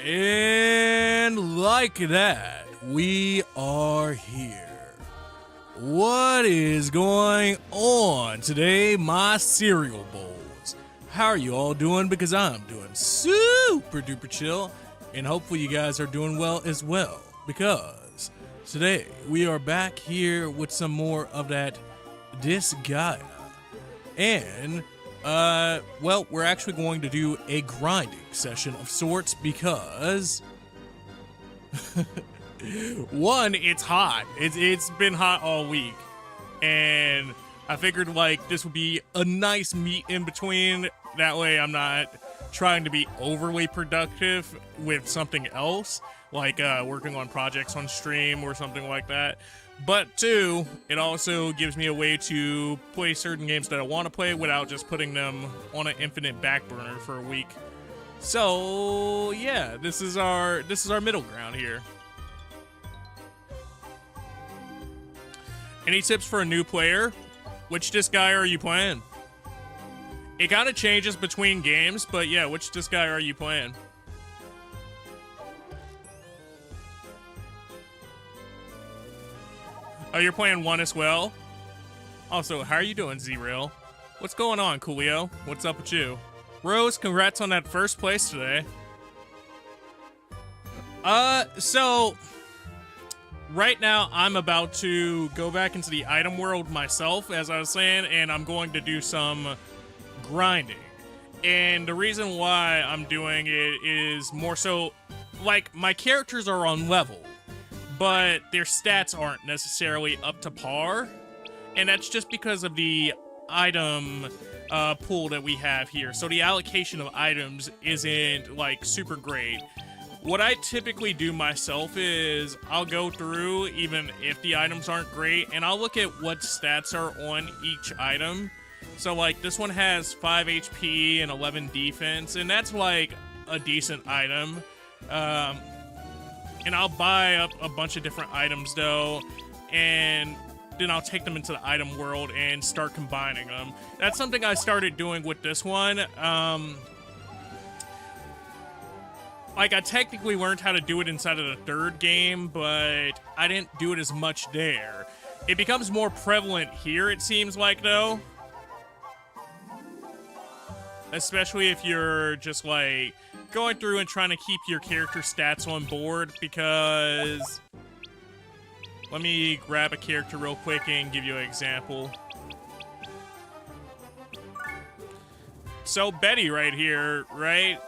And like that, we are here. What is going on today, my cereal bowls? How are you all doing? Because I'm doing super duper chill, and hopefully you guys are doing well as well, because today we are back here with some more of that Disgaea. And well, we're actually going to do a grinding session of sorts because one, it's hot. It's been hot all week, and I figured like this would be a nice meet in between. That way I'm not trying to be overly productive with something else, like working on projects on stream or something like that. But two, it also gives me a way to play certain games that I want to play without just putting them on an infinite back burner for a week. So yeah, this is our middle ground here. Any tips for a new player? Which Disgaea are you playing? It kind of changes between games, but yeah, which Disgaea are you playing? Oh, you're playing one as well? Also, how are you doing, Z-Rail? What's going on, Coolio? What's up with you? Rose, congrats on that first place today. So right now I'm about to go back into the item world myself, as I was saying, and I'm going to do some grinding. And the reason why I'm doing it is more so, like, my characters are on level, but their stats aren't necessarily up to par, and that's just because of the item pool that we have here. So the allocation of items isn't like super great. What I typically do myself is I'll go through, even if the items aren't great, and I'll look at what stats are on each item. So like this one has 5 HP and 11 defense, and that's like a decent item. And I'll buy up a bunch of different items though, and then I'll take them into the item world and start combining them. That's something I started doing with this one. Like, I technically learned how to do it inside of the third game, but I didn't do it as much there. It becomes more prevalent here, it seems like, though. Especially if you're just, like, going through and trying to keep your character stats on board, because... Let me grab a character real quick and give you an example. So, Betty right here, right?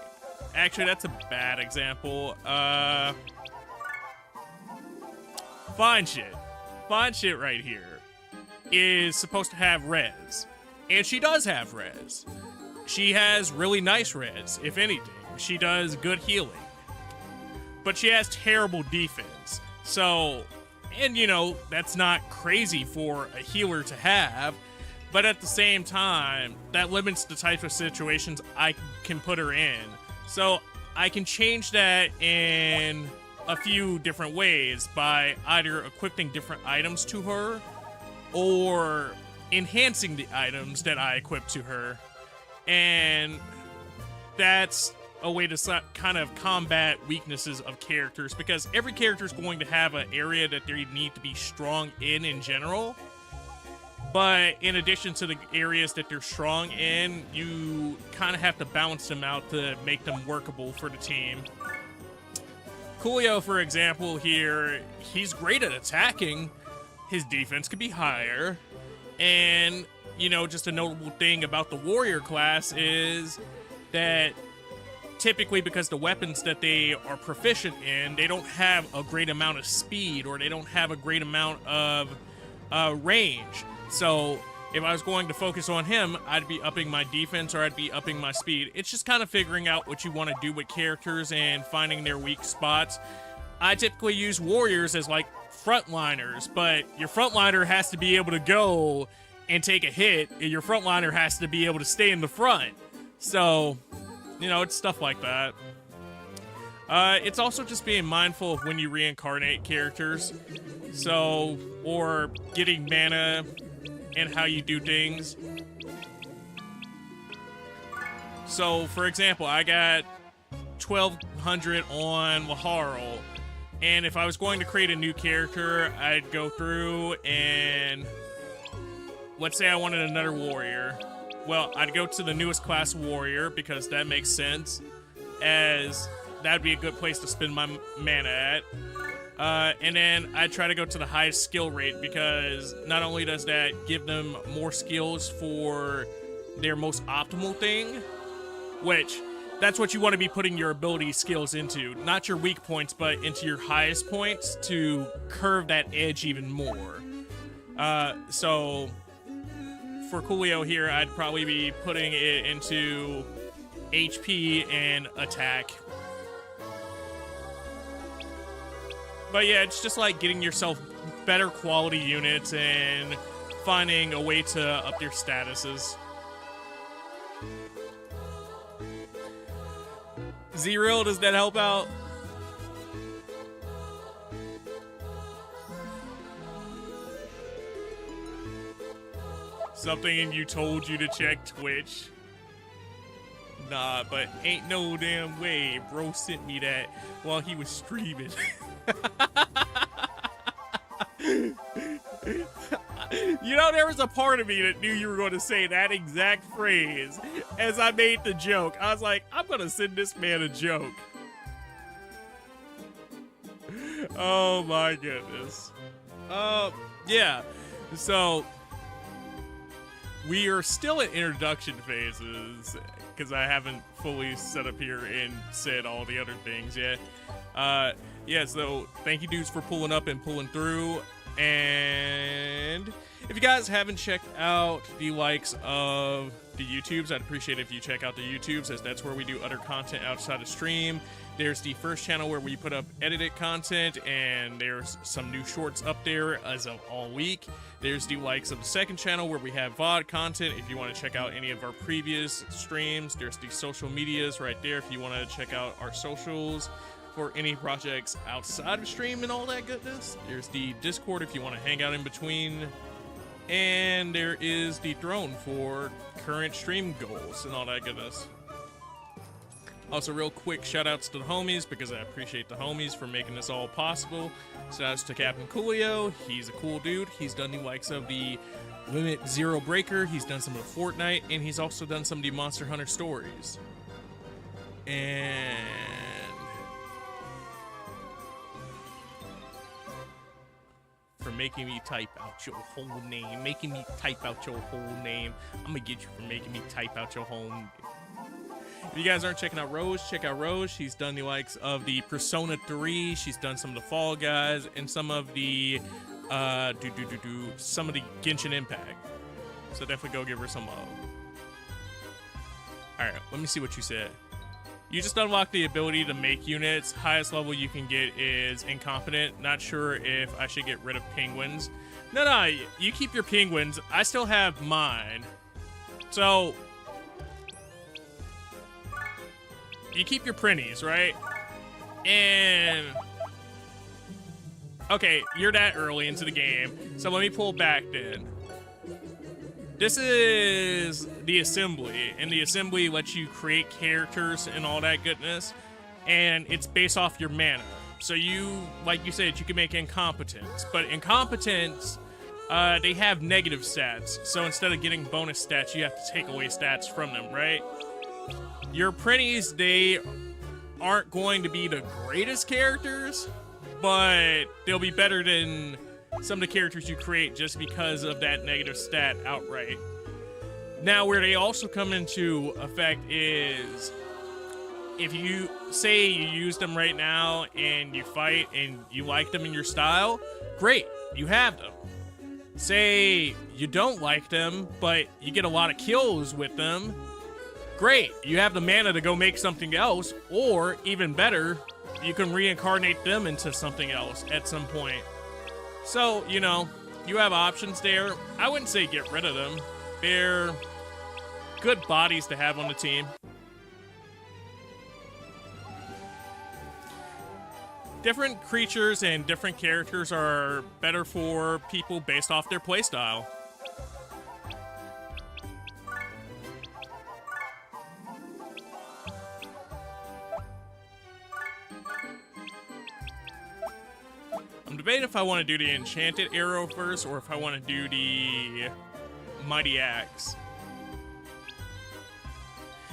Actually, that's a bad example. Fine Shit. Fine Shit right here is supposed to have res. And she does have res. She has really nice res, if anything. She does good healing. But she has terrible defense. So, and you know, that's not crazy for a healer to have. But at the same time, that limits the types of situations I can put her in. So I can change that in a few different ways by either equipping different items to her or enhancing the items that I equip to her. And that's a way to kind of combat weaknesses of characters, because every character is going to have an area that they need to be strong in general. But in addition to the areas that they're strong in, you kind of have to balance them out to make them workable for the team. Coolio, for example, here, he's great at attacking. His defense could be higher. And, you know, just a notable thing about the warrior class is that typically, because the weapons that they are proficient in, they don't have a great amount of speed, or they don't have a great amount of range. So if I was going to focus on him, I'd be upping my defense or I'd be upping my speed. It's just kind of figuring out what you want to do with characters and finding their weak spots. I typically use warriors as like frontliners, but your frontliner has to be able to go and take a hit, and your frontliner has to be able to stay in the front. So, you know, it's stuff like that. It's also just being mindful of when you reincarnate characters. So, or getting mana and how you do things. So, for example, I got 100 on Laharl. And if I was going to create a new character, I'd go through and let's say I wanted another warrior. Well, I'd go to the newest class warrior because that makes sense, as that'd be a good place to spend my mana at. And then I'd try to go to the highest skill rate because not only does that give them more skills for their most optimal thing, which that's what you want to be putting your ability skills into, not your weak points, but into your highest points to curve that edge even more. So for Coolio here, I'd probably be putting it into HP and attack. But yeah, it's just like getting yourself better quality units and finding a way to up your statuses. Zero, does that help out? Something in you told you to check Twitch? Nah, but ain't no damn way bro sent me that while he was streaming. You know, there was a part of me that knew you were going to say that exact phrase as I made the joke. I was like, I'm going to send this man a joke. Oh my goodness. Yeah. So we are still in introduction phases because I haven't fully set up here and said all the other things yet. Yeah, so thank you dudes for pulling up and pulling through. And if you guys haven't checked out the likes of the YouTubes, I'd appreciate it if you check out the YouTubes, as that's where we do other content outside of stream. There's the first channel where we put up edited content, and there's some new shorts up there as of all week. There's the likes of the second channel where we have VOD content. If you want to check out any of our previous streams, there's the social medias right there if you want to check out our socials for any projects outside of stream and all that goodness. There's the Discord if you want to hang out in between. And there is the throne for current stream goals and all that goodness. Also, real quick shout outs to the homies, because I appreciate the homies for making this all possible. Shout outs to Captain Coolio. He's a cool dude. He's done the likes of the Limit Zero Breaker. He's done some of the Fortnite, and he's also done some of the Monster Hunter stories. And for making me type out your whole name. I'm gonna get you for making me type out your whole name. If you guys aren't checking out Rose, check out Rose. She's done the likes of the Persona 3. She's done some of the Fall Guys and some of the some of the Genshin Impact. So definitely go give her some love. All right, let me see what you said. You just unlock the ability to make units. Highest level you can get is incompetent. Not sure if I should get rid of penguins. No, you keep your penguins. I still have mine. So you keep your printies, right? And okay, you're that early into the game. So let me pull back then. This is the assembly, and the assembly lets you create characters and all that goodness, and it's based off your mana. So you, like you said, you can make incompetence, but incompetence, they have negative stats. So instead of getting bonus stats, you have to take away stats from them, right? Your printies, they aren't going to be the greatest characters, but they'll be better than some of the characters you create just because of that negative stat outright. Now, where they also come into effect is if you say you use them right now and you fight and you like them in your style, great, you have them. Say you don't like them, but you get a lot of kills with them, great, you have the mana to go make something else, or even better, you can reincarnate them into something else at some point. So, you know, you have options there. I wouldn't say get rid of them. They're good bodies to have on the team. Different creatures and different characters are better for people based off their playstyle. I'm debating if I want to do the enchanted arrow first or if I want to do the mighty axe.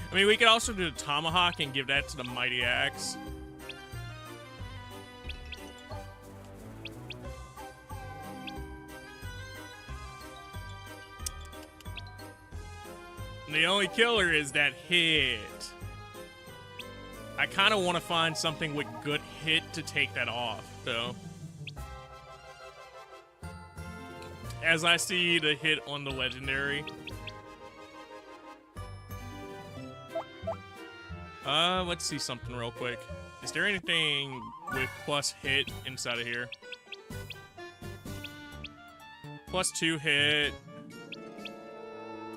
I mean, we could also do the tomahawk and give that to the mighty axe. And the only killer is that hit. I kind of want to find something with good hit to take that off, though. As I see the hit on the legendary. Let's see something real quick. Is there anything with plus hit inside of here? +2 hit.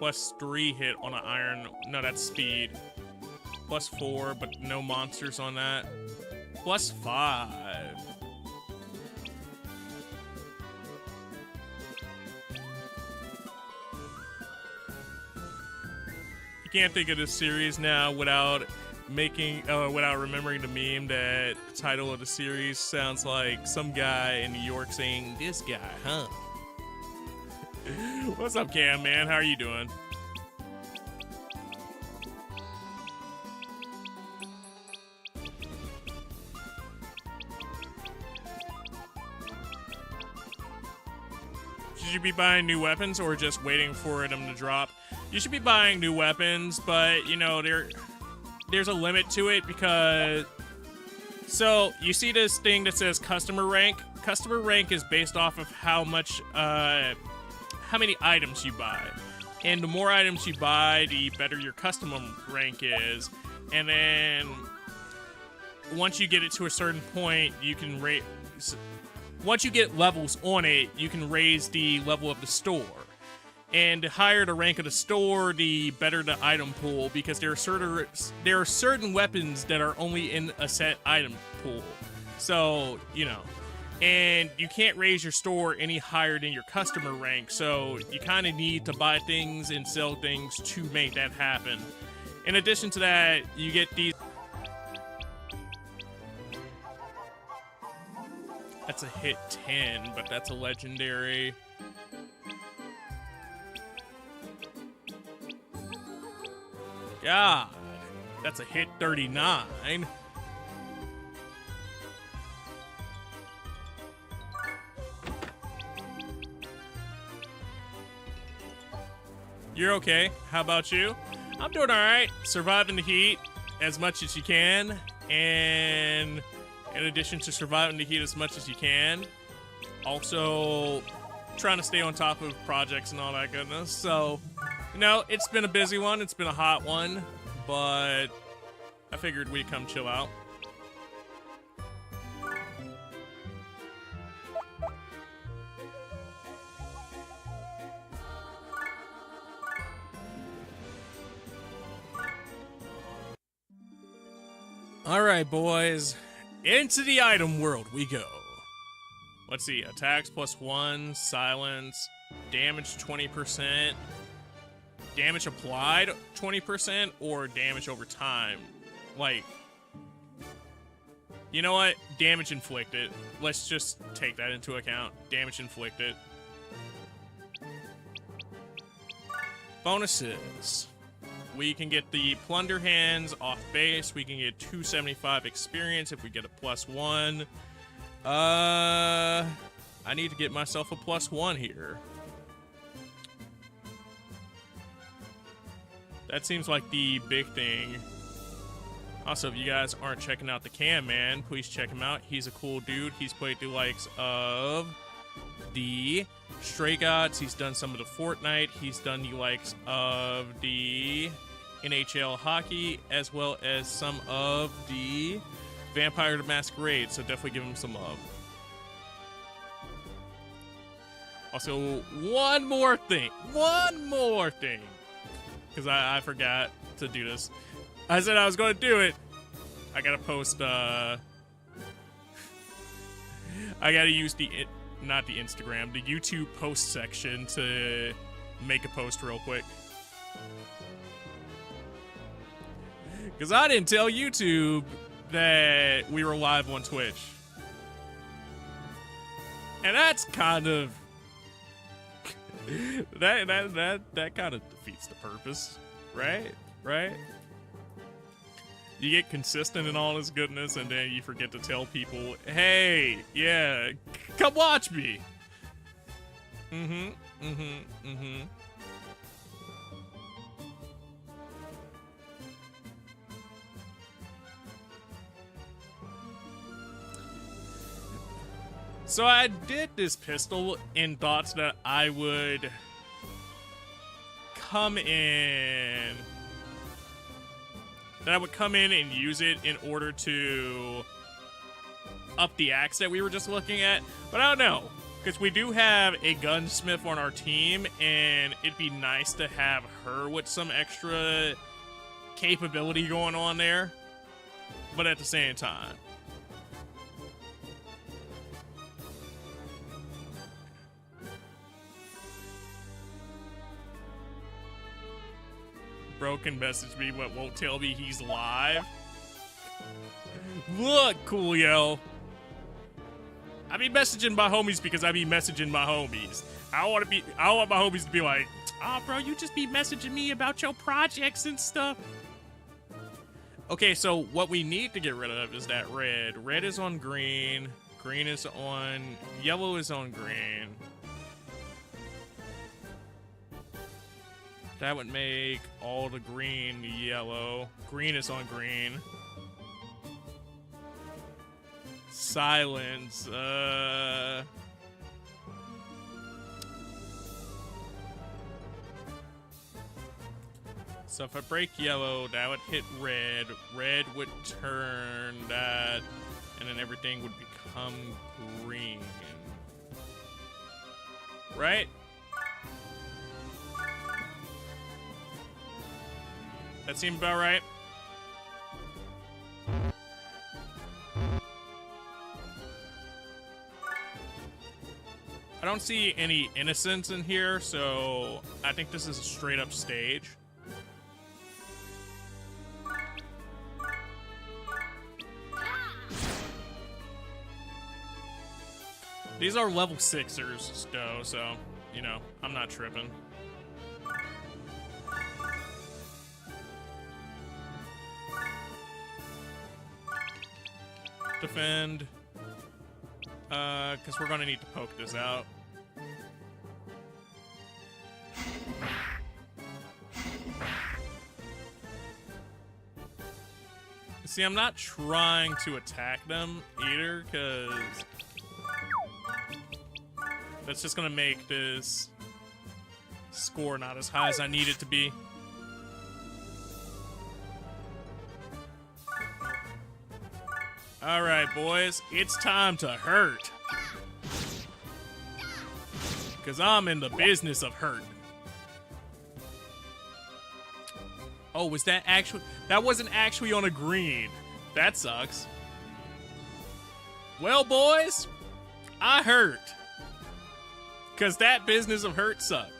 +3 hit on an iron. No, that's speed. +4, but no monsters on that. +5. You can't think of this series now without without remembering the meme that the title of the series sounds like some guy in New York saying, "This guy, huh?" What's up, Cam, man? How are you doing? Should you be buying new weapons or just waiting for them to drop? You should be buying new weapons, but, you know, there's a limit to it because... So, you see this thing that says customer rank? Customer rank is based off of how many items you buy. And the more items you buy, the better your customer rank is. And then, once you get it to a certain point, you can raise... Once you get levels on it, you can raise the level of the store. And the higher the rank of the store, the better the item pool, because there are certain weapons that are only in a set item pool. So, you know, and you can't raise your store any higher than your customer rank, so you kind of need to buy things and sell things to make that happen. In addition to that, you get these... That's a hit 10, but that's a legendary. God, that's a hit 39. You're okay. How about you? I'm doing all right. Surviving the heat as much as you can, and in addition to surviving the heat as much as you can, also trying to stay on top of projects and all that goodness. So, you know, it's been a busy one. It's been a hot one, but I figured we'd come chill out. All right, boys. Into the item world we go. Let's see. Attacks +1, silence, damage 20%, damage applied 20%, or damage over time. Like, you know what? Damage inflicted. Let's just take that into account. Damage inflicted. Bonuses. We can get the plunder hands off base. We can get 275 experience if we get a +1. I need to get myself a +1 here. That seems like the big thing. Also, if you guys aren't checking out the Cam Man, please check him out. He's a cool dude. He's played the likes of the Stray Gods. He's done some of the Fortnite. He's done the likes of the NHL hockey, as well as some of the Vampire the Masquerade, so definitely give him some love. Also, one more thing, because I forgot to do this. I said I was going to do it. I gotta post, I gotta use not the Instagram, the YouTube post section to make a post real quick. Because I didn't tell YouTube that we were live on Twitch. And that's kind of that kind of defeats the purpose, right? Right? You get consistent in all this goodness, and then you forget to tell people, hey, yeah, come watch me. So I did this pistol in thoughts that I would come in, and use it in order to up the axe that we were just looking at. But I don't know, because we do have a gunsmith on our team, and it'd be nice to have her with some extra capability going on there. But at the same time, Broken messaged me but won't tell me he's live. Look, Coolio. I be messaging my homies because I be messaging my homies. I don't want my homies to be like, oh, bro, you just be messaging me about your projects and stuff. Okay, so what we need to get rid of is that red. Red is on green. Green is on... Yellow is on green. That would make all the green yellow. Green is on green. Silence. So if I break yellow, that would hit red. Red would turn that, and then everything would become green. Right? That seemed about right. I don't see any innocence in here, so I think this is a straight up stage. These are level 6ers, though, so, you know, I'm not tripping. Defend. Because we're gonna need to poke this out. See, I'm not trying to attack them either, because that's just gonna make this score not as high as I need it to be. All right, boys, it's time to hurt. Because I'm in the business of hurt. Oh, was that actually... That wasn't actually on a green. That sucks. Well, boys, I hurt. Because that business of hurt sucked.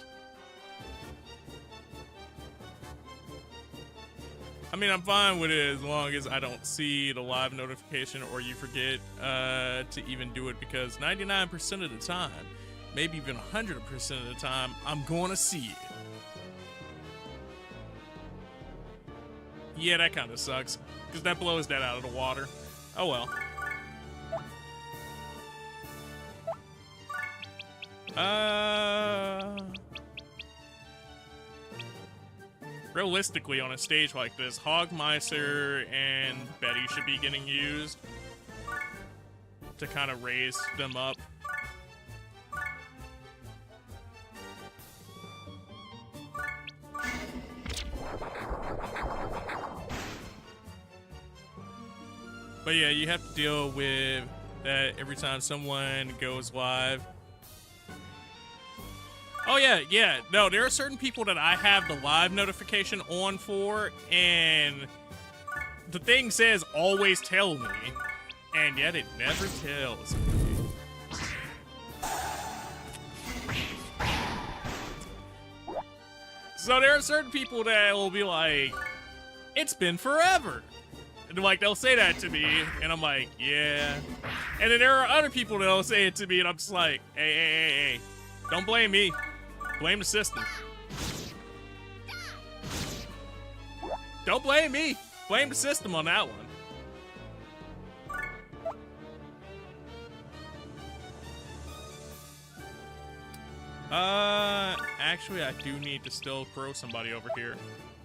I mean, I'm fine with it as long as I don't see the live notification or you forget to even do it, because 99% of the time, maybe even 100% of the time, I'm going to see it. Yeah, that kind of sucks, because that blows that out of the water. Oh well. Realistically, on a stage like this, Hogmeister and Betty should be getting used to kind of raise them up. But yeah, you have to deal with that every time someone goes live. Oh yeah, no, there are certain people that I have the live notification on for, and the thing says always tell me, and yet it never tells me. So there are certain people that will be like, it's been forever. And like, they'll say that to me, and I'm like, yeah, And then there are other people that'll say it to me, and I'm just like, hey. Don't blame me. Blame the system. Don't blame me. Blame the system on that one. Actually, I do need to still throw somebody over here.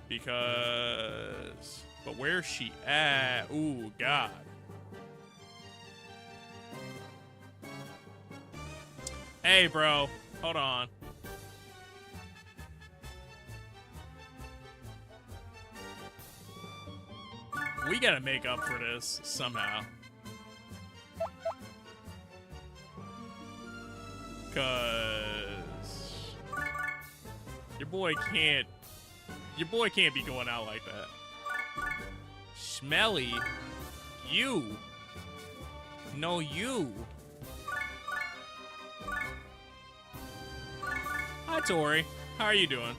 Because... But where's she at? Ooh, God. Hey, bro. Hold on. We gotta make up for this somehow. Cause your boy can't be going out like that. Smelly, you. No, you. Hi, Tori. How are you doing?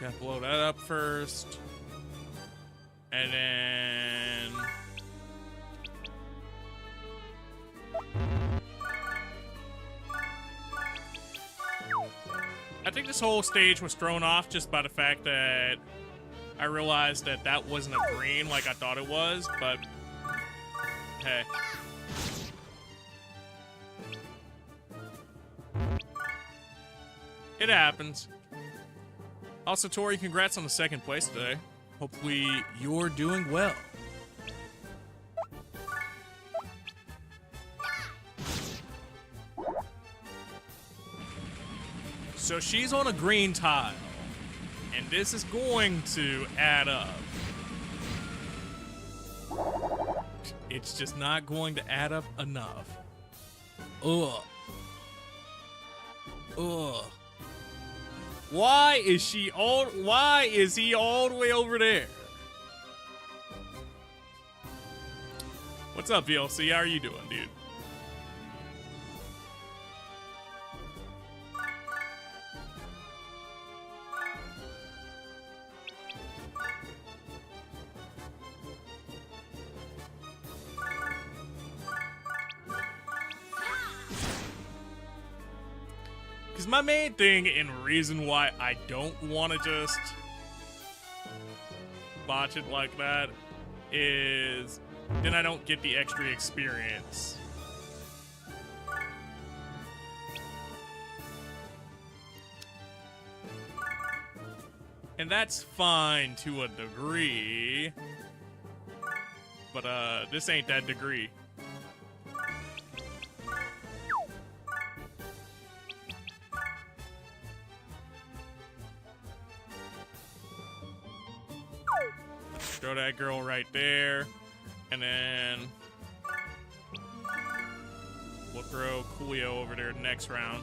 Gotta blow that up first. And then... I think this whole stage was thrown off just by the fact that I realized that that wasn't a green like I thought it was, but hey. It happens. Also, Tori, congrats on the second place today. Hopefully, you're doing well. So she's on a green tile, and this is going to add up. It's just not going to add up enough. Ugh. Ugh. Why is he all the way over there? What's up, VLC? How are you doing, dude? Because my main thing and reason why I don't want to just botch it like that is then I don't get the extra experience. And that's fine to a degree, but this ain't that degree. Throw that girl right there, and then we'll throw Coolio over there next round.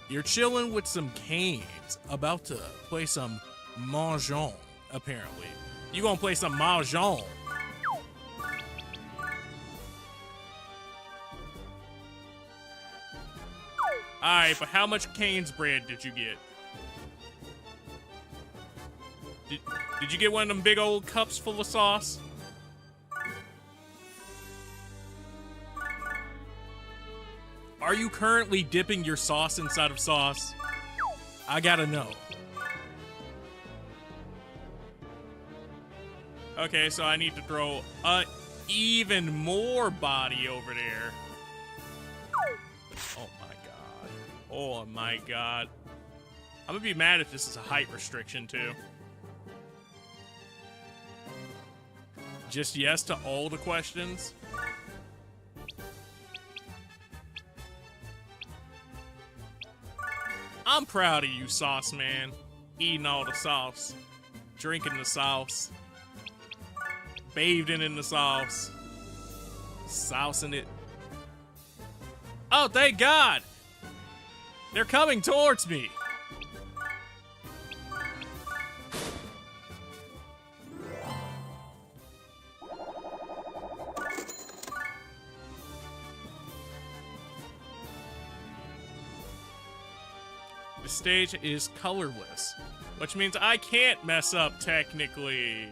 You're chilling with some canes, about to play some mahjong, apparently. You gonna play some mahjong. Alright, but how much Cane's bread did you get? Did you get one of them big old cups full of sauce? Are you currently dipping your sauce inside of sauce? I gotta know. Okay, so I need to throw even more body over there. Oh my god. Oh my god. I'm gonna be mad if this is a height restriction too. Just yes to all the questions. I'm proud of you, Sauce Man. Eating all the sauce. Drinking the sauce. Bathed in the sauce. Sousing it. Oh, thank God! They're coming towards me! stage is colorless, which means I can't mess up technically.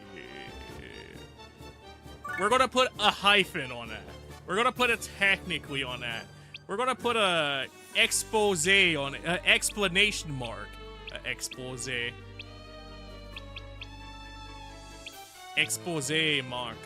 We're gonna put a hyphen on that. We're gonna put a technically on that. We're gonna put a expose on it, explanation mark. Expose. Expose mark.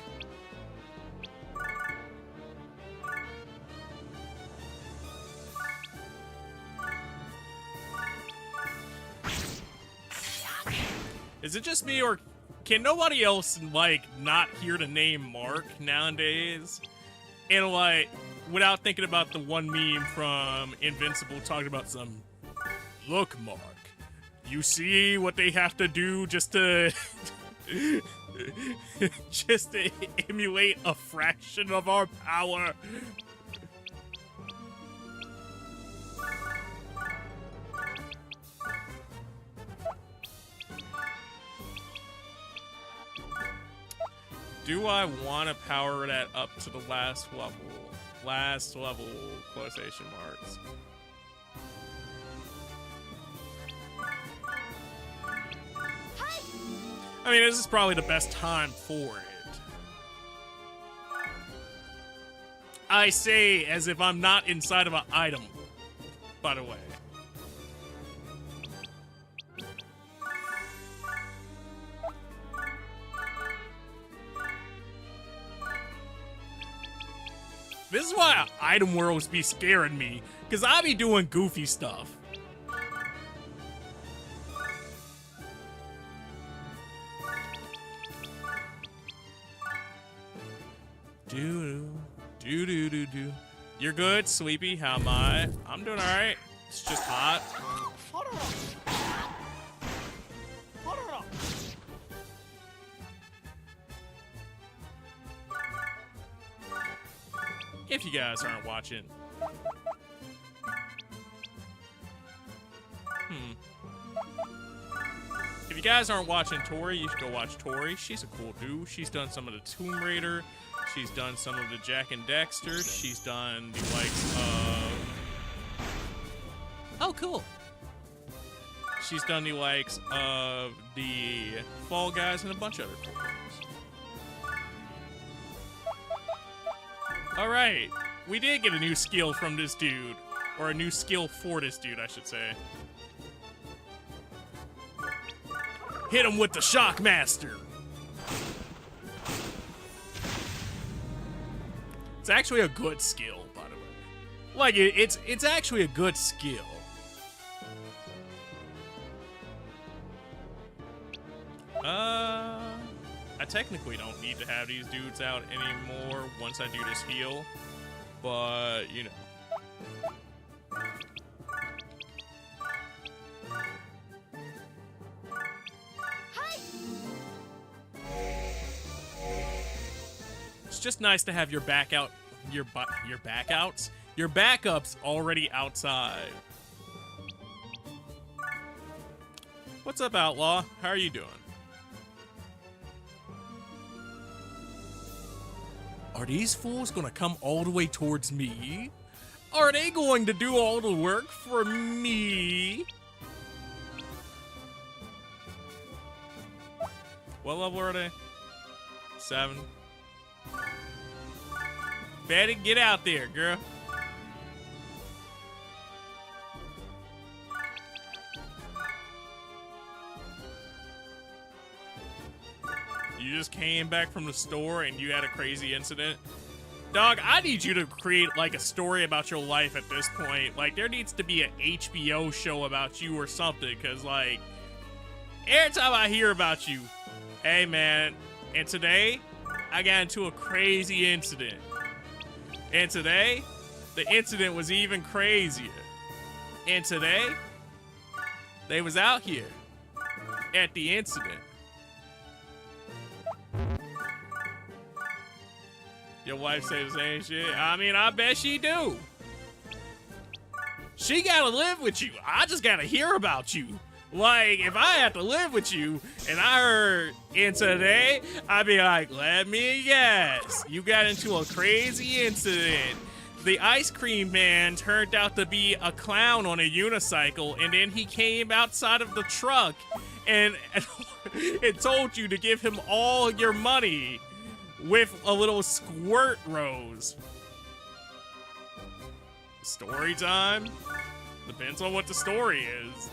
Is it just me, or can nobody else, like, not hear the name Mark nowadays? And, like, without thinking about the one meme from Invincible talking about some, look, Mark, you see what they have to do just to, just to emulate a fraction of our power. Do I want to power that up to the last level? Last level, quotation marks. I mean, this is probably the best time for it. I say as if I'm not inside of an item, by the way. This is why item worlds be scaring me, because I be doing goofy stuff. Do. You're good, Sleepy. How am I? I'm doing alright. It's just hot. If you guys aren't watching. If you guys aren't watching Tori, you should go watch Tori. She's a cool dude. She's done some of the Tomb Raider. She's done some of the Jack and Dexter. She's done the likes of... Oh, cool. She's done the likes of the Fall Guys and a bunch of other cool things. Alright, we did get a new skill from this dude. Or a new skill for this dude, I should say. Hit him with the Shockmaster! It's actually a good skill, by the way. Like, it's actually a good skill. I technically don't need to have these dudes out anymore once I do this heal, but, you know. It's just nice to have your back out, your backups already outside. What's up, Outlaw? How are you doing? Are these fools gonna come all the way towards me? Are they going to do all the work for me? What level are they? 7. Betty, get out there, girl. You just came back from the store and you had a crazy incident? Dog, I need you to create, like, a story about your life at this point. Like, there needs to be an HBO show about you or something, because, like, every time I hear about you, hey, man, and today, I got into a crazy incident. And today, the incident was even crazier. And today, they was out here at the incident. Your wife say the same shit? I mean, I bet she do. She gotta live with you. I just gotta hear about you. Like, if I have to live with you and I heard in today, I'd be like, let me guess. You got into a crazy incident the ice cream man turned out to be a clown on a unicycle, and then he came outside of the truck and it told you to give him all your money with a little squirt rose. Story time? Depends on what the story is.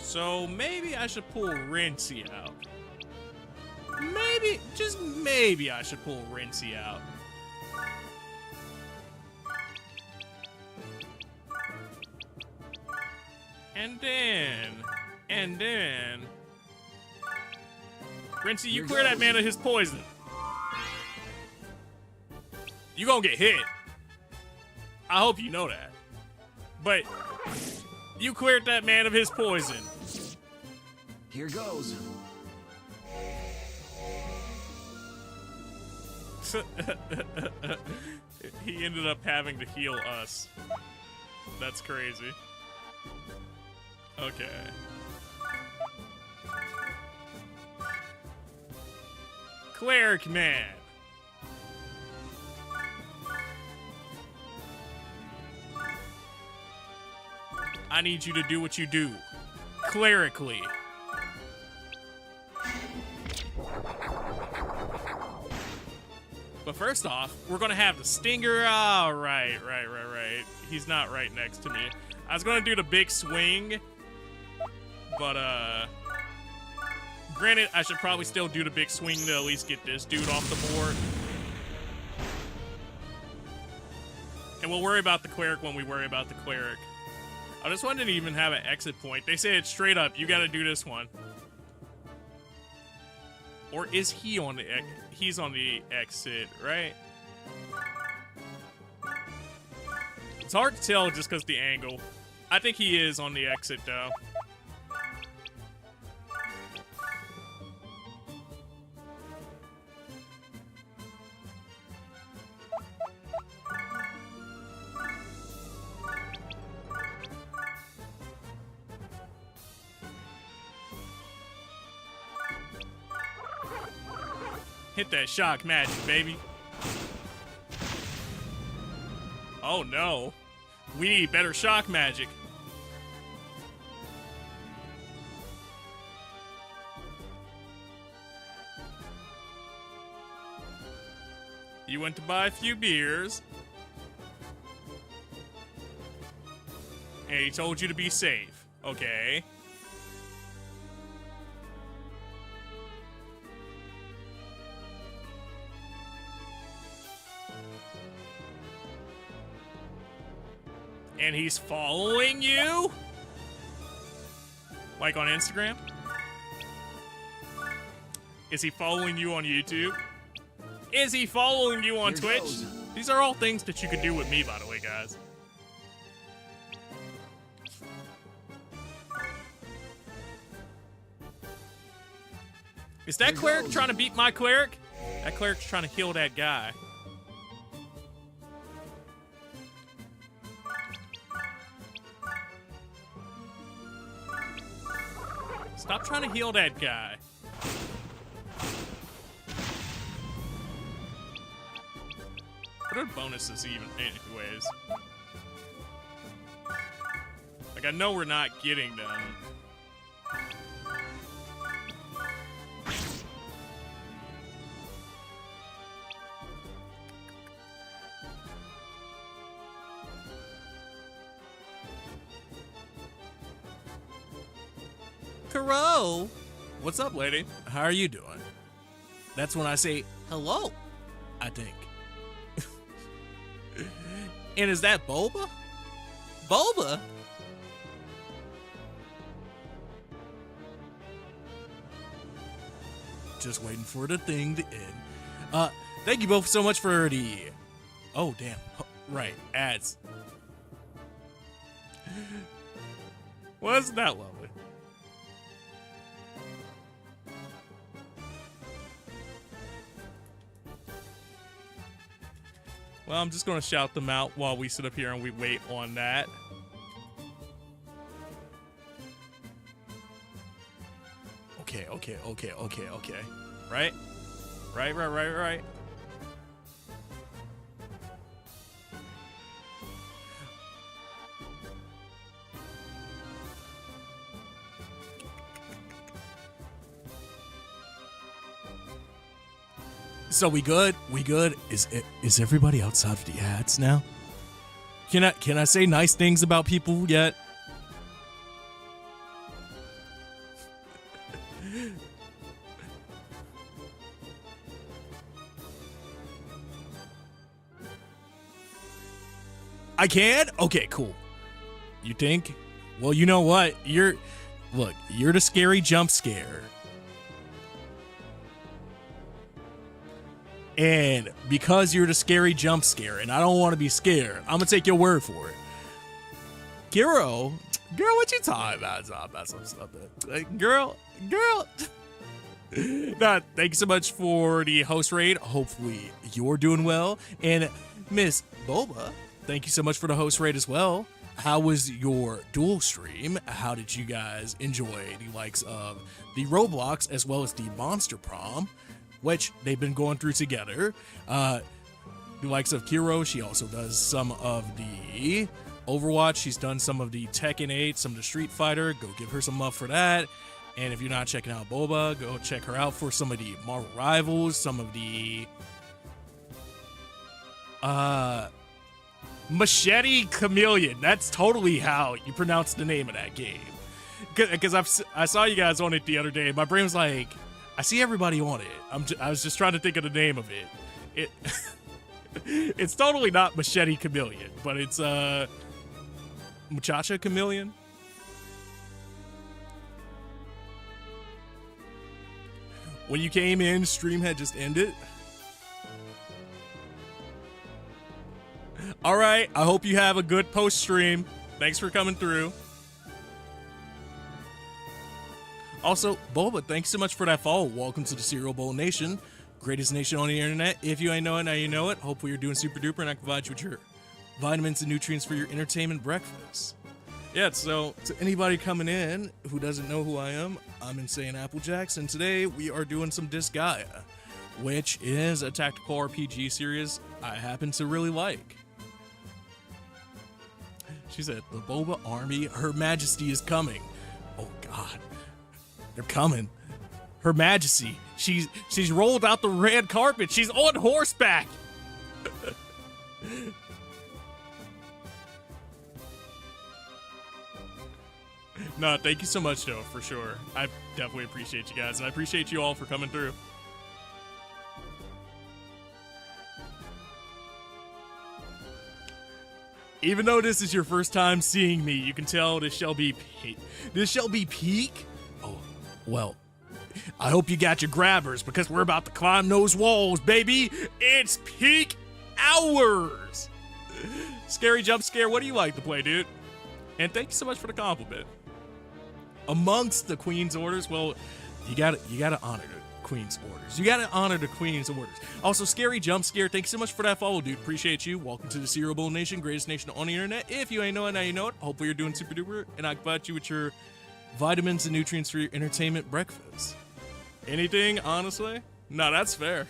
So maybe I should pull Rincey out. Maybe, just maybe I should pull Rincey out. And then... Rincey, you clear that man of his poison. You gonna get hit. I hope you know that. But you cleared that man of his poison. Here goes. He ended up having to heal us. That's crazy. Okay. Cleric man. I need you to do what you do. Clerically. But first off, we're gonna have the stinger. Oh, right. He's not right next to me. I was gonna do the big swing, but granted, I should probably still do the big swing to at least get this dude off the board. And we'll worry about the cleric when we worry about the cleric. Oh, this one didn't even have an exit point. They say it's straight up. You gotta do this one. Or is he on the he's on the exit, right? It's hard to tell just because the angle. I think he is on the exit, though. Hit that shock magic, baby. Oh no. We need better shock magic. You went to buy a few beers. And he told you to be safe. Okay. And he's following you? Like on Instagram? Is he following you on YouTube? Is he following you on Twitch? These are all things that you could do with me, by the way, guys. Is that cleric trying to beat my cleric? That cleric's trying to heal that guy. Stop trying to heal that guy. What are bonuses even, anyways? Like, I know we're not getting them. Kuro! What's up, lady? How are you doing? That's when I say hello, I think. And is that Boba? Boba? Just waiting for the thing to end. Thank you both so much for the... Oh, damn. Right, ads. Wasn't that lovely? Well, I'm just gonna shout them out while we sit up here and we wait on that. Okay. Right? Right. So we good? We good? Is everybody outside of the ads now? Can I say nice things about people yet? I can? Okay, cool. You think? Well, you know what? You're the scary jump scare. And because you're the scary jump scare and I don't want to be scared, I'm going to take your word for it. Girl, what you talking about? Some stuff. Girl. Nah, thank you so much for the host raid. Hopefully you're doing well. And Miss Boba, thank you so much for the host raid as well. How was your dual stream? How did you guys enjoy the likes of the Roblox as well as the Monster Prom, which they've been going through together? The likes of Kiro, she also does some of the Overwatch. She's done some of the Tekken 8, some of the Street Fighter. Go give her some love for that. And if you're not checking out Boba, go check her out for some of the Marvel Rivals, some of the Machete Chameleon. That's totally how you pronounce the name of that game. Because I saw you guys on it the other day. My brain was like, I see everybody on it. I was just trying to think of the name of it. It's totally not Machete Chameleon, but it's Muchacha Chameleon. When you came in, stream had just ended. All right, I hope you have a good post stream. Thanks for coming through. Also, Boba, thanks so much for that follow. Welcome to the Cereal Bowl Nation, greatest nation on the internet. If you ain't know it, now you know it. Hopefully you're doing super duper, and I can provide you with your vitamins and nutrients for your entertainment breakfast. Yeah, so to anybody coming in who doesn't know who I am, I'm insaneapplejackz, and today we are doing some Disgaea, which is a tactical RPG series I happen to really like. She said, the Boba army, Her Majesty is coming. Oh God, they're coming. Her Majesty, she's rolled out the red carpet. She's on horseback. No, thank you so much, though, for sure. I definitely appreciate you guys, and I appreciate you all for coming through. Even though this is your first time seeing me, you can tell this shall be peak. Oh, well, I hope you got your grabbers because we're about to climb those walls, baby. It's peak hours. Scary jump scare. What do you like to play, dude? And thank you so much for the compliment. Amongst the Queen's orders, well, you gotta honor the Queen's orders. You gotta honor the Queen's orders. Also, Scary Jump Scare, thanks so much for that follow, dude. Appreciate you. Welcome to the Cereal Bowl Nation, greatest nation on the internet. If you ain't know it, now you know it. Hopefully you're doing super duper, and I can provide you with your vitamins and nutrients for your entertainment breakfast. Anything, honestly? No, that's fair.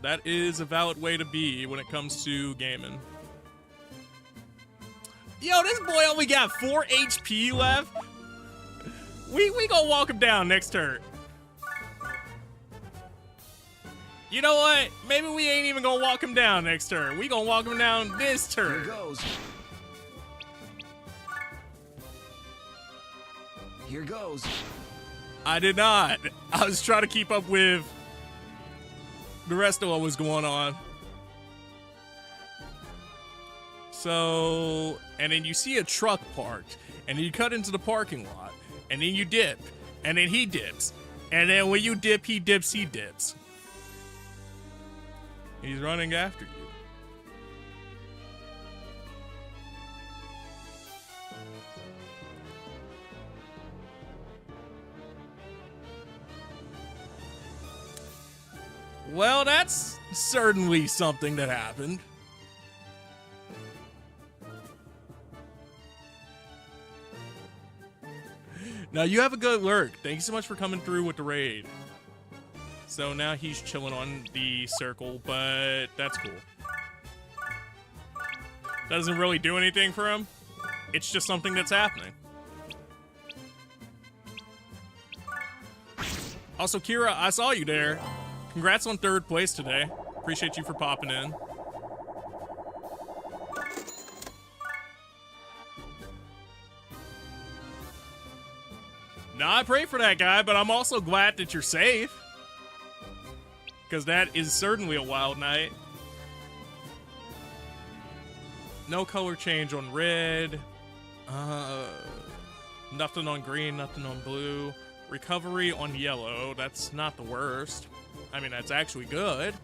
That is a valid way to be when it comes to gaming. Yo, this boy only got 4 HP left. We gonna walk him down next turn. You know what? Maybe we ain't even gonna walk him down next turn. We gonna walk him down this turn. Here goes. Here goes. I did not. I was trying to keep up with the rest of what was going on. So, and then you see a truck parked, and then you cut into the parking lot, and then you dip, and then he dips, and then when you dip, he dips, he dips. He's running after you. Well, that's certainly something that happened. Now, you have a good lurk. Thank you so much for coming through with the raid. So now he's chilling on the circle, but that's cool. Doesn't really do anything for him. It's just something that's happening. Also, Kira, I saw you there. Congrats on 3rd place today. Appreciate you for popping in. Now, I pray for that guy, but I'm also glad that you're safe. Because that is certainly a wild night. No color change on red. Nothing on green, nothing on blue. Recovery on yellow. That's not the worst. I mean, that's actually good.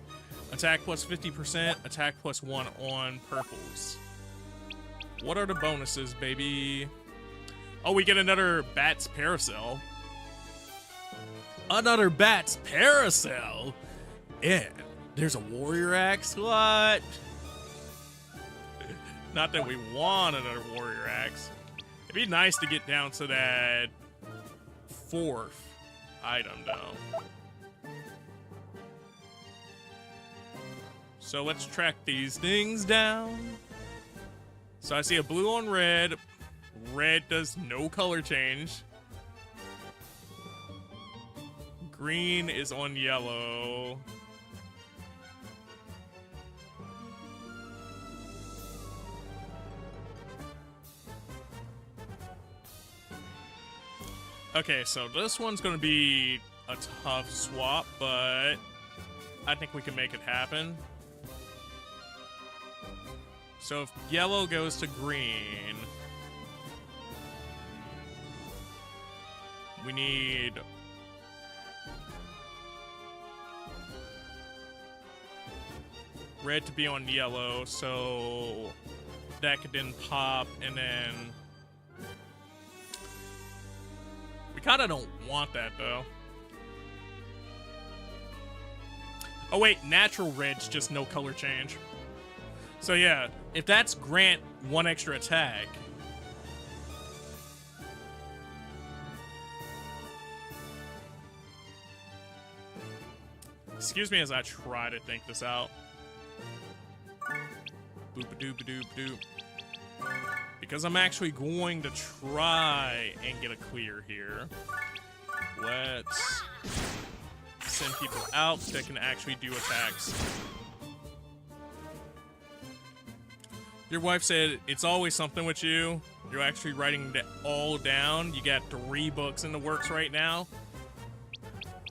Attack plus 50%. Attack plus 1 on purples. What are the bonuses, baby? Oh, we get another Bat's Paracel. Another Bat's Paracel? And there's a Warrior Axe? What? Not that we want another Warrior Axe. It'd be nice to get down to that 4th item, though. So let's track these things down. So I see a blue on red. Red does no color change. Green is on yellow. Okay, so this one's gonna be a tough swap, but I think we can make it happen. So if yellow goes to green, we need red to be on yellow, so that could then pop, and then we kind of don't want that, though. Oh wait, natural red's just no color change. So yeah, if that's grant 1 extra attack, excuse me as I try to think this out. Boop-a-doop-a-doop-a-doop. Because I'm actually going to try and get a clear here. Let's send people out that can actually do attacks. Your wife said it's always something with you. You're actually writing it all down. You got 3 books in the works right now.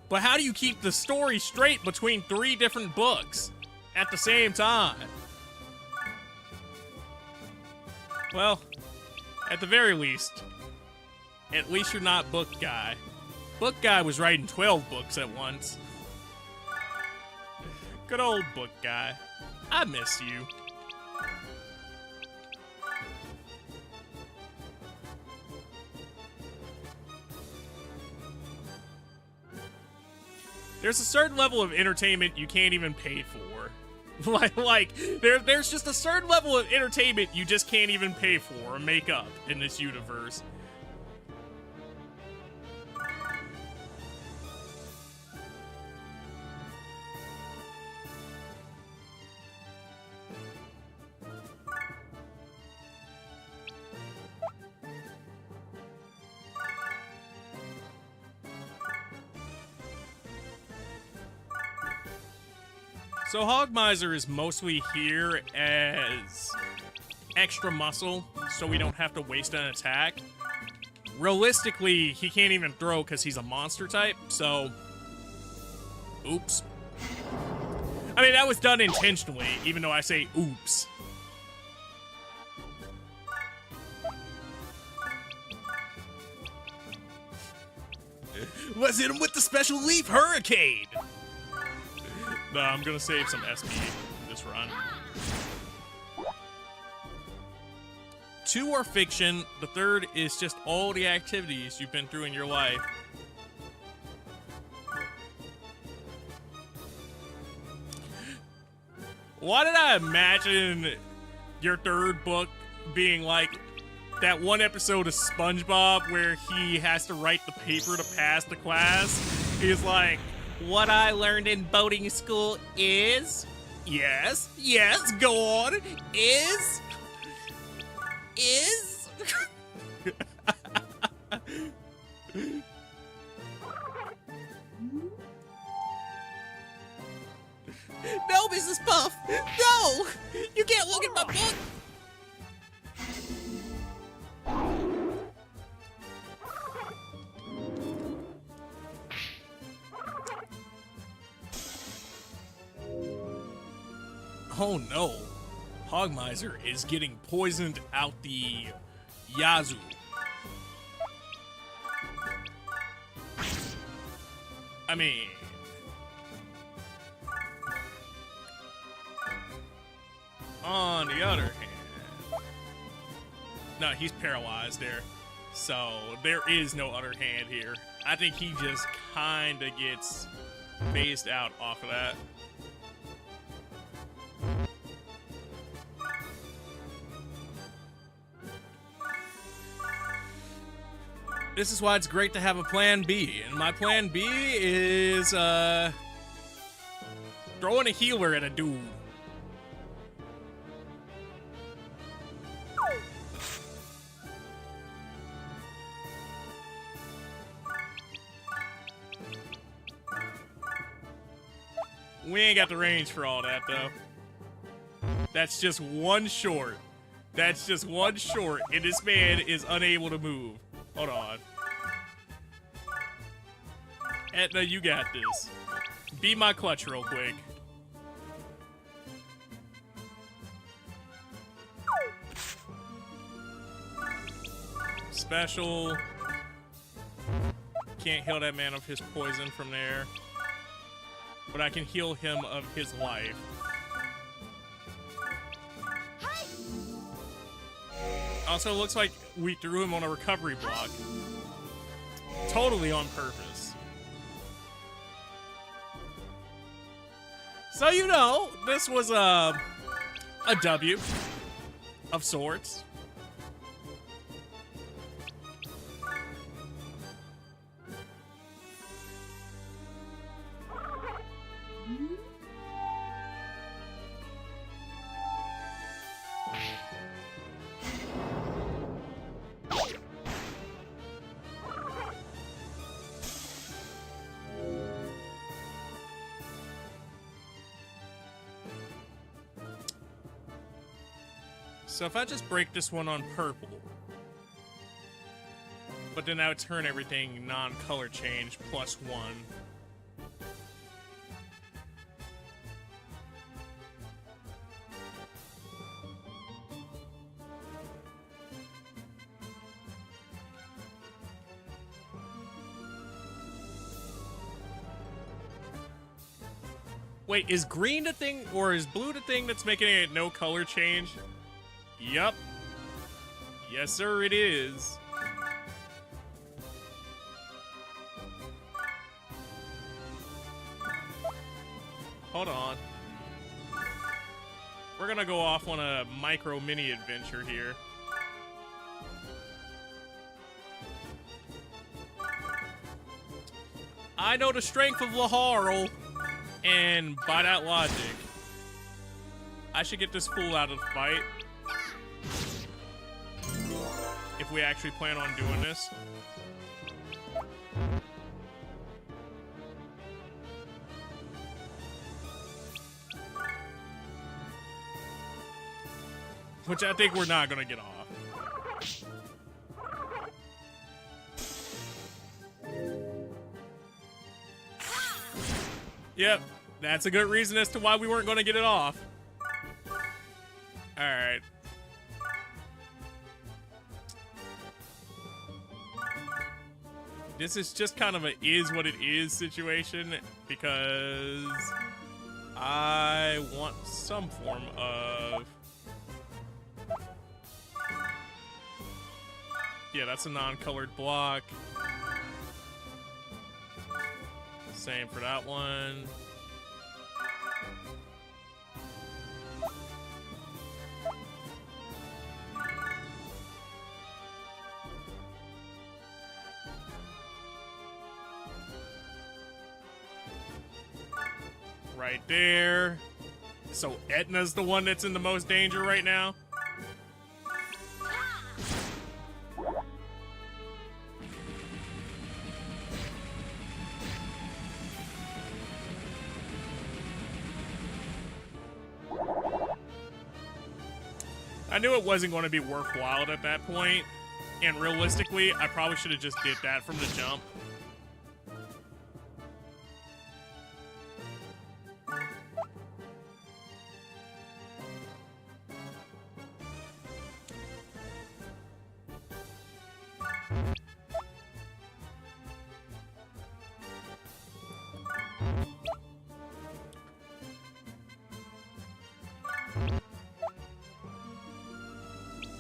But how do you keep the story straight between 3 different books at the same time? Well, at the very least, at least you're not Book Guy. Book Guy was writing 12 books at once. Good old Book Guy. I miss you. There's a certain level of entertainment you can't even pay for. There's just a certain level of entertainment you just can't even pay for or make up in this universe. So Hogmiser is mostly here as extra muscle, so we don't have to waste an attack. Realistically, he can't even throw because he's a monster type, so oops. I mean, that was done intentionally, even though I say oops. Let's hit him with the special leaf hurricane! Nah, I'm gonna save some SP this run. 2 are fiction. The 3rd is just all the activities you've been through in your life. Why did I imagine your third book being like that one episode of SpongeBob where he has to write the paper to pass the class? He's like, what I learned in boating school is... Yes, go on. Is... No, Mrs. Puff! No! You can't look at my book! Oh no. Hogmiser is getting poisoned out the yazoo. I mean... On the other hand... No, he's paralyzed there. So, there is no other hand here. I think he just kinda gets phased out off of that. This is why it's great to have a plan B. And my plan B is, throwing a healer at a dude. We ain't got the range for all that, though. That's just one short. That's just one short, and this man is unable to move. Hold on. Etna, you got this. Be my clutch real quick. Special. Can't heal that man of his poison from there. But I can heal him of his life. Also, looks like we threw him on a recovery block. Totally on purpose. So, you know, this was a W of sorts. So if I just break this one on purple, but then I would turn everything non-color change +1. Wait, is green the thing, or is blue the thing that's making it no color change? Yup. Yes, sir, it is. Hold on. We're gonna go off on a micro mini adventure here. I know the strength of Laharl, and by that logic, I should get this fool out of the fight. If we actually plan on doing this. Which I think we're not gonna get off. Yep, that's a good reason as to why we weren't gonna get it off. Alright. This is just kind of a is what it is situation because I want some form of... Yeah, that's a non-colored block. Same for that one. right there. So Etna's the one that's in the most danger right now. I knew it wasn't going to be worthwhile at that point, and realistically, I probably should have just did that from the jump.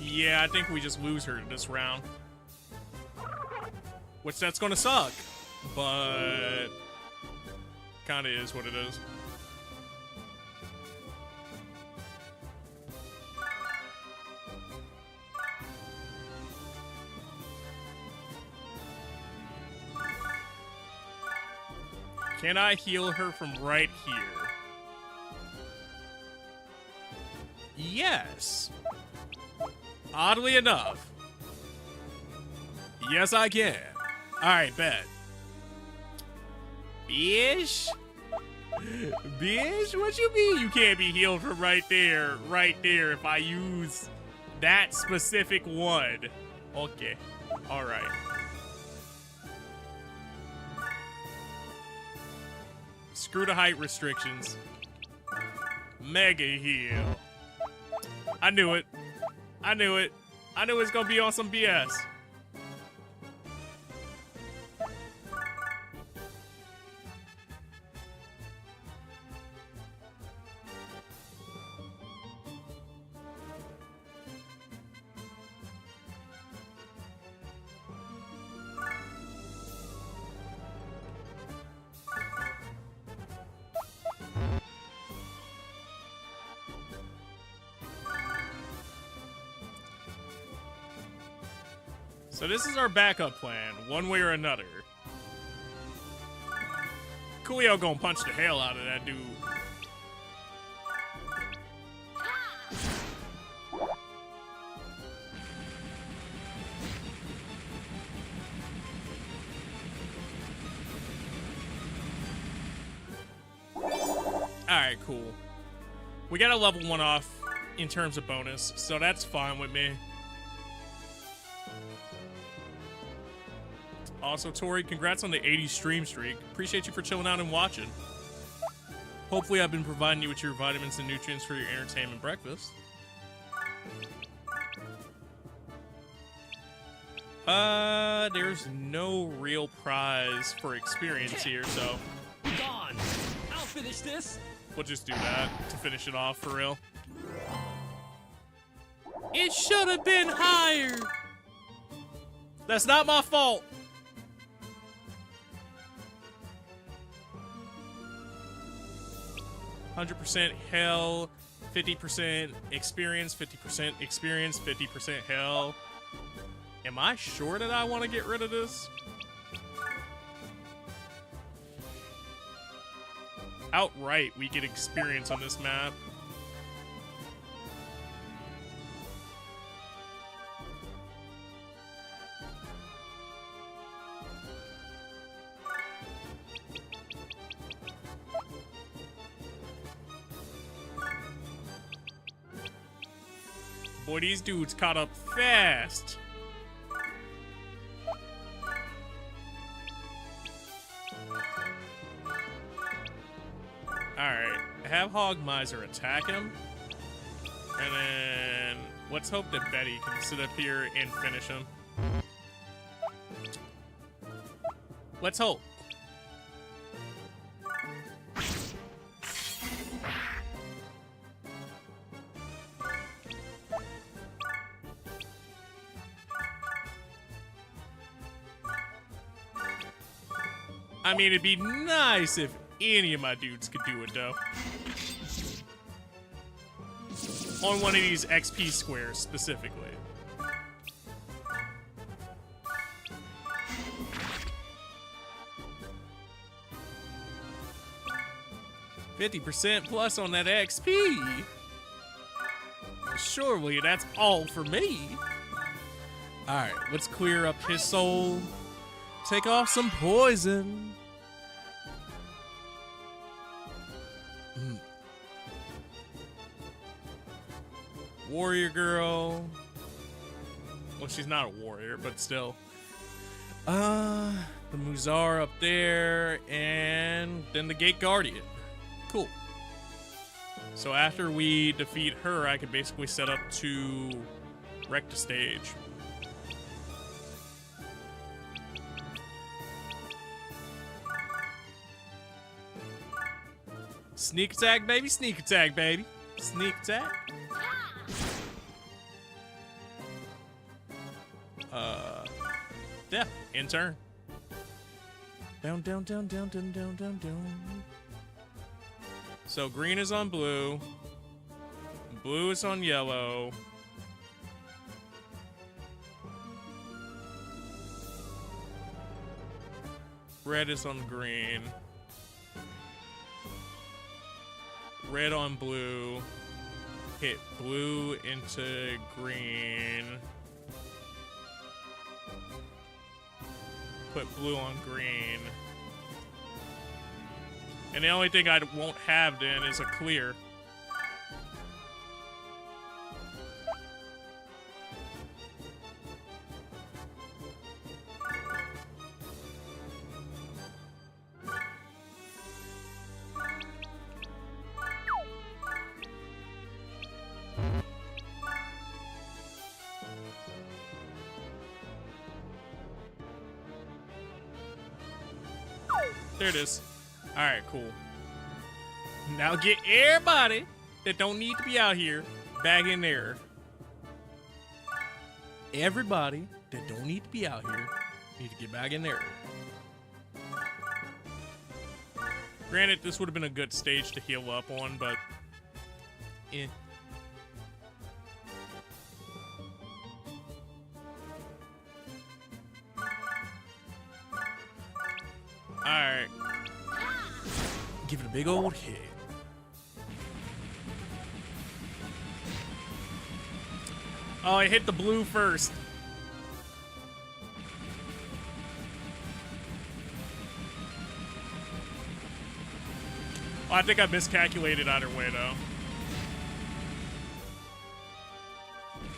Yeah, I think we just lose her this round. Which that's gonna suck. But kinda is what it is. Can I heal her from right here? Yes. Oddly enough. Yes, I can. Alright, bet. Bish? Bish? What you mean you can't be healed from right there? Right there if I use that specific one. Okay. Alright. Screw the height restrictions. Mega heal. I knew it. I knew it. I knew it was gonna be on some BS. So this is our backup plan, one way or another. Coolio gonna punch the hell out of that dude. Alright, cool. We got a level 1 off in terms of bonus, so that's fine with me. Also, Tori, congrats on the 80 stream streak. Appreciate you for chilling out and watching. Hopefully I've been providing you with your vitamins and nutrients for your entertainment breakfast. There's no real prize for experience here, so Gone. I'll finish this. we'll just do that to finish it off for real. It should have been higher. That's not my fault. %, hell, 50% experience, 50% experience, 50% hell. Am I sure that I want to get rid of this? Outright, we get experience on this map. Boy, these dudes caught up fast. Alright, have Hog Miser attack him. And then let's hope that Betty can sit up here and finish him. Let's hope. I mean, it'd be nice if any of my dudes could do it, though. On one of these XP squares, specifically. 50% plus on that XP. Surely that's all for me. Alright, let's clear up his soul. Take off some poison. Warrior girl. Well, she's not a warrior, but still. The Muzar up there, and then the Gate Guardian. Cool. So after we defeat her, I can basically set up to wreck the stage. Sneak attack, baby. Sneak attack, baby. Sneak attack. Yeah, in turn. Down, down, down, down, down, down, down, down. So green is on blue. Blue is on yellow. Red is on green. Red on blue. Hit blue into green. Put blue on green. And the only thing I won't have then is a clear. There it is. Alright, cool. Now get everybody that don't need to be out here back in there. Everybody that don't need to be out here need to get back in there. Granted, this would have been a good stage to heal up on, but... eh. Alright. Give it a big old hit. Oh, I hit the blue first. Oh, I think I miscalculated either way, though.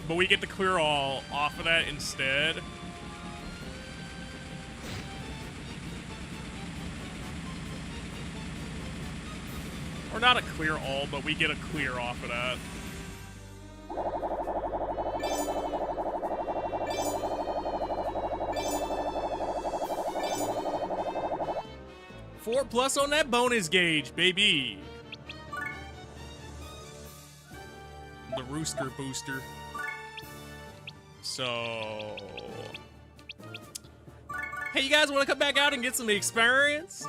But we get to clear all off of that instead. Or not a clear all, but we get a clear off of that. Four plus on that bonus gauge, baby. The rooster booster. So... hey, you guys want to come back out and get some experience?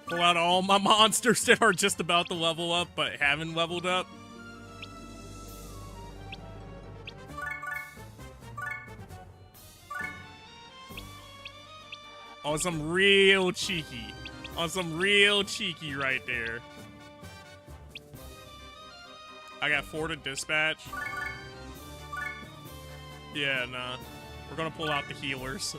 Pull out all my monsters that are just about to level up but haven't leveled up. On some real cheeky. On some real cheeky right there. I got 4 to dispatch. Yeah, nah. We're gonna pull out the healers.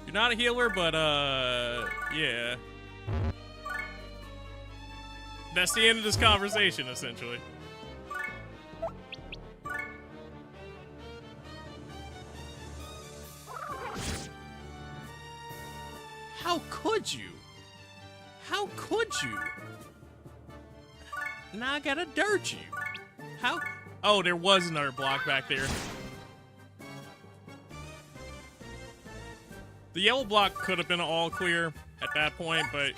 You're not a healer, but, yeah. That's the end of this conversation, essentially. How could you? How could you? Now I gotta dirt you. How? Oh, there was another block back there. The yellow block could have been all clear at that point, but...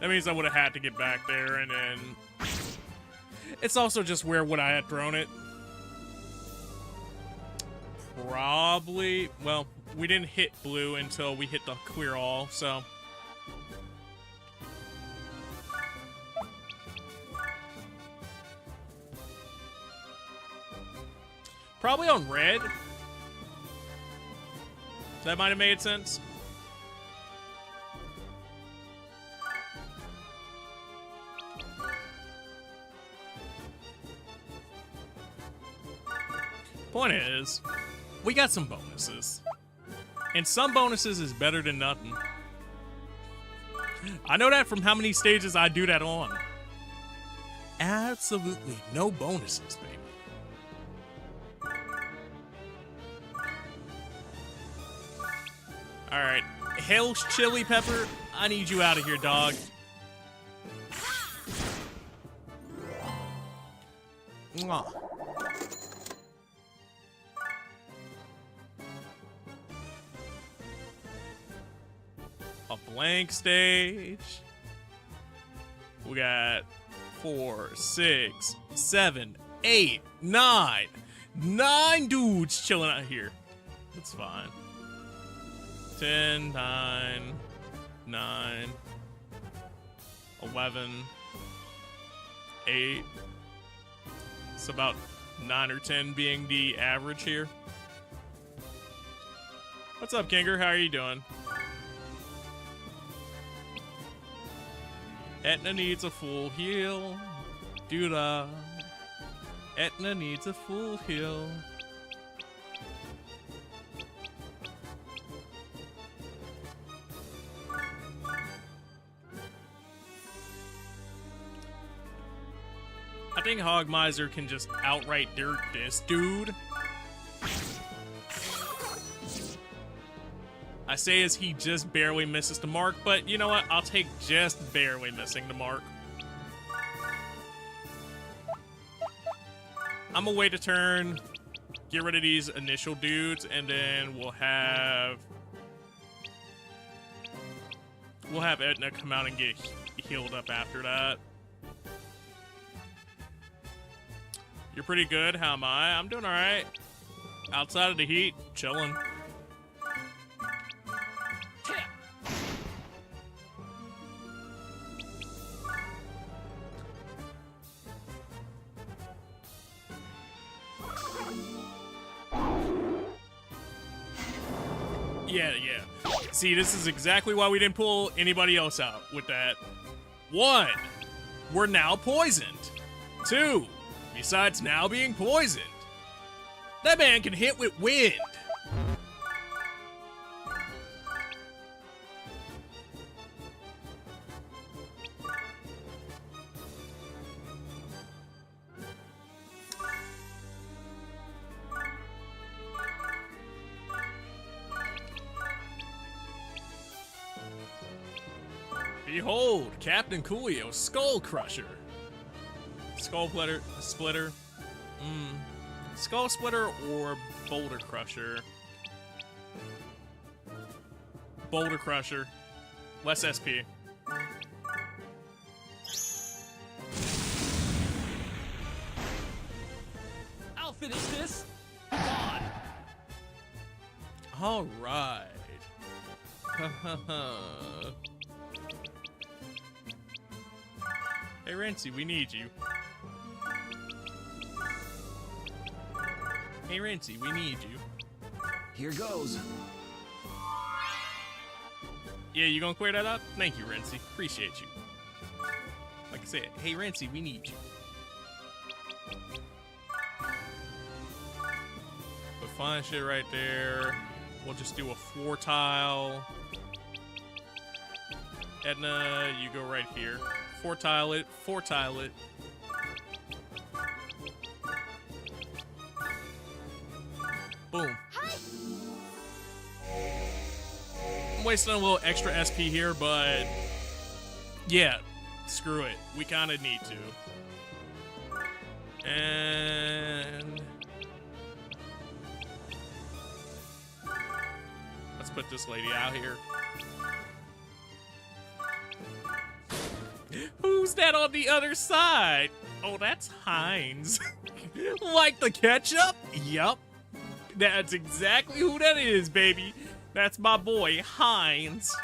That means I would have had to get back there, and then it's also just where would I have thrown it? Probably, well, we didn't hit blue until we hit the clear all, so. Probably on red. That might have made sense. Point is, we got some bonuses. And some bonuses is better than nothing. I know that from how many stages I do that on. Absolutely no bonuses, baby. Alright, Hell's Chili Pepper, I need you out of here, dog. Mwah. A blank stage. We got 4, 6, 7, 8, 9. 9 dudes chilling out here. That's fine. 10, 9, 9, 11, 8. It's about 9 or 10 being the average here. What's up, Kinger? How are you doing? Etna needs a full heal. Doo-da. Etna needs a full heal. I think Hogmiser can just outright dirt this dude. I say as he just barely misses the mark, but you know what? I'll take just barely missing the mark. I'm gonna wait a turn, get rid of these initial dudes, and then we'll have Etna come out and get healed up after that. You're pretty good. How am I? I'm doing all right. Outside of the heat, chilling. Yeah. See, this is exactly why we didn't pull anybody else out with that. 1, we're now poisoned. 2, besides now being poisoned, that man can hit with wind. Behold, Captain Coolio's Skull Crusher. Skull Splitter. Skull Splitter or Boulder Crusher? Boulder Crusher. Less SP. I'll finish this. Gone. All right. Hey, Renzi, we need you. Hey, Renzi, we need you. Here goes. Yeah, you gonna clear that up? Thank you, Renzi. Appreciate you. Like I said, hey, Renzi, we need you. But fine shit right there. We'll just do a 4 tile. Edna, you go right here. 4 tile it, 4 tile it. Boom. I'm wasting a little extra SP here, but yeah, screw it. We kind of need to. And let's put this lady out here. Who's that on the other side? Oh, that's Heinz. Like the ketchup? Yup. That's exactly who that is, baby. That's my boy, Heinz.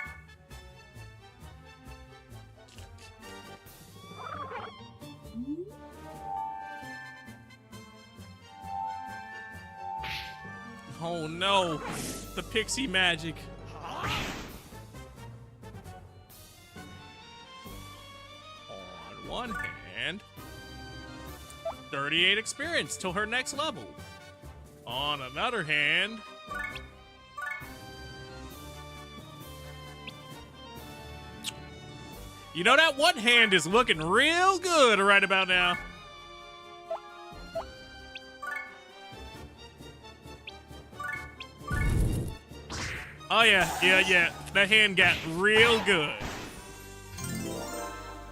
Oh no, the pixie magic. On one hand, 38 experience till her next level. On another hand, you know that one hand is looking real good right about now. Oh yeah. That hand got real good.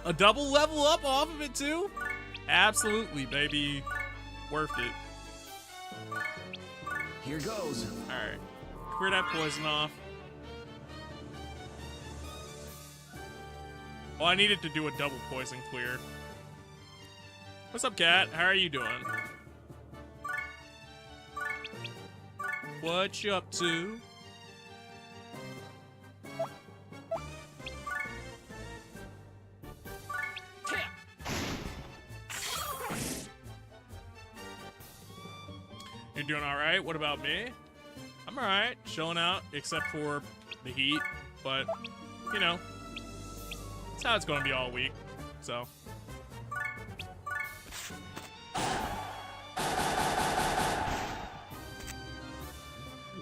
A double level up off of it too? Absolutely, baby. Worth it. Here goes. Alright. Clear that poison off. Oh, I needed to do a double poison clear. What's up, cat? How are you doing? What you up to? You're doing alright? What about me? I'm alright. Chilling out, except for the heat. But, you know, that's how it's gonna be all week. So.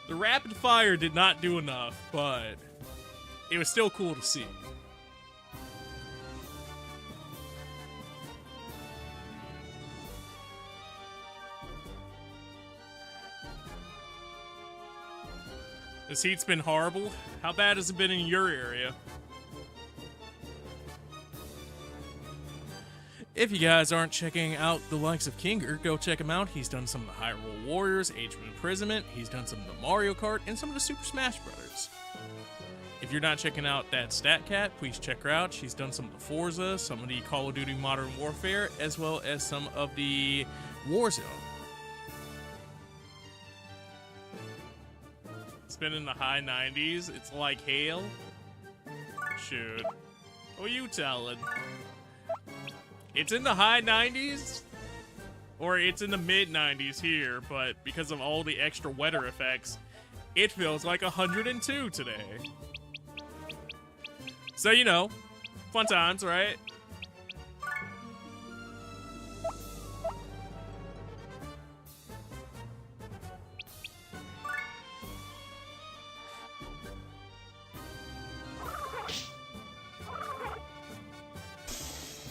The rapid fire did not do enough, but it was still cool to see. This heat's been horrible. How bad has it been in your area? If you guys aren't checking out the likes of Kinger, go check him out. He's done some of the Hyrule Warriors, Age of Imprisonment, he's done some of the Mario Kart, and some of the Super Smash Brothers. If you're not checking out that StatCat, please check her out. She's done some of the Forza, some of the Call of Duty Modern Warfare, as well as some of the Warzone. It's been in the high 90s. It's like hail. Shoot. What are you telling? It's in the high 90s? Or it's in the mid 90s here, but because of all the extra weather effects, it feels like 102 today. So, you know, fun times, right?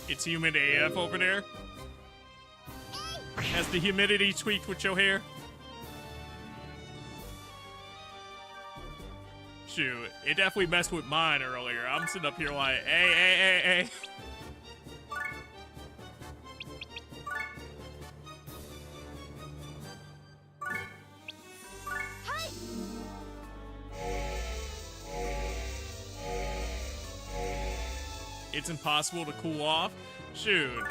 It's humid AF over there. Has the humidity tweaked with your hair? Shoot, it definitely messed with mine earlier. I'm sitting up here like, hey. It's impossible to cool off. Shoot.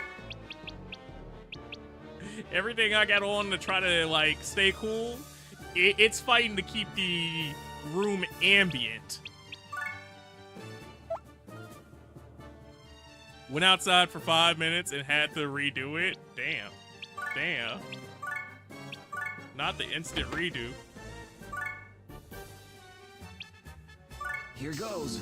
Everything I got on to try to, like, stay cool, it's fighting to keep the room ambient. Went outside for 5 minutes and had to redo it. Damn. Not the instant redo. Here goes.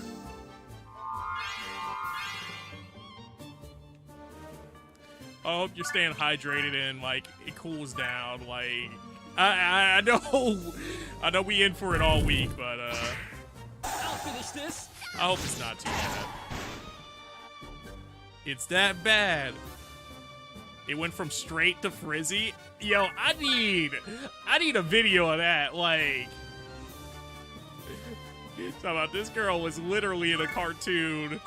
I hope you're staying hydrated and, like, it cools down. Like, I know we in for it all week, but I'll finish this. I hope it's not too bad. It's that bad. It went from straight to frizzy. Yo, I need a video of that. Like, talk about this girl was literally in a cartoon.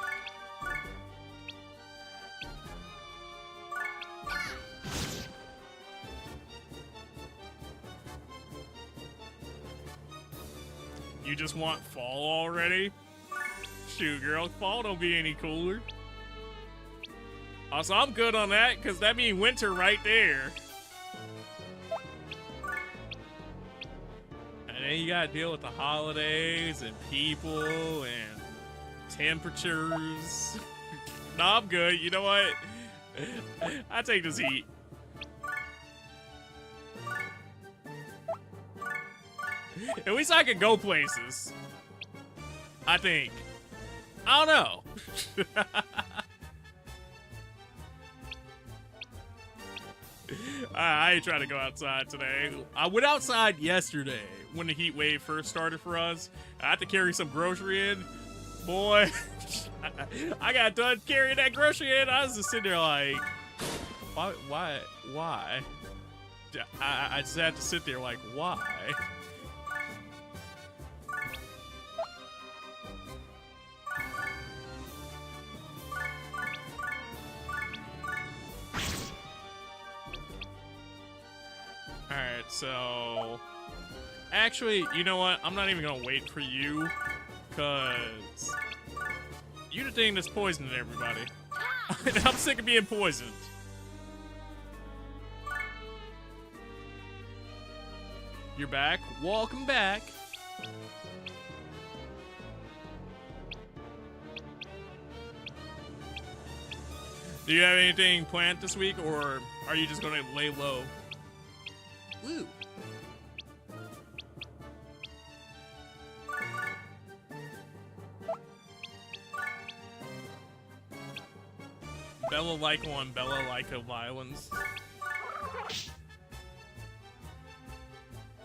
You just want fall already? Shoot, girl, fall don't be any cooler. Also, I'm good on that, because that means winter right there. And then you gotta deal with the holidays and people and temperatures. No, I'm good. You know what? I take this heat. At least I can go places. I think. I don't know. I ain't trying to go outside today. I went outside yesterday when the heat wave first started for us. I had to carry some grocery in. Boy, I got done carrying that grocery in. I was just sitting there like, why? I just had to sit there like, why? Alright, so... Actually, you know what? I'm not even gonna wait for you, because... You the thing that's poisoning everybody. I'm sick of being poisoned. You're back. Welcome back. Do you have anything planned this week, or are you just gonna lay low? Woo. Bella like on Bella like of violence.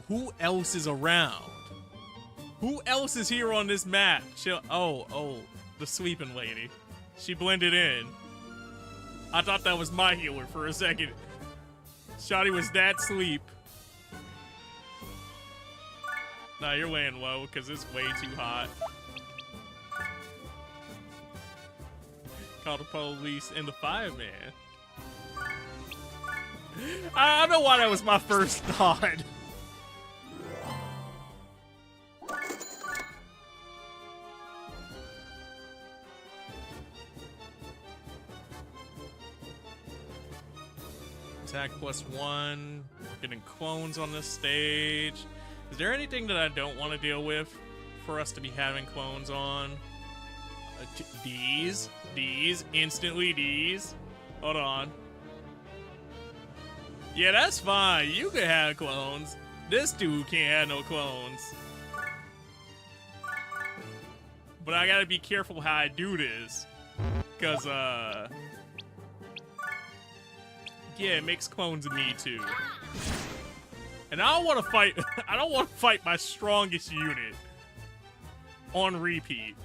Who else is around? Who else is here on this map? Oh, the sweeping lady. She blended in. I thought that was my healer for a second. Shotty was that sleep. Nah, you're laying low because it's way too hot. Call the police and the fireman. I don't know why that was my first thought. Attack +1. Getting clones on this stage. Is there anything that I don't want to deal with for us to be having clones on? D's? Instantly D's? Hold on. Yeah, that's fine. You can have clones. This dude can't have no clones. But I gotta be careful how I do this. Because, yeah, it makes clones of me too. And I don't want to fight. I don't want to fight my strongest unit on repeat.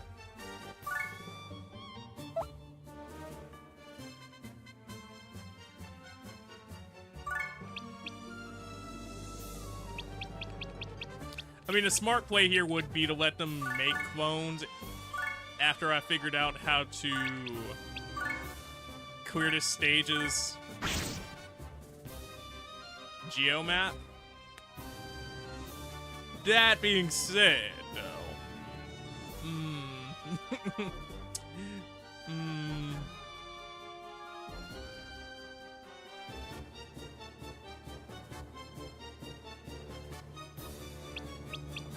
I mean, a smart play here would be to let them make clones after I figured out how to clear this stage's geomap. That being said, though,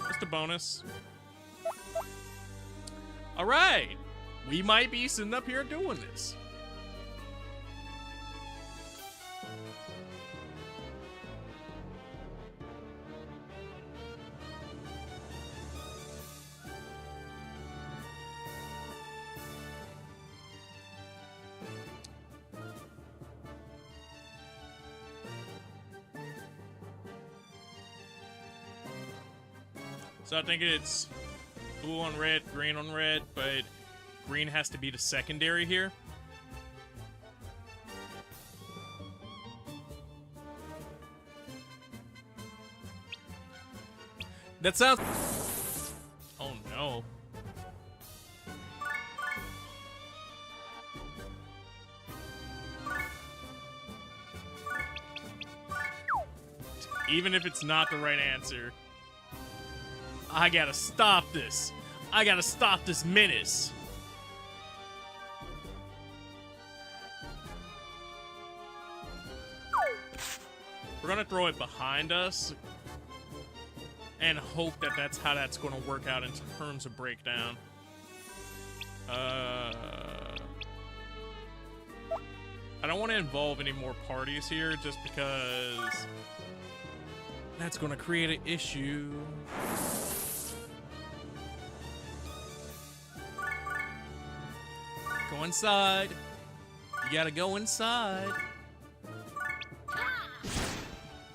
just a bonus. All right, we might be sitting up here doing this. So I think it's blue on red, green on red, but green has to be the secondary here. That sounds... Oh no. Even if it's not the right answer, I gotta stop this. I gotta stop this menace. We're gonna throw it behind us and hope that that's how that's gonna work out in terms of breakdown. I don't want to involve any more parties here just because that's gonna create an issue. Go inside. You gotta go inside.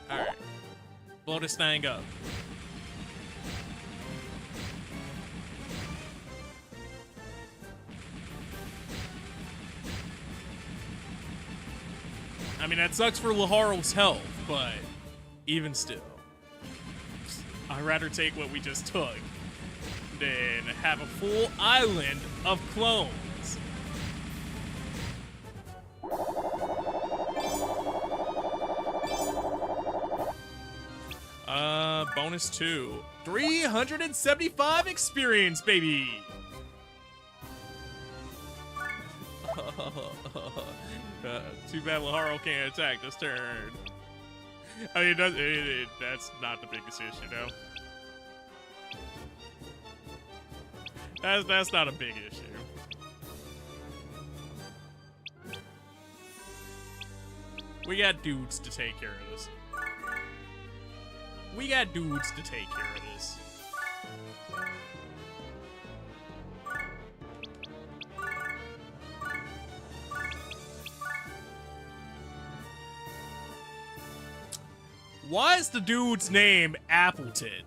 Alright. Blow this thing up. I mean, that sucks for Laharo's health, but even still. I'd rather take what we just took than have a full island of clones. Bonus 2. 375 experience, baby! Too bad Laharo can't attack this turn. I mean, that's not the biggest issue, no? That's not a big issue. We got dudes to take care of this. We got dudes to take care of this. Why is the dude's name Appleton?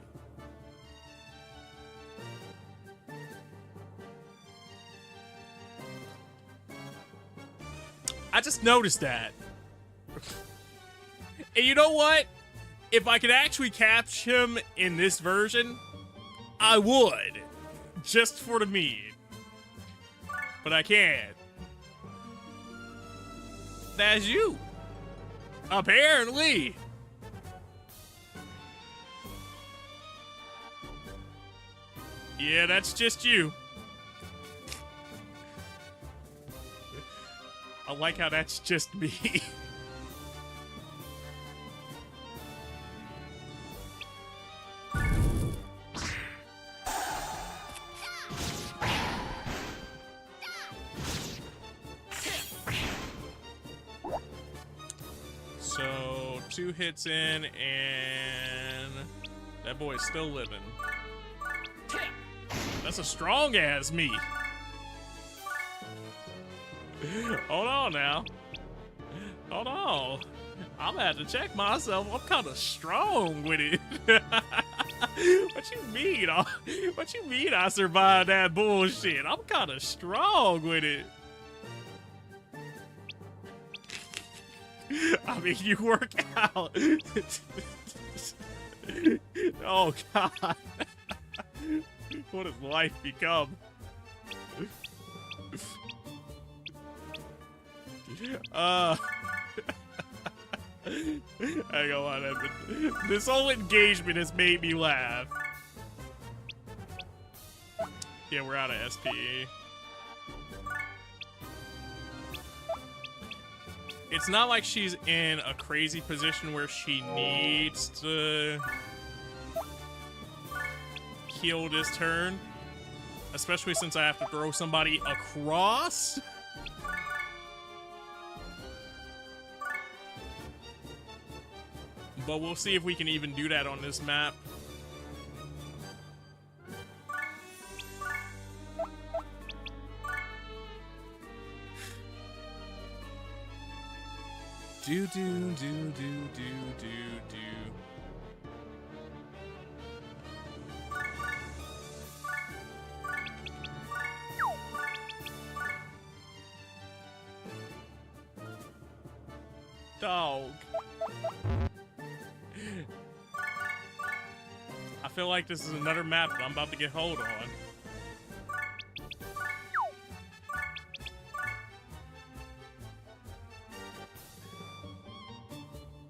I just noticed that. And you know what? If I could actually catch him in this version, I would. Just for the meme. But I can't. That's you. Apparently. Yeah, that's just you. I like how that's just me. So, 2 hits in, and that boy's still living. That's a strong ass meat. Hold on now. Hold on. I'm gonna have to check myself. I'm kind of strong with it. What you mean? What you mean I survived that bullshit? I'm kind of strong with it. I mean, you work out. Oh, God. What has life become? Hang on, this whole engagement has made me laugh. Yeah, we're out of SPE. It's not like she's in a crazy position where she needs to heal this turn, especially since I have to throw somebody across. But we'll see if we can even do that on this map. Do do do do do do do. Dog. I feel like this is another map that I'm about to get hold on.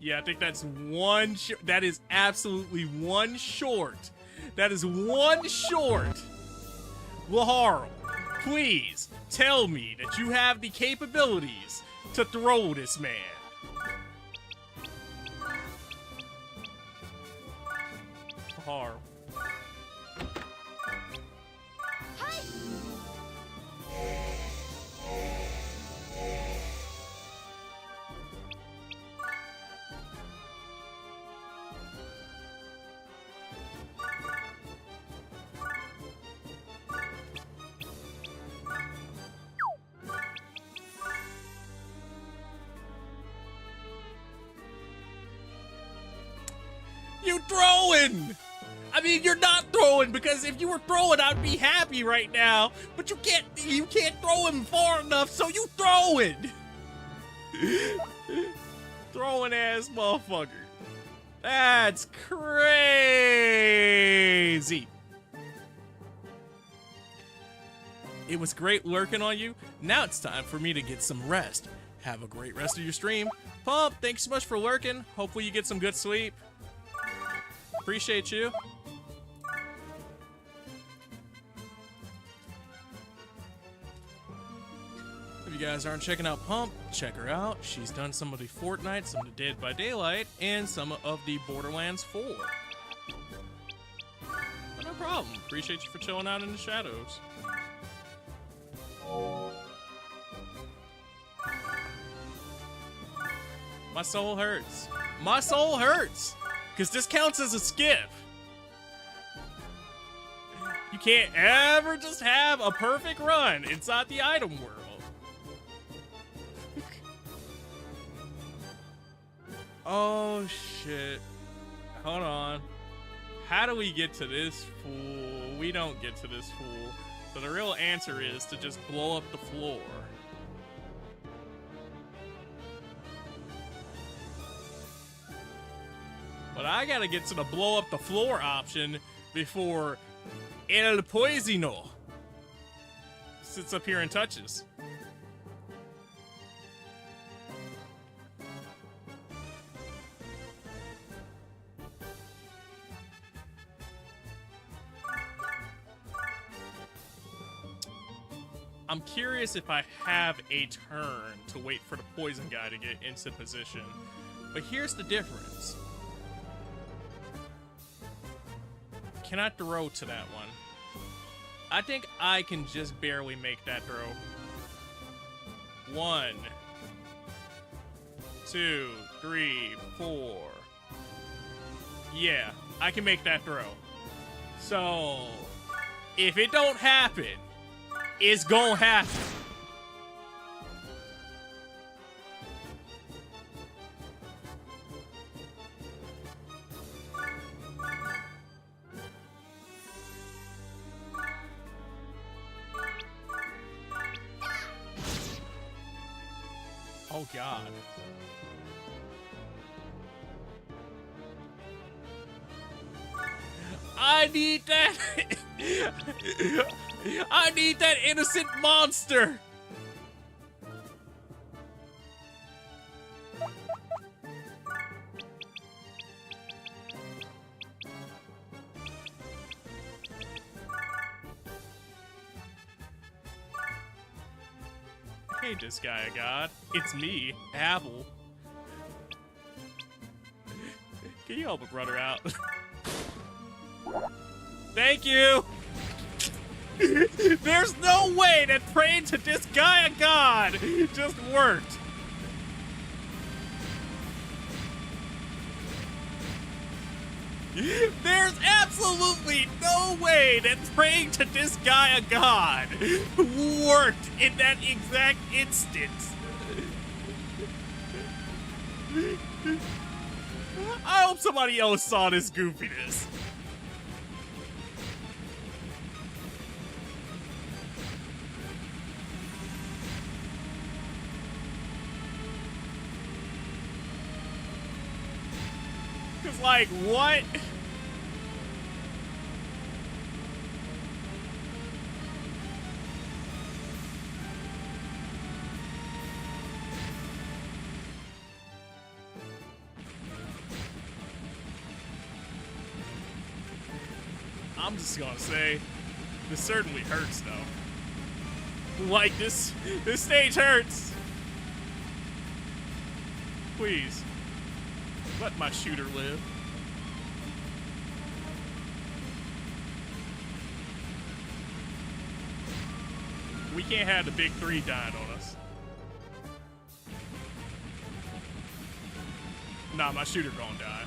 Yeah, I think that's one that is absolutely one short. That is one short. Laharo, please tell me that you have the capabilities to throw this man. harm. You throwing! I mean, you're not throwing, because if you were throwing, I'd be happy right now. But you can't throw him far enough, so you throwing! Throwing ass motherfucker. That's crazy. It was great lurking on you. Now it's time for me to get some rest. Have a great rest of your stream. Pump, thanks so much for lurking. Hopefully you get some good sleep. Appreciate you. If you guys aren't checking out Pump, check her out. She's done some of the Fortnite, some of the Dead by Daylight, and some of the Borderlands 4. But no problem. Appreciate you for chilling out in the shadows. My soul hurts. My soul hurts! Because this counts as a skip. You can't ever just have a perfect run inside the item world. Oh, shit. Hold on. How do we get to this fool? We don't get to this fool. So the real answer is to just blow up the floor. But I gotta get to the blow up the floor option before El Poisino sits up here and touches. I'm curious if I have a turn to wait for the poison guy to get into position. But here's the difference. Cannot throw to that one. I think I can just barely make that throw. 1, 2, 3, 4. Yeah, I can make that throw. So, if it don't happen, it's gonna happen. Oh God. I need that. I need that innocent monster. Hey, this guy a god. It's me, Apple. Can you help a brother out? Thank you! There's no way that praying to this guy a god just worked. There's absolutely no way that praying to this guy a god worked in that exact instance. I hope somebody else saw this goofiness. Cause like, what? I'm just gonna say, this certainly hurts though. Like, this stage hurts. Please, let my shooter live. can't have the big three dying on us. Nah, my shooter gonna die.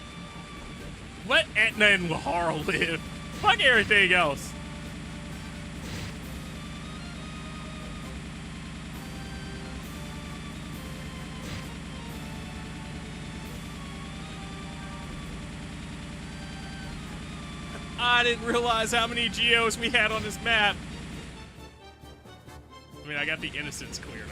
Let Etna and Lahara live. Fuck everything else. I didn't realize how many geos we had on this map. I mean, I got the innocents clear though.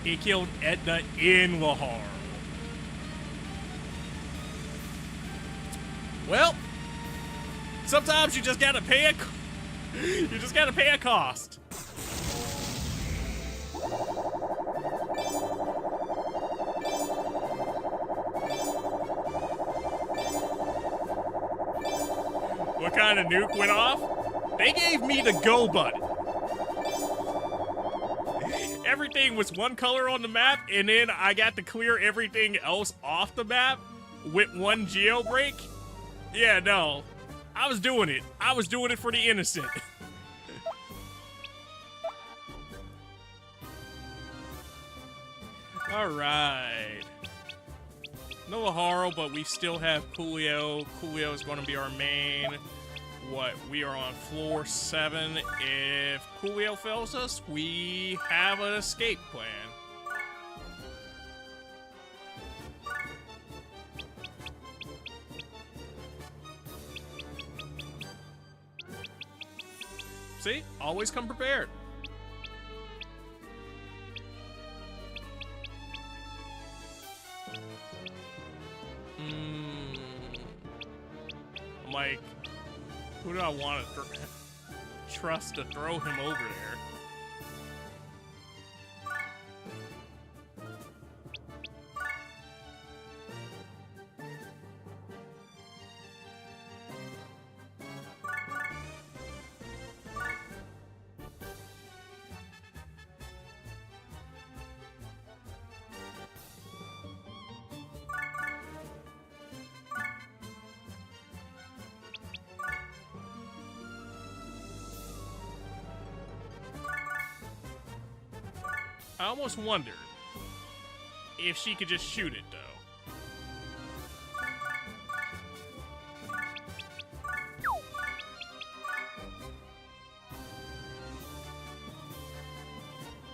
He killed Etna in Lahar. Well, sometimes you just gotta pay a cost. What kind of nuke went off? They gave me the go button. Everything was one color on the map, and then I got to clear everything else off the map with one geo break. Yeah, no. I was doing it. I was doing it for the innocent. Alright. No Laharo, but we still have Coolio. Coolio is going to be our main. What? We are on floor 7. If Coolio fails us, we have an escape plan. See? Always come prepared. I'm like, who do I want to trust to throw him over there? I almost wondered if she could just shoot it, though.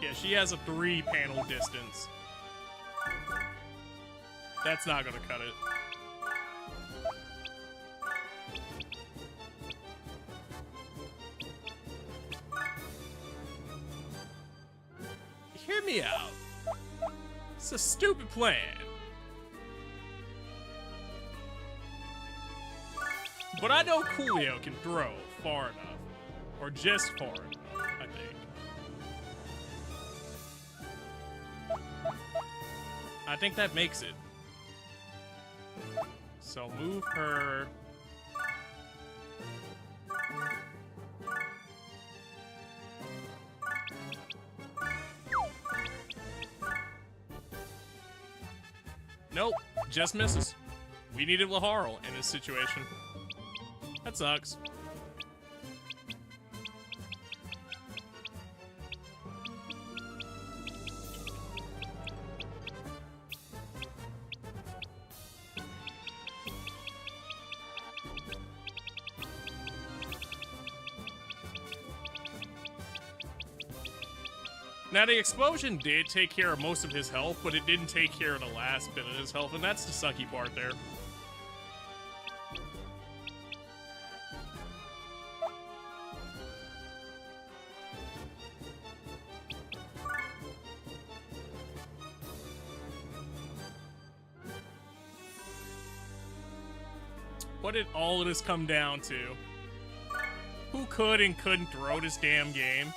Yeah, she has a 3-panel distance. That's not gonna cut it. Hear me out. It's a stupid plan. But I know Coolio can throw far enough. Or just far enough, I think. I think that makes it. So move her. Nope, just misses. We needed Laharo in this situation. That sucks. Now, the explosion did take care of most of his health, but it didn't take care of the last bit of his health, and that's the sucky part there. What did all of this come down to? Who could and couldn't throw this damn game?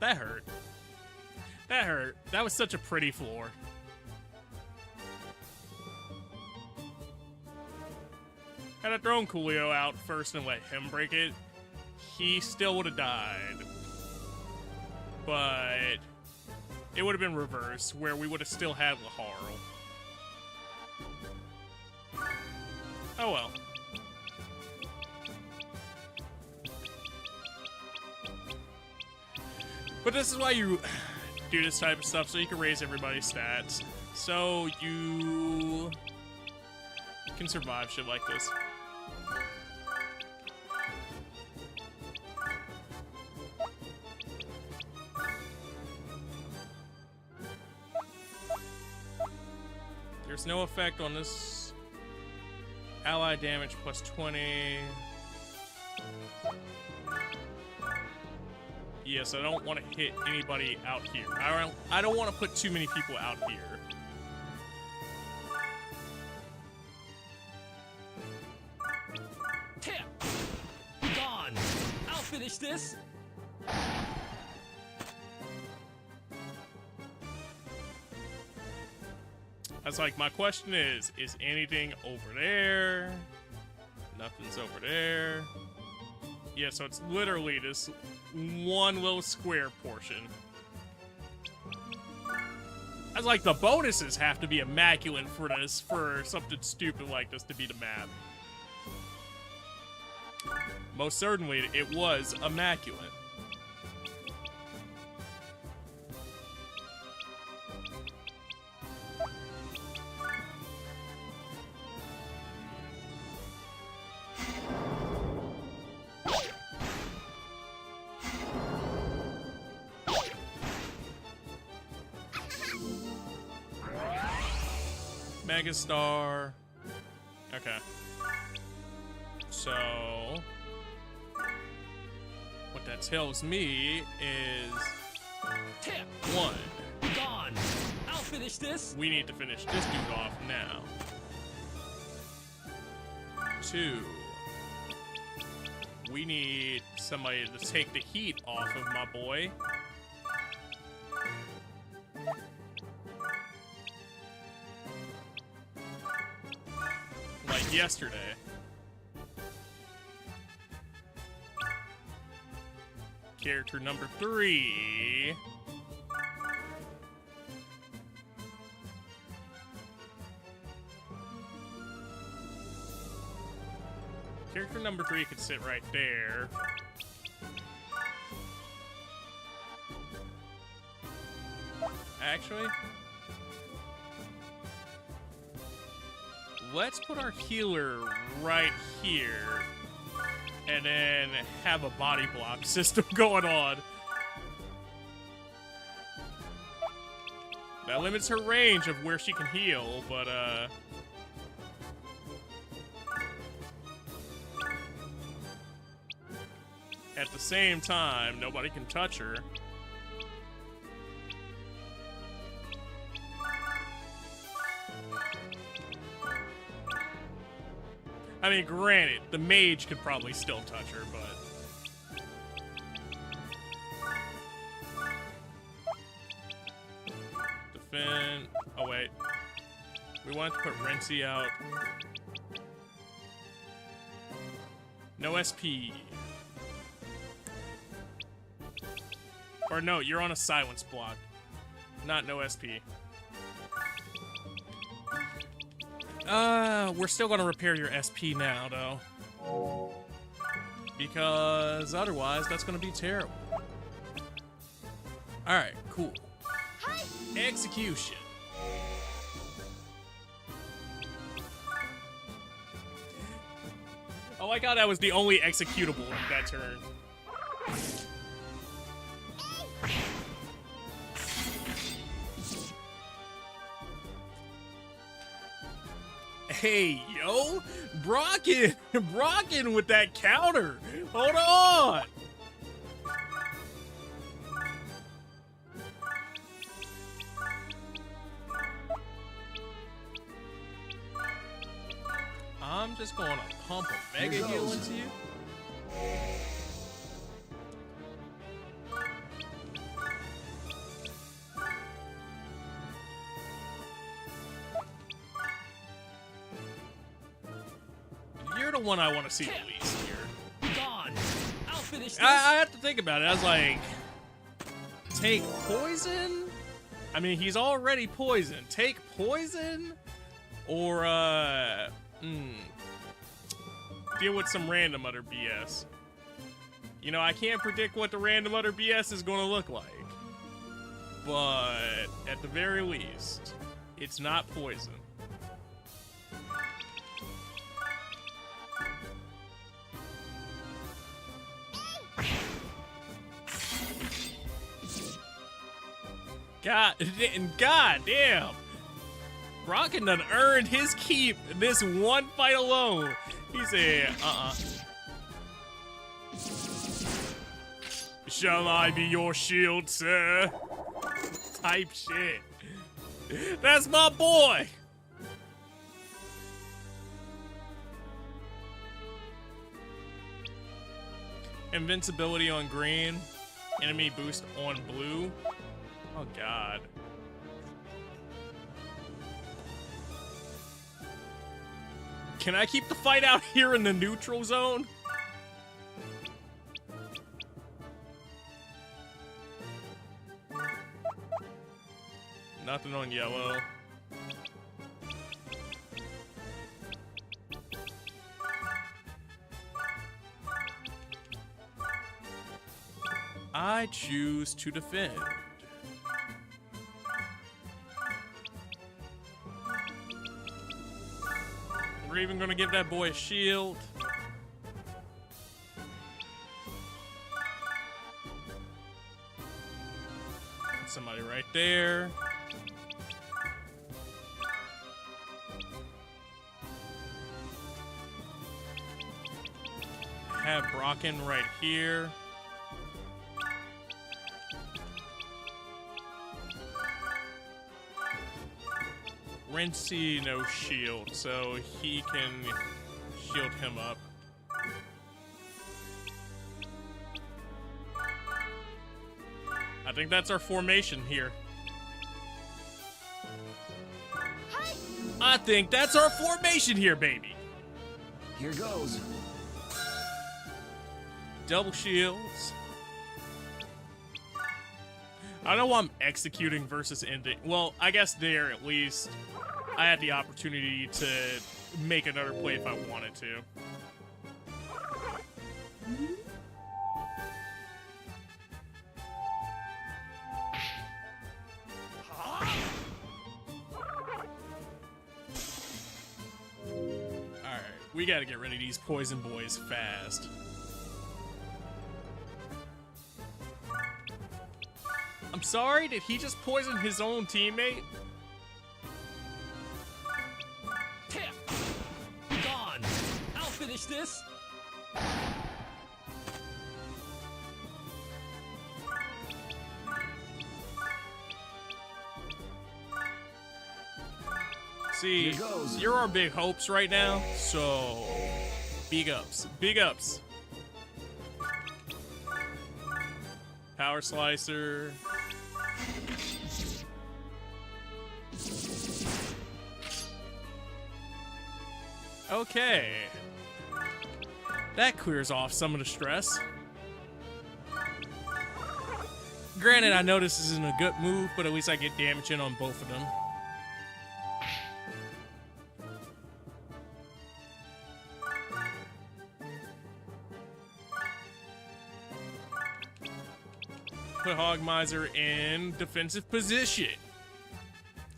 That hurt. That hurt. That was such a pretty floor. Had I thrown Coolio out first and let him break it, he still would have died. But it would have been reversed, where we would have still had Laharl. Oh well. But this is why you do this type of stuff, so you can raise everybody's stats. So you can survive shit like this. There's no effect on this. Ally damage plus 20. Yes, I don't want to hit anybody out here. I don't want to put too many people out here. Tip! Gone! I'll finish this! That's like, my question is anything over there? Nothing's over there. Yeah, so it's literally this one little square portion. That's like, the bonuses have to be immaculate for this, for something stupid like this to be the map. Most certainly, it was immaculate. Megastar. Okay. So, what that tells me is Tip! 1. Gone! I'll finish this! We need to finish this dude off now. 2. We need somebody to take the heat off of my boy. Like yesterday. Character number 3. Character number 3 could sit right there. Actually, let's put our healer right here. And then have a body block system going on. That limits her range of where she can heal, but at the same time, nobody can touch her. I mean, granted, the mage could probably still touch her, but... Defend... Oh, wait. We wanted to put Renzi out. No SP. Or no, you're on a silence block. Not no SP. We're still gonna repair your SP now, though. Because otherwise, that's gonna be terrible. Alright, cool. Execution. Oh my god, that was the only executable that turn. Hey, yo! Brocken with that counter! Hold on! I'm just gonna pump a mega heal into you. the one I want to see the least here. Gone. I'll finish this. I have to think about it. I was like, take poison? I mean, he's already poisoned. Take poison? Or, deal with some random utter BS. You know, I can't predict what the random utter BS is going to look like. But, at the very least, it's not poison. God damn. Rockin' done earned his keep this one fight alone. He said, Shall I be your shield, sir? Type shit. That's my boy. Invincibility on green. Enemy boost on blue. Oh, God. Can I keep the fight out here in the neutral zone? Nothing on yellow. I choose to defend. We're even gonna give that boy a shield. Somebody right there. Have Brocken right here. Rincey no shield, so he can shield him up. I think that's our formation here. I think that's our formation here, baby. Here goes. Double shields. I know I'm executing versus ending. Well, I guess there at least I had the opportunity to make another play if I wanted to. Alright, we gotta get rid of these poison boys fast. I'm sorry, did he just poison his own teammate? Tip. Gone. I'll finish this. See, Here goes. you're our big hopes right now, so big ups, big ups. Power slicer. Okay. That clears off some of the stress. Granted, I know this isn't a good move, but at least I get damage in on both of them. Put Hog Miser in defensive position.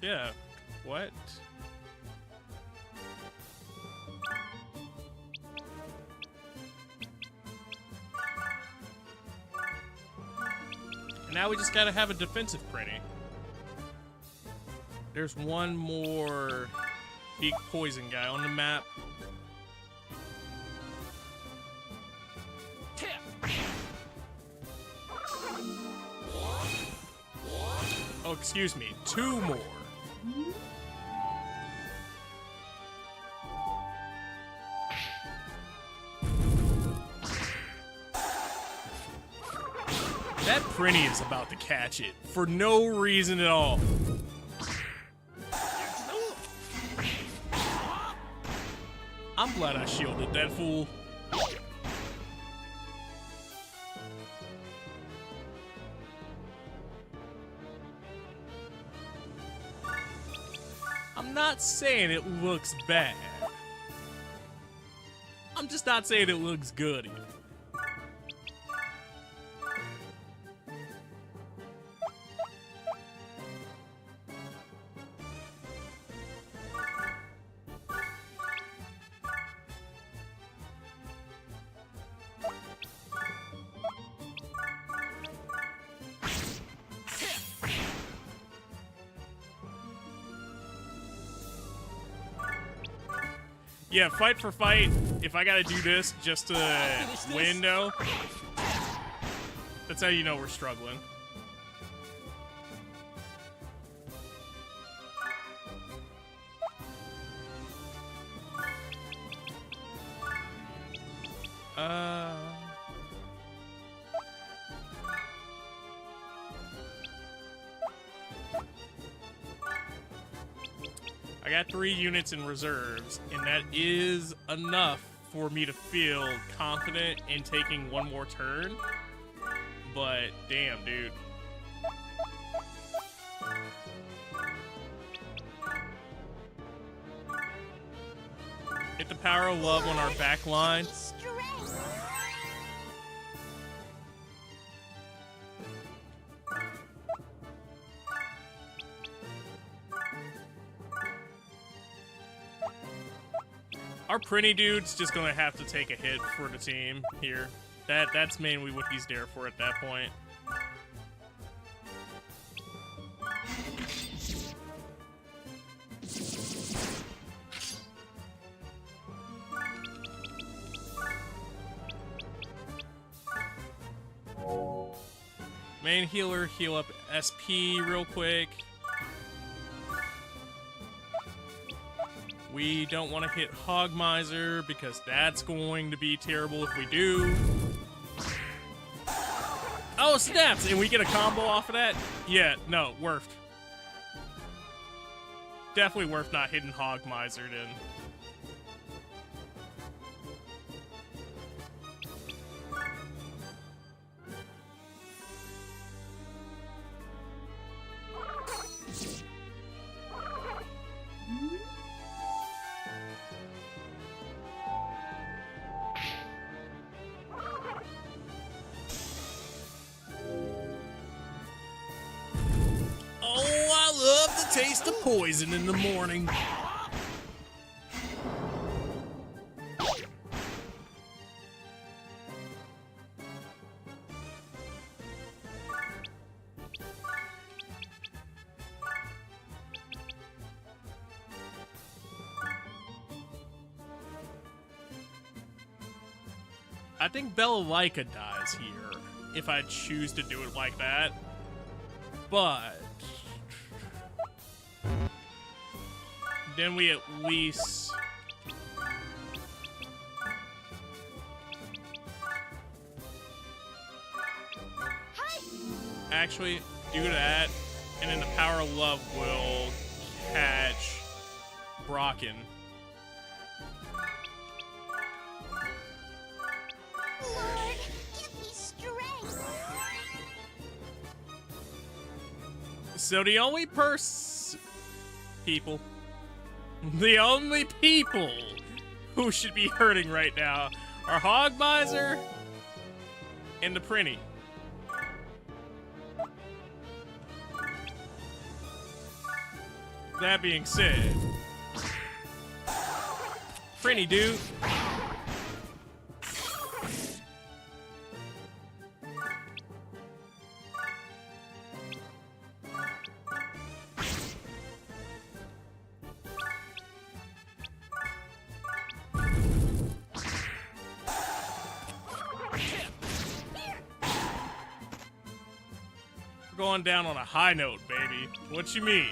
Yeah. What? Now we just gotta have a defensive Prinny. There's one more big poison guy on the map. Tip. Oh, excuse me, two more. That Prinny is about to catch it for no reason at all. I'm glad I shielded that fool. I'm not saying it looks bad. I'm just not saying it looks good either. Yeah, fight for fight. If I gotta do this just to win, though, that's how you know we're struggling. I got 3 units in reserves, and that is enough for me to feel confident in taking one more turn. But damn, dude. Hit the power of love on our back line. Our Prinny dude's just gonna have to take a hit for the team here. That's mainly what he's there for at that point. Main healer, heal up SP real quick. We don't want to hit Hog Miser because that's going to be terrible if we do. Oh, snaps! And we get a combo off of that? Yeah, no, worth. Definitely worth not hitting Hog Miser then. Taste of poison in the morning. I think Bellalaika dies here if I choose to do it like that. But then we at least actually do that, and then the power of love will catch Brocken. Lord, give me strength. So the only people who should be hurting right now are Hog Miser and the Prinny. That being said, Prinny dude. Going down on a high note, baby. What you mean?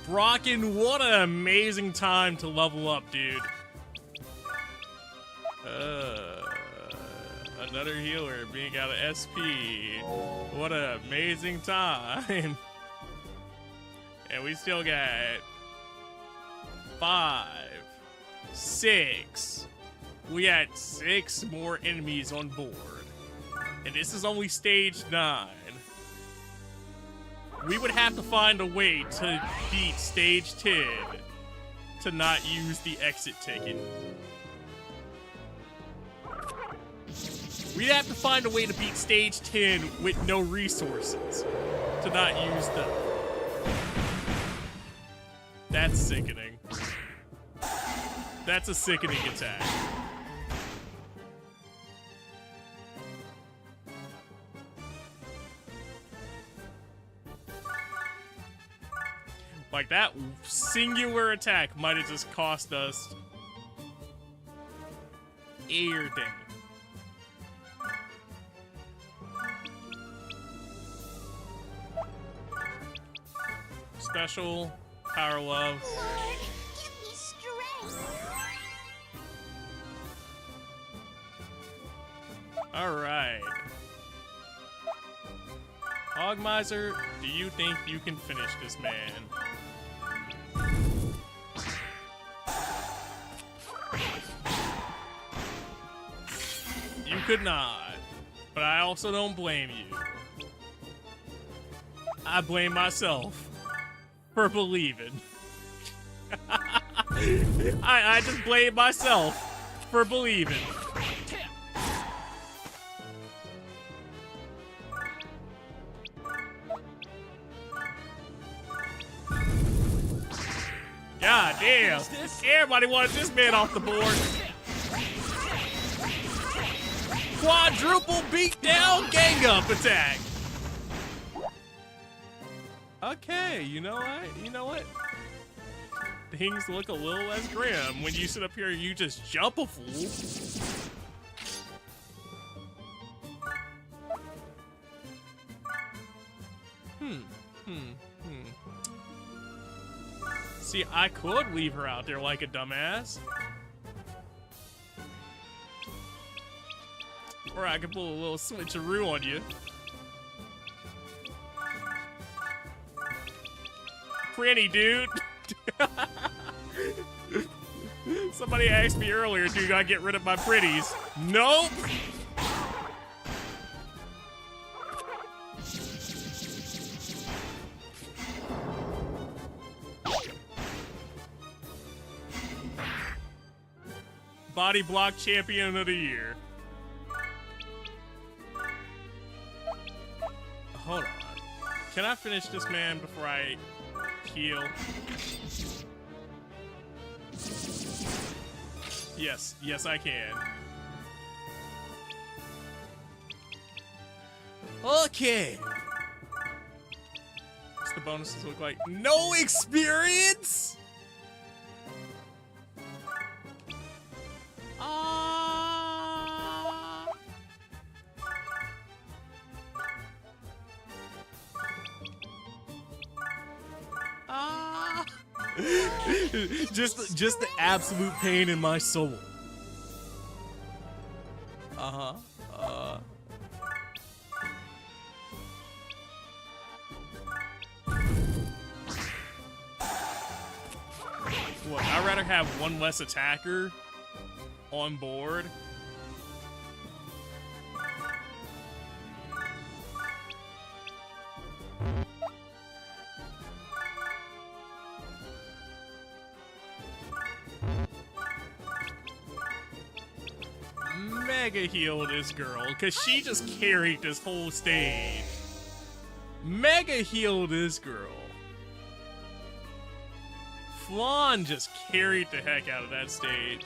Brocken, what an amazing time to level up, dude. another healer being out of SP. What an amazing time. And we still got 5, 6. We got 6 more enemies on board. And this is only stage 9. We would have to find a way to beat stage 10 to not use the exit ticket. We'd have to find a way to beat stage 10 with no resources to not use them. That's sickening. That's a sickening attack. Like, that singular attack might have just cost us everything. Special, power love. Lord, give me strength. Alright. Hogmiser, do you think you can finish this man? You could not, but I also don't blame you. I blame myself for believing. I just blame myself for believing. God damn. Everybody wanted this man off the board. Quadruple beatdown gang up attack. Okay, you know what? You know what? Things look a little less grim when you sit up here and you just jump a fool. See, I could leave her out there like a dumbass. Or I could pull a little switcheroo on you. Pretty, dude. Somebody asked me earlier, do I get rid of my pretties? Nope. Body block champion of the year. Hold on. Can I finish this man before I heal? Yes, yes I can. Okay. What's the bonuses look like? No experience? Just the absolute pain in my soul. What, I'd rather have one less attacker on board. Mega heal this girl, because she just carried this whole stage. Mega heal this girl. Flan just carried the heck out of that stage.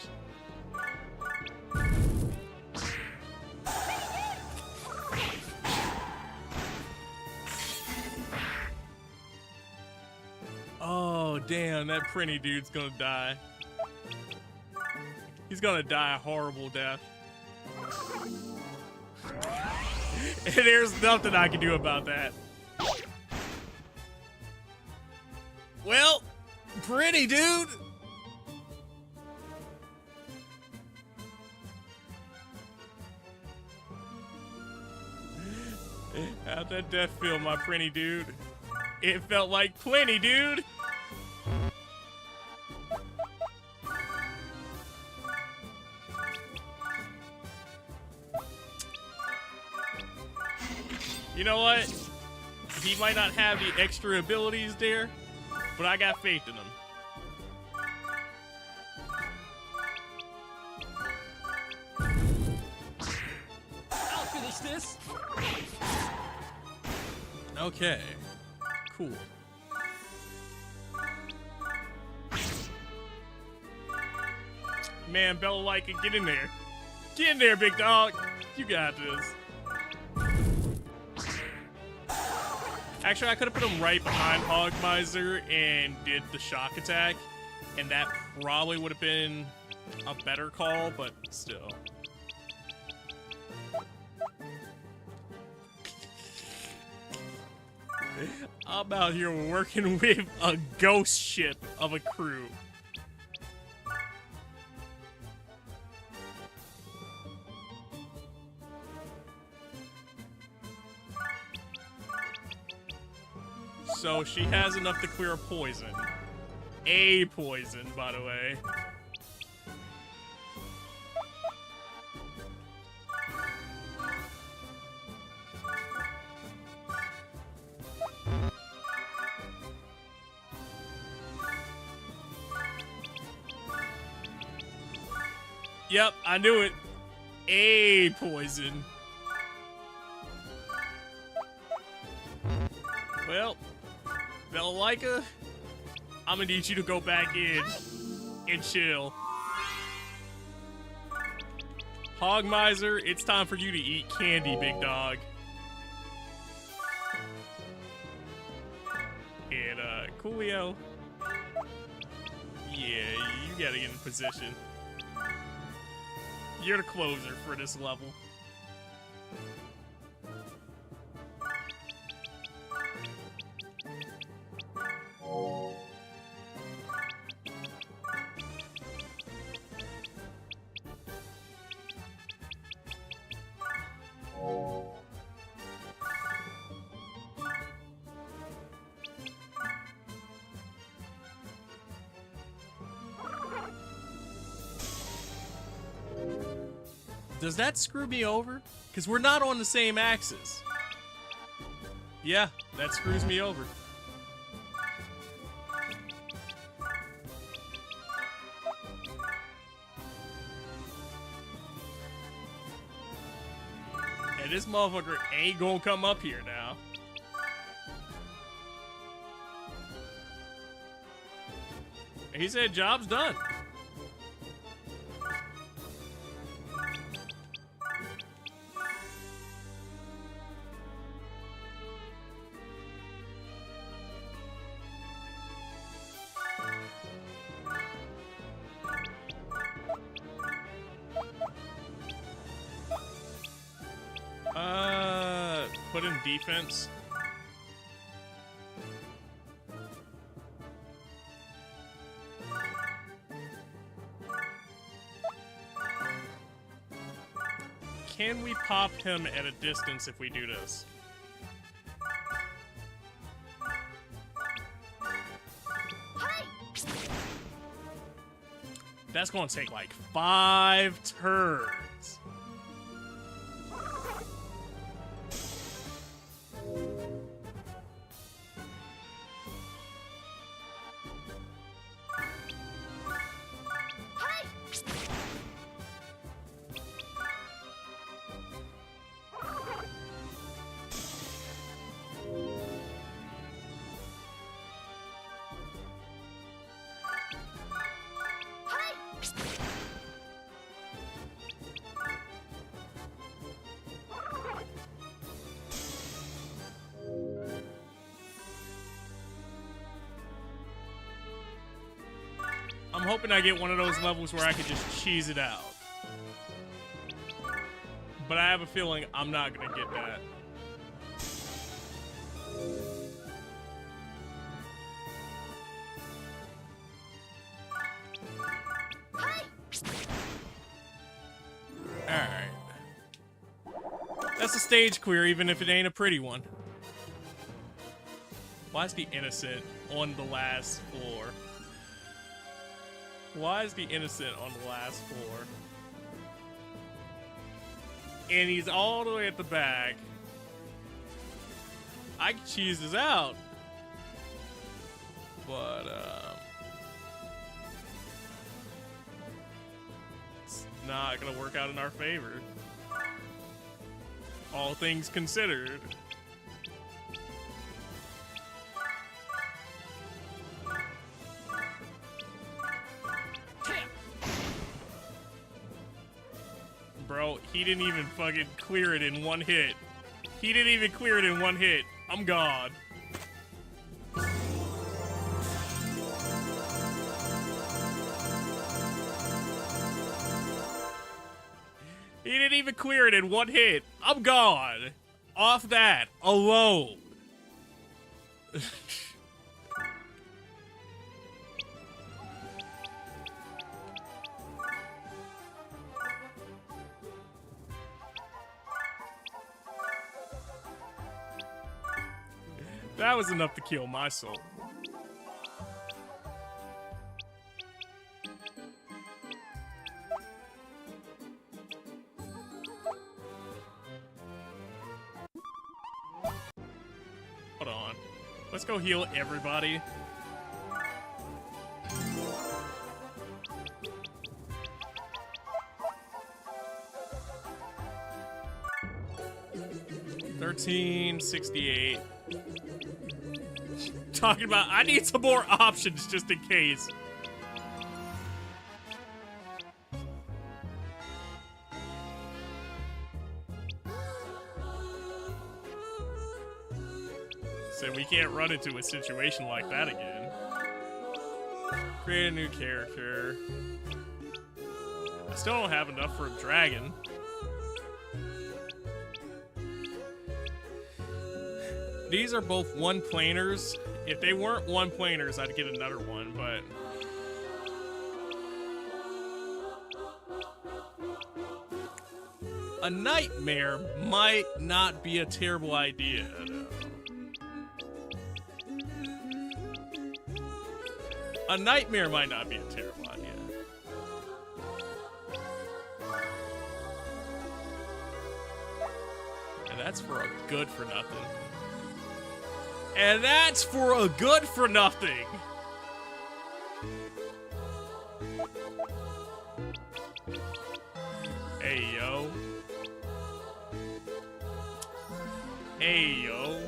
Oh, damn, that Prinny dude's gonna die. He's gonna die a horrible death. And there's nothing I can do about that. Well, pretty dude. How'd that death feel, my pretty dude? It felt like plenty, dude. You know what? He might not have the extra abilities there, but I got faith in him. I'll finish this. Okay. Cool. Man, Bella Lyca, get in there. Get in there, big dog. You got this. Actually, I could have put him right behind Hogmiser and did the shock attack, and that probably would have been a better call, but still. I'm out here working with a ghost ship of a crew. So she has enough to clear a poison. A poison, by the way. Yep, I knew it. A poison. Well, Bella Lyca, I'm gonna need you to go back in and chill. Hogmiser, it's time for you to eat candy, big dog. And, Coolio. Yeah, you gotta get in position. You're the closer for this level. Does that screw me over? Because we're not on the same axis. Yeah, that screws me over. And this motherfucker ain't gonna come up here now. He said job's done. Put in defense. Can we pop him at a distance if we do this? That's gonna take like 5 turns. I'm hoping I get one of those levels where I can just cheese it out. But I have a feeling I'm not gonna get that. Alright. That's a stage queer, even if it ain't a pretty one. Why is the innocent on the last floor? Why is the innocent on the last floor? And he's all the way at the back. I can cheese this out. But, it's not gonna work out in our favor. All things considered. Bro, he didn't even fucking clear it in one hit. He didn't even clear it in one hit. I'm gone. He didn't even clear it in one hit. I'm gone. Off that alone. That was enough to kill my soul. Hold on. Let's go heal everybody. $13.68. Talking about, I need some more options just in case. So we can't run into a situation like that again. Create a new character. I still don't have enough for a dragon. These are both one-planers. If they weren't one-planers, I'd get another one, but... a nightmare might not be a terrible idea, though. A nightmare might not be a terrible idea. And that's for a good for nothing. And that's for a good for nothing. Hey, yo. Hey, yo.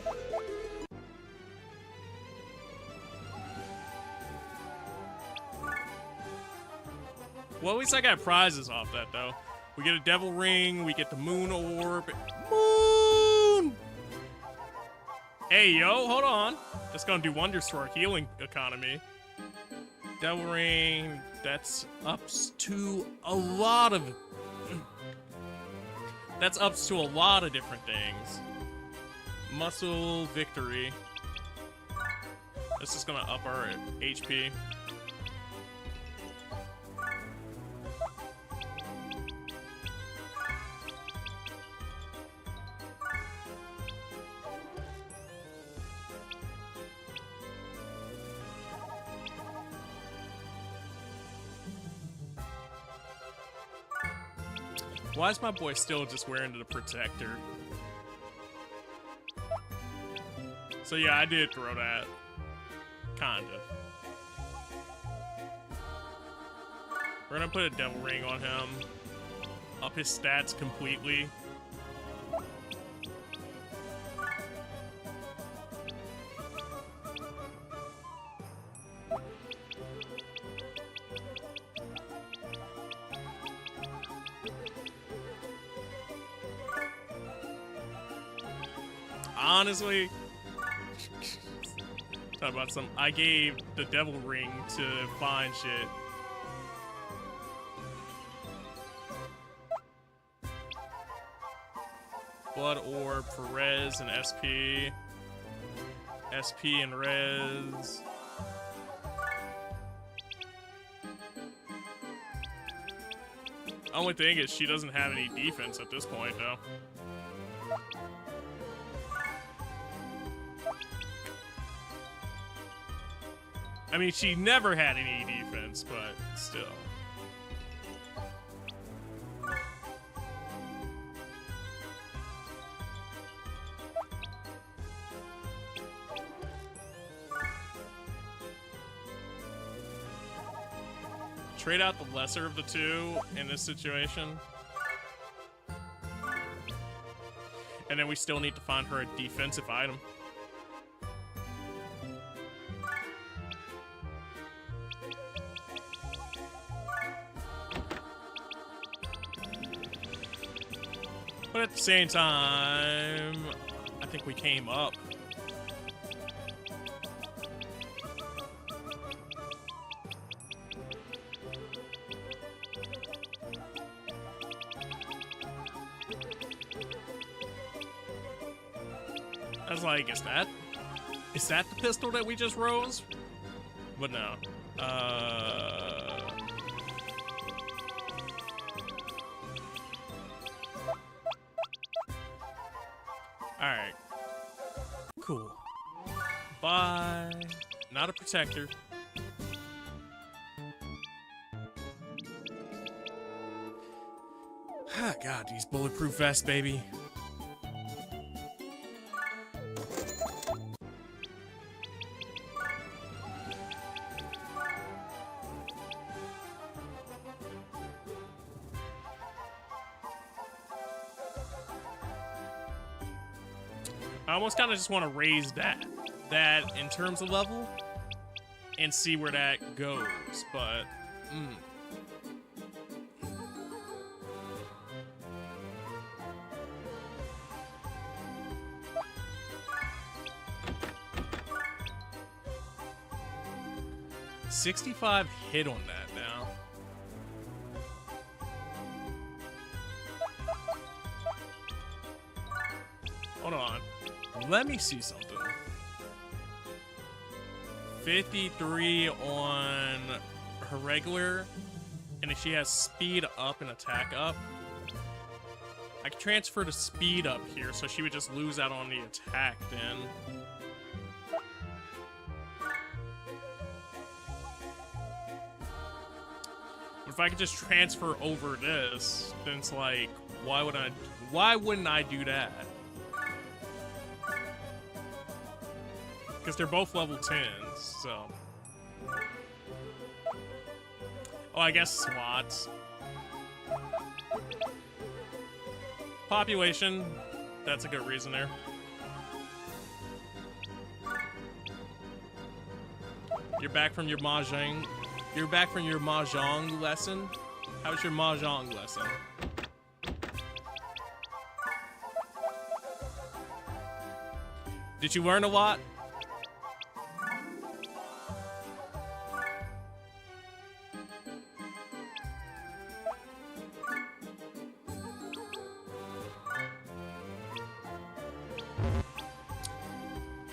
Well, at least I got prizes off that, though. We get a devil ring, we get the moon orb. Moon! Hey, yo, hold on. That's gonna do wonders to our healing economy. Devil ring, that's ups to a lot of... that's ups to a lot of different things. Muscle victory. This is gonna up our HP. Why is my boy still just wearing the protector? So yeah, I did throw that. Kinda. We're gonna put a devil ring on him. Up his stats completely. Honestly, talk about some. I gave the devil ring to find shit. Blood orb for res and SP. SP and res. Only thing is she doesn't have any defense at this point, though. I mean, she never had any defense, but still. Trade out the lesser of the two in this situation. And then we still need to find her a defensive item. But at the same time, I think we came up. I was like, is that the pistol that we just rose? But no. Alright. Cool. Bye. Not a protector. God, these bulletproof vests, baby. I almost kind of just want to raise that in terms of level and see where that goes, but 65 hit on that now. Hold on. Let me see something. 53 on her regular, and if she has speed up and attack up, I could transfer the speed up here, so she would just lose out on the attack then. But if I could just transfer over this, then it's like, why wouldn't I do that? Because they're both level 10s, so. Oh, I guess slots. Population. That's a good reason there. You're back from your mahjong. You're back from your mahjong lesson? How was your mahjong lesson? Did you learn a lot?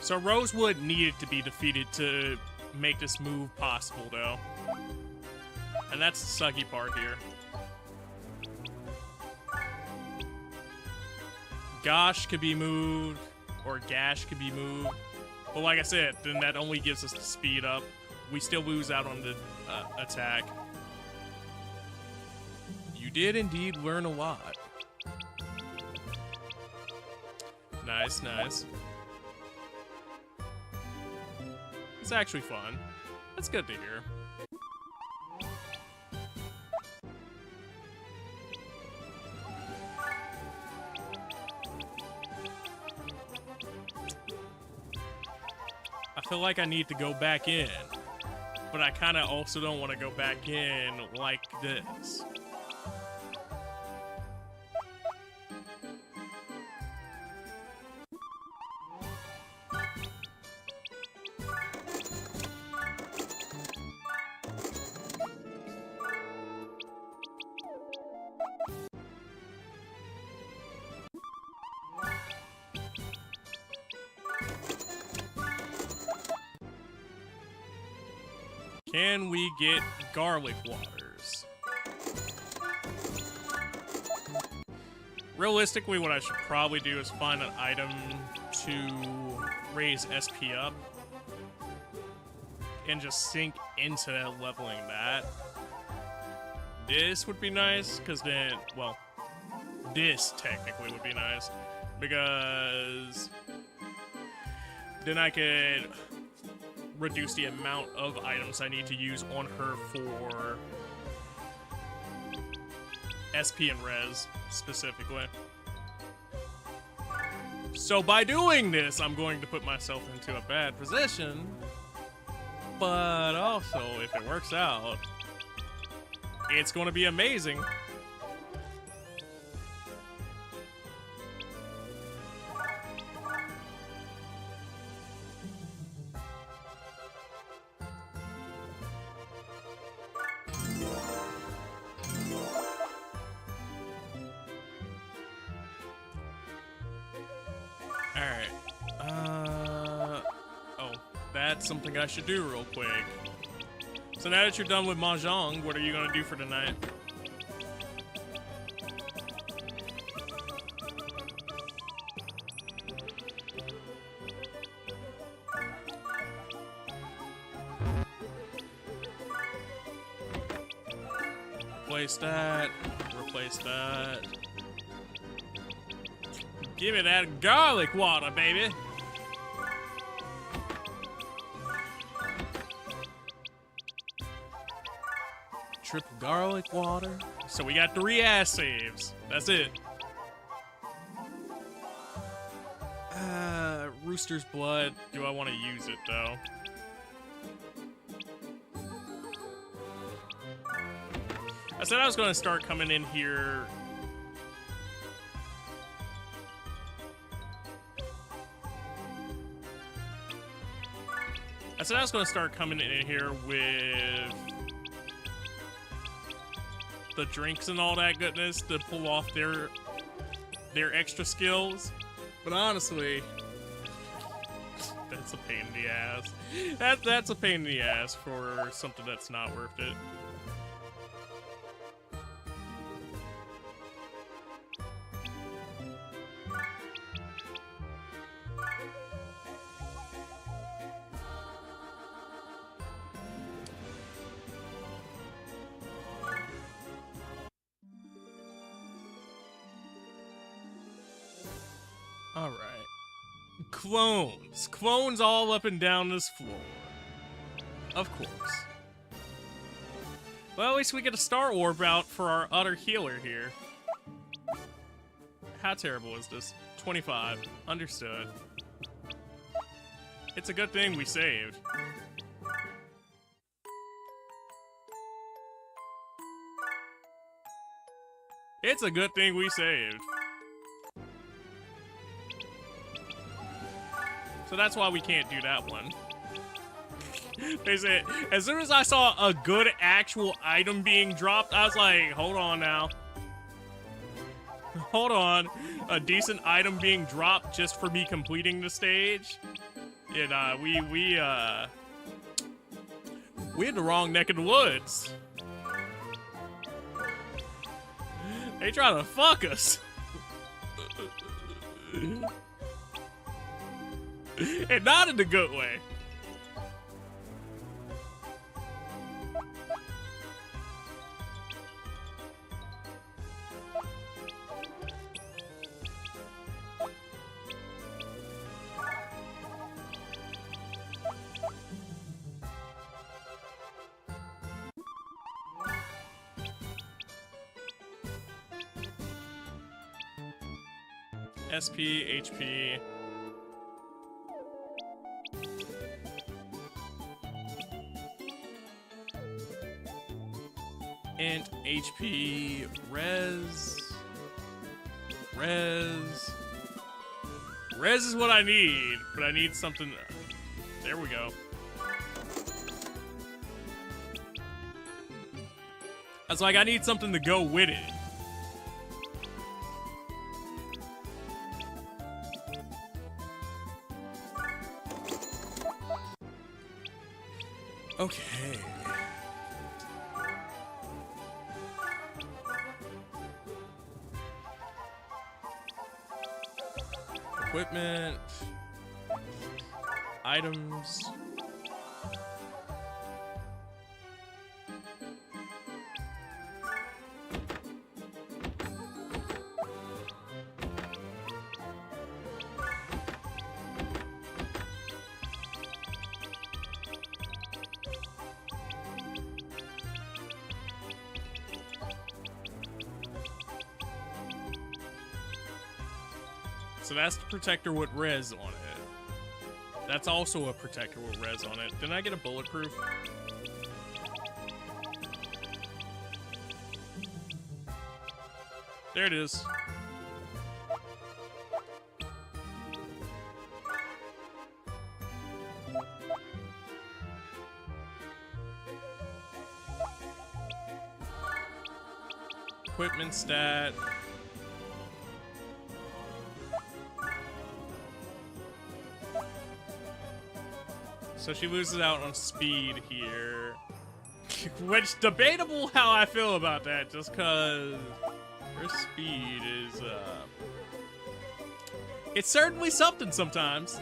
So Rosewood needed to be defeated to make this move possible, though. And that's the sucky part here. Gosh could be moved, or Gash could be moved. But like I said, then that only gives us the speed up. We still lose out on the attack. You did indeed learn a lot. Nice, nice. It's actually fun. That's good to hear. I feel like I need to go back in, but I kind of also don't want to go back in like this. Can we get garlic waters? Realistically, what I should probably do is find an item to raise SP up. and just sink into that leveling that. This would be nice, because then, well, this technically would be nice, because then I could reduce the amount of items I need to use on her for SP and res, specifically. So by doing this, I'm going to put myself into a bad position, but also, if it works out, it's going to be amazing. That's something I should do real quick. So now that you're done with Mahjong, what are you gonna do for tonight? Replace that. Replace that. Give me that garlic water, baby. Triple garlic water. So we got 3 ass saves. That's it. Rooster's blood. Do I want to use it though? I said I was going to start coming in here. I said I was going to start coming in here with the drinks and all that goodness to pull off their extra skills, but honestly, that's a pain in the ass. That's a pain in the ass for something that's not worth it. Alright. Clones. Clones all up and down this floor. Of course. Well, at least we get a star orb out for our utter healer here. How terrible is this? 25. Understood. It's a good thing we saved. It's a good thing we saved. So that's why we can't do that one. They said, as soon as I saw a good actual item being dropped, I was like, hold on now. Hold on. A decent item being dropped just for me completing the stage? Yeah, nah, we in the wrong neck of the woods. They trying to fuck us. And not in the good way. SP, HP. Int, HP, res. Res is what I need, but I need something. There we go. I was like, I need something to go with it. Okay. Equipment. Items. So that's the protector with res on it. That's also a protector with res on it. Didn't I get a bulletproof? There it is. Equipment stat. So she loses out on speed here. Which, debatable how I feel about that, just because her speed is, it's certainly something sometimes.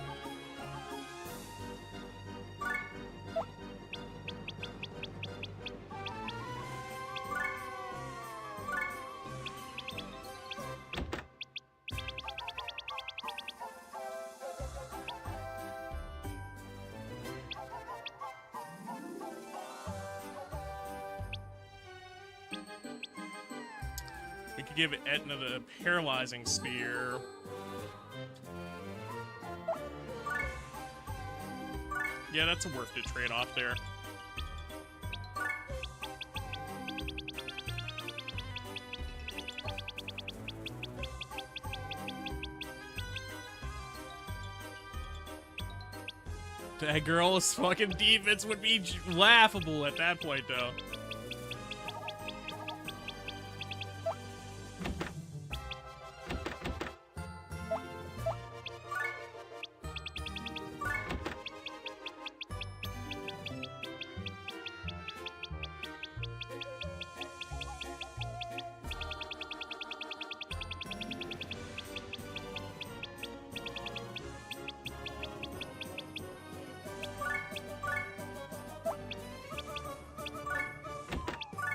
We could give Etna the paralyzing spear. Yeah, that's a worth it trade-off there. That girl's fucking defense would be laughable at that point, though.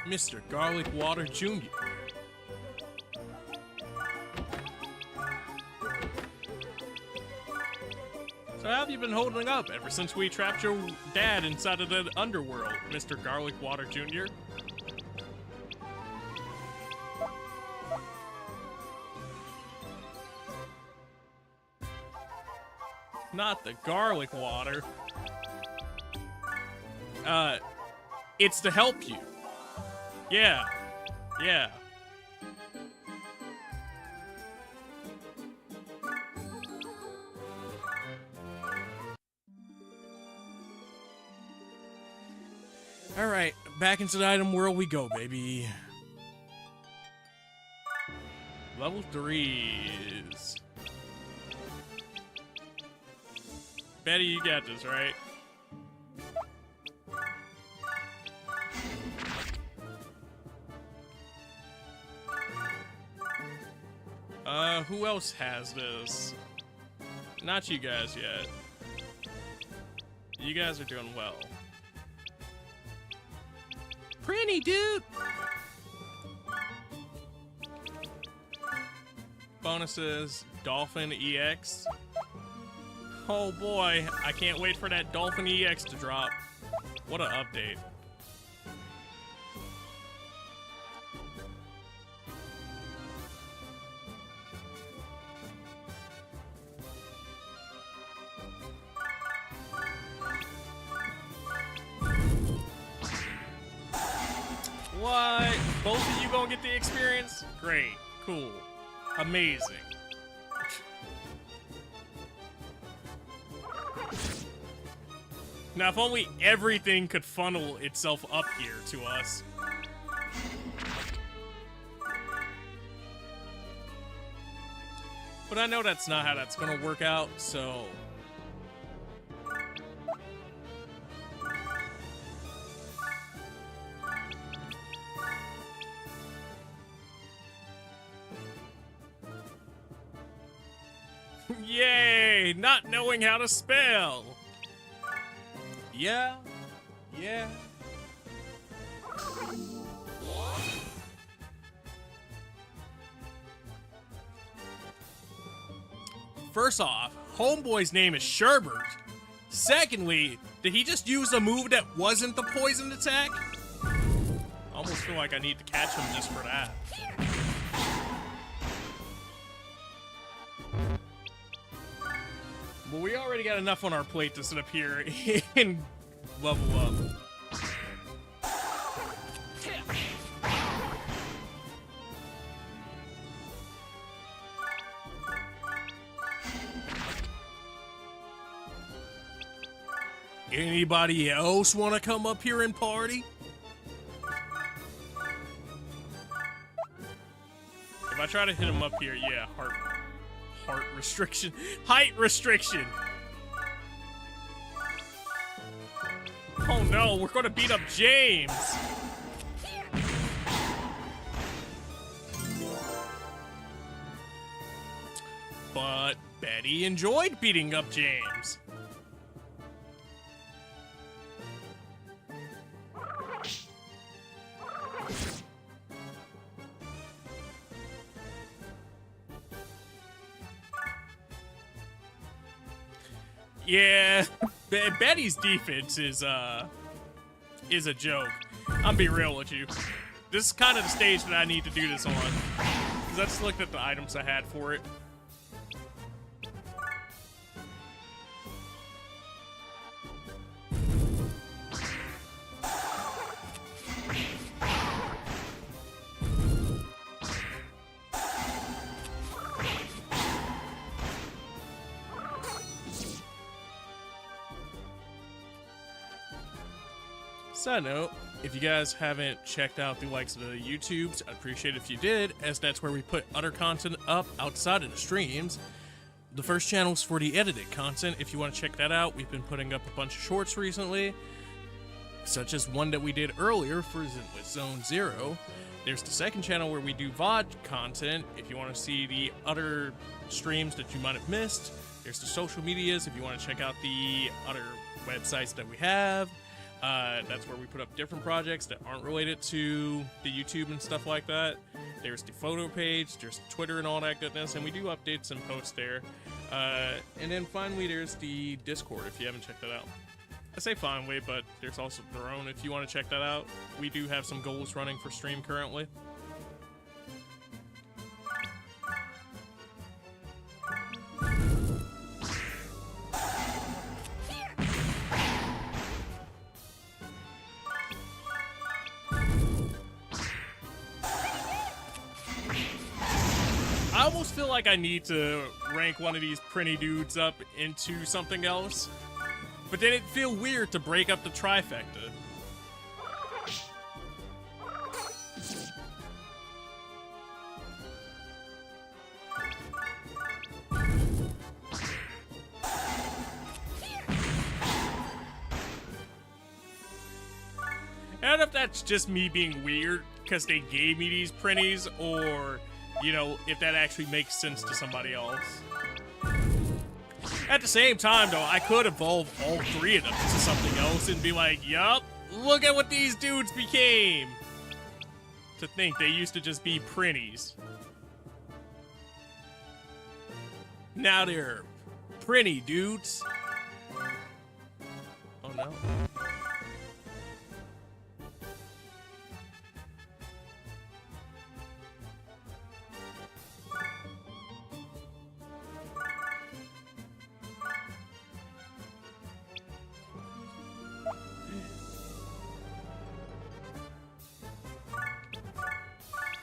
Mr. Garlic Water Jr. So how have you been holding up ever since we trapped your dad inside of the underworld, Mr. Garlic Water Jr.? Not the garlic water. It's to help you. Yeah. Yeah. Alright, back into the item world we go, baby. Level 3s. Betty, you got this, right? Who else has this? Not you guys yet. You guys are doing well. Pretty, dude! Bonuses, Dolphin EX. Oh boy, I can't wait for that Dolphin EX to drop. What an update. What? Both of you gonna get the experience? Great. Cool. Amazing. Now, if only everything could funnel itself up here to us. But I know that's not how that's gonna work out, so... Yay! Not knowing how to spell! Yeah. Yeah. First off, homeboy's name is Sherbert. Secondly, did he just use a move that wasn't the poison attack? I almost feel like I need to catch him just for that. But we already got enough on our plate to sit up here and level up. Anybody else want to come up here and party? If I try to hit him up here, yeah, heart restriction, height restriction. Oh no, we're gonna beat up James. But Betty enjoyed beating up James. Yeah, Betty's defense is a joke. I'm be real with you. This is kind of the stage that I need to do this on. Because I just looked at the items I had for it. Side note, if you guys haven't checked out the likes of the YouTubes, I'd appreciate it if you did, as that's where we put other content up outside of the streams. The first channel is for the edited content. If you want to check that out, we've been putting up a bunch of shorts recently, such as one that we did earlier with Zone Zero. There's the second channel where we do VOD content. If you want to see the other streams that you might have missed, there's the social medias. If you want to check out the other websites that we have. That's where we put up different projects that aren't related to the YouTube and stuff like that. There's the photo page, there's Twitter and all that goodness, and we do updates and posts there. And then finally, there's the Discord if you haven't checked that out. I say finally, but there's also their own if you want to check that out. We do have some goals running for stream currently. I almost feel like I need to rank one of these Prinny dudes up into something else, but then it'd feel weird to break up the trifecta. I don't know if that's just me being weird because they gave me these Prinnies, or you know, if that actually makes sense to somebody else. At the same time, though, I could evolve all three of them to something else and be like, yup, look at what these dudes became. To think they used to just be Prinnies. Now they're Prinny dudes. Oh no.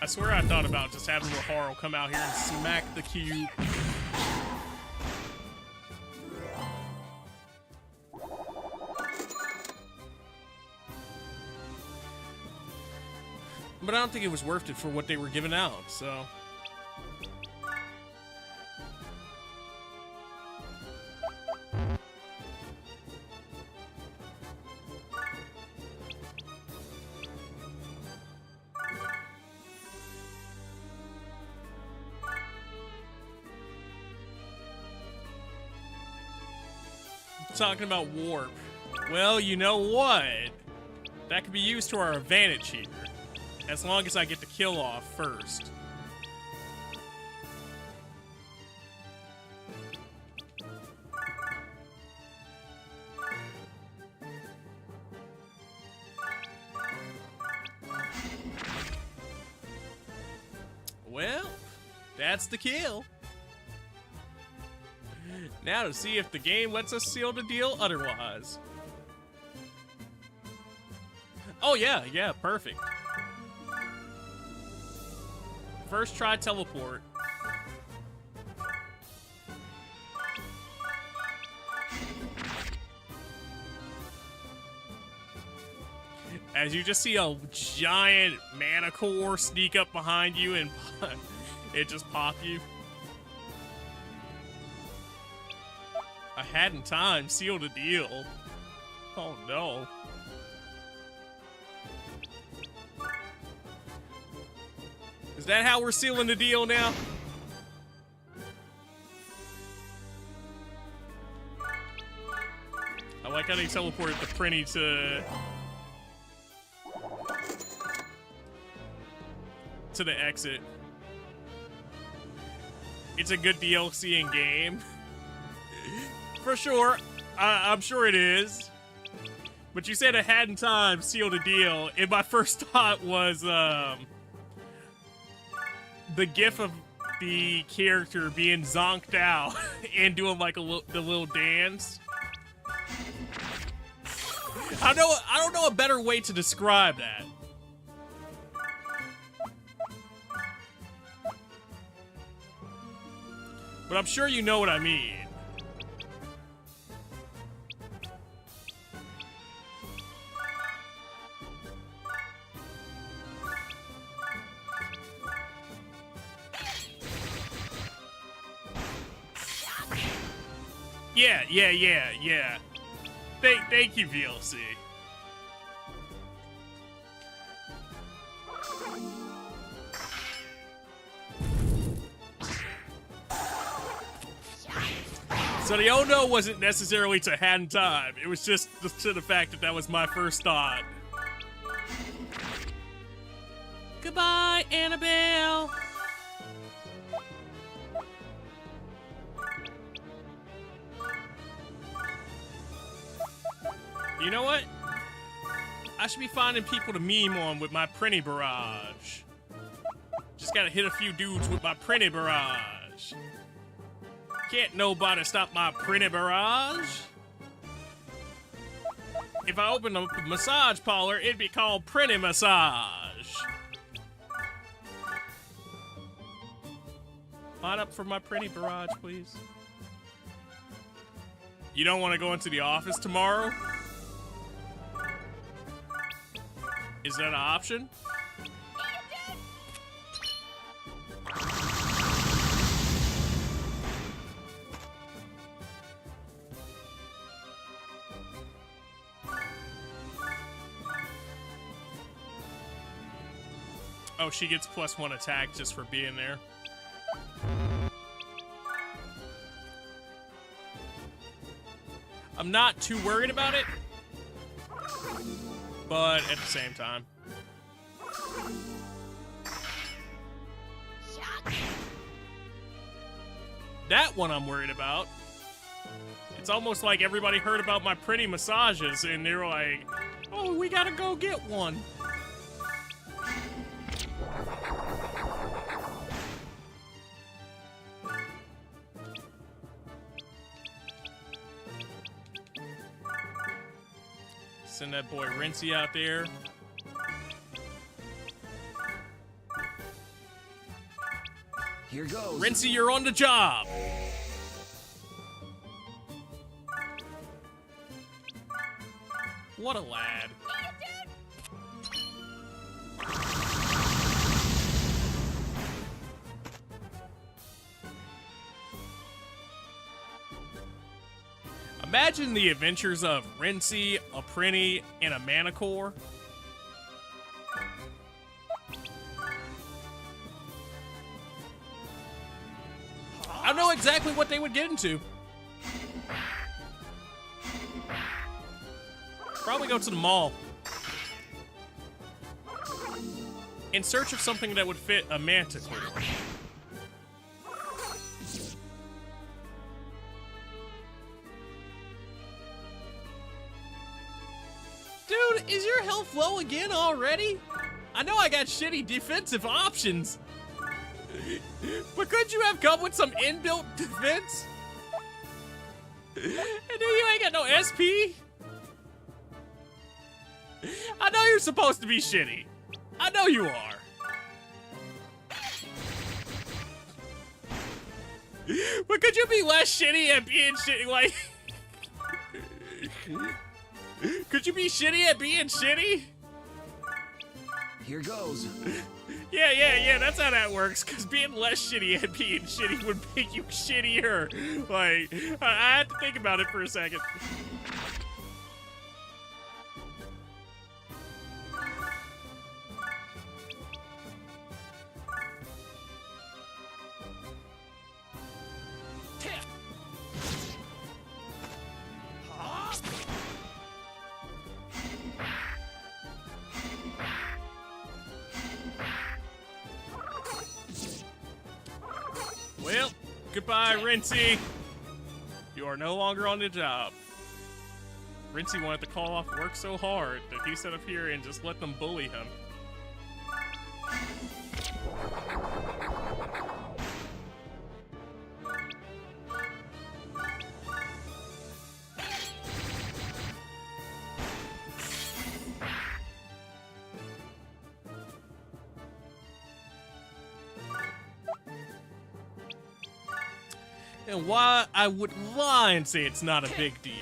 I swear I thought about just having Laharl come out here and smack the cube. But I don't think it was worth it for what they were giving out, so. Talking about warp. Well, you know what? That could be used to our advantage here. As long as I get the kill off first. Well, that's the kill. Now to see if the game lets us seal the deal otherwise. Oh yeah, perfect. First try teleport. As you just see a giant mana core sneak up behind you and it just pop you. I hadn't time, seal the deal. Oh no. Is that how we're sealing the deal now? I like how they teleported the Prinny to the exit. It's a good DLC in game. For sure. I'm sure it is. But you said I hadn't time, seal the deal, and my first thought was the gif of the character being zonked out and doing like the little dance. I don't know a better way to describe that. But I'm sure you know what I mean. Yeah. Thank you, VLC. So the oh no wasn't necessarily to hand time. It was just to the fact that that was my first thought. Goodbye, Annabelle. You know what? I should be finding people to meme on with my Prinny barrage. Just gotta hit a few dudes with my Prinny barrage. Can't nobody stop my Prinny barrage. If I opened a massage parlor, it'd be called Prinny Massage. Line up for my Prinny barrage, please. You don't want to go into the office tomorrow? Is that an option? Oh, she gets +1 attack just for being there. I'm not too worried about it, but at the same time. That one I'm worried about. It's almost like everybody heard about my Prinny massages and they're like, oh, we gotta go get one. Send that boy Rincey out there. Here goes. Rincey, you're on the job. What a lad. Imagine the adventures of Rincey, a Prinny, and a Manicore. I don't know exactly what they would get into. Probably go to the mall. In search of something that would fit a Manticore. Dude, is your health low again already? I know I got shitty defensive options. But could you have come with some inbuilt defense? And then you ain't got no SP? I know you're supposed to be shitty. I know you are. But could you be less shitty at being shitty? Like, could you be shitty at being shitty? Here goes. Yeah, that's how that works, because being less shitty at being shitty would make you shittier. Like, I had to think about it for a second. Well, goodbye, Rincey. You are no longer on the job. Rincey wanted to call off work so hard that he set up here and just let them bully him. And why I would lie and say it's not a big deal.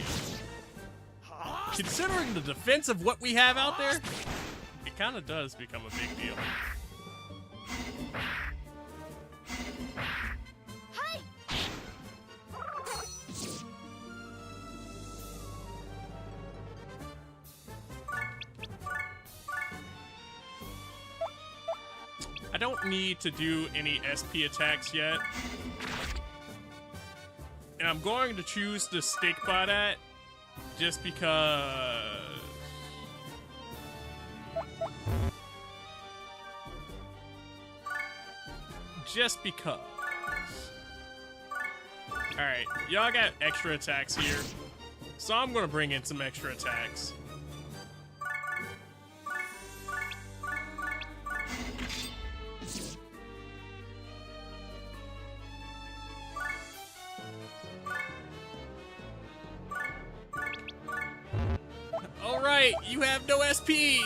Considering the defense of what we have out there, it kind of does become a big deal. Hi. I don't need to do any SP attacks yet. And I'm going to choose to stick by that just because. Just because. Alright, y'all got extra attacks here. So I'm gonna bring in some extra attacks. Alright, you have no SP!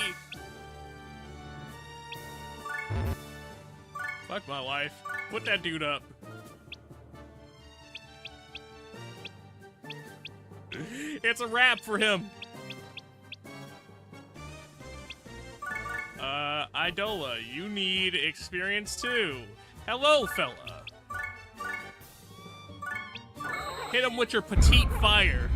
Fuck my life. Put that dude up. It's a wrap for him. Idola, you need experience too. Hello, fella. Hit him with your petite fire.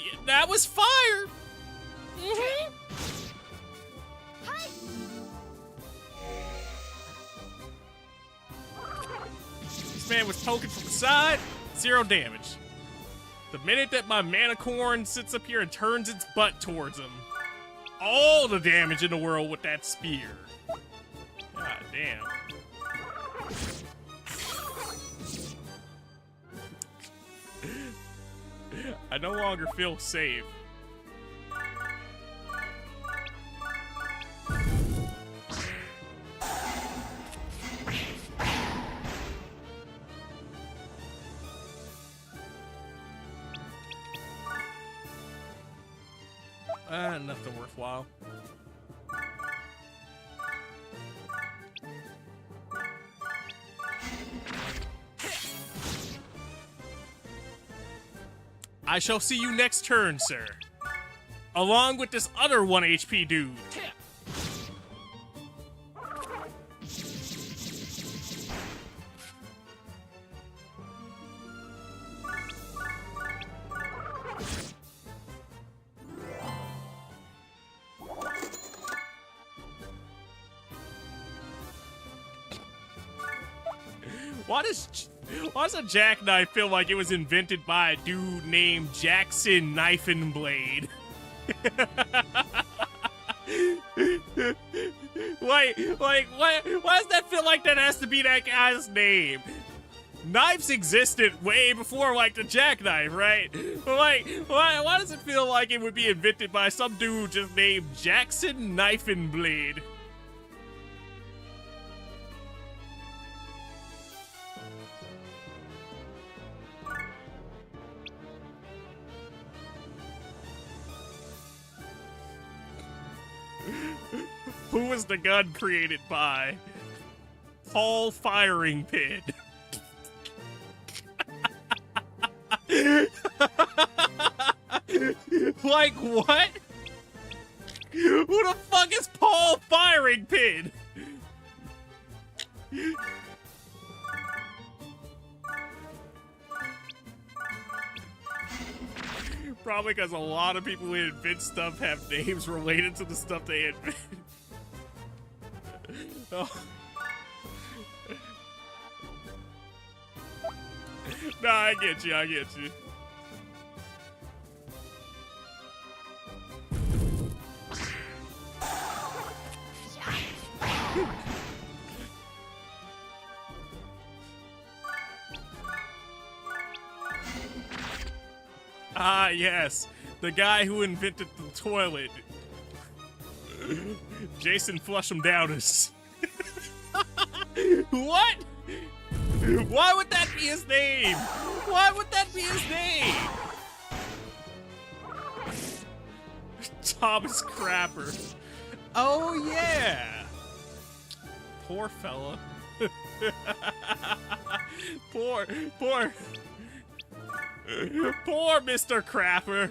Yeah, that was fire. Hi. This man was poking from the side, 0 damage. The minute that my Manicorn sits up here and turns its butt towards him, all the damage in the world with that spear. God damn. I no longer feel safe. Nothing worthwhile. I shall see you next turn, sir. Along with this other 1 HP dude. Why does a jackknife feel like it was invented by a dude named Jackson Knife and Blade? Why does that feel like that has to be that guy's name? knives existed way before, like, the jackknife, right? But, like, why does it feel like it would be invented by some dude just named Jackson Knife and Blade? Who was the gun created by? Paul Firing Pin. Like, what? Who the fuck is Paul Firing Pin? Probably because a lot of people who invent stuff have names related to the stuff they invent. Oh. Nah, I get you, I get you. Ah, yes. The guy who invented the toilet. Jason Flush'em Downers. What? Why would that be his name? Why would that be his name? Thomas Crapper. Oh, yeah. Poor fella. Poor Mr. Crapper.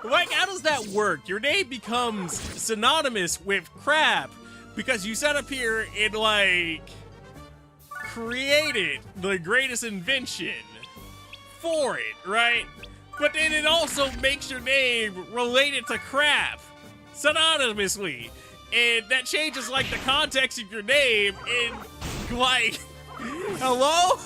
Like, how does that work? Your name becomes synonymous with crap because you set up here and, like, created the greatest invention for it, right? But then it also makes your name related to crap synonymously. And that changes, like, the context of your name and, like, hello?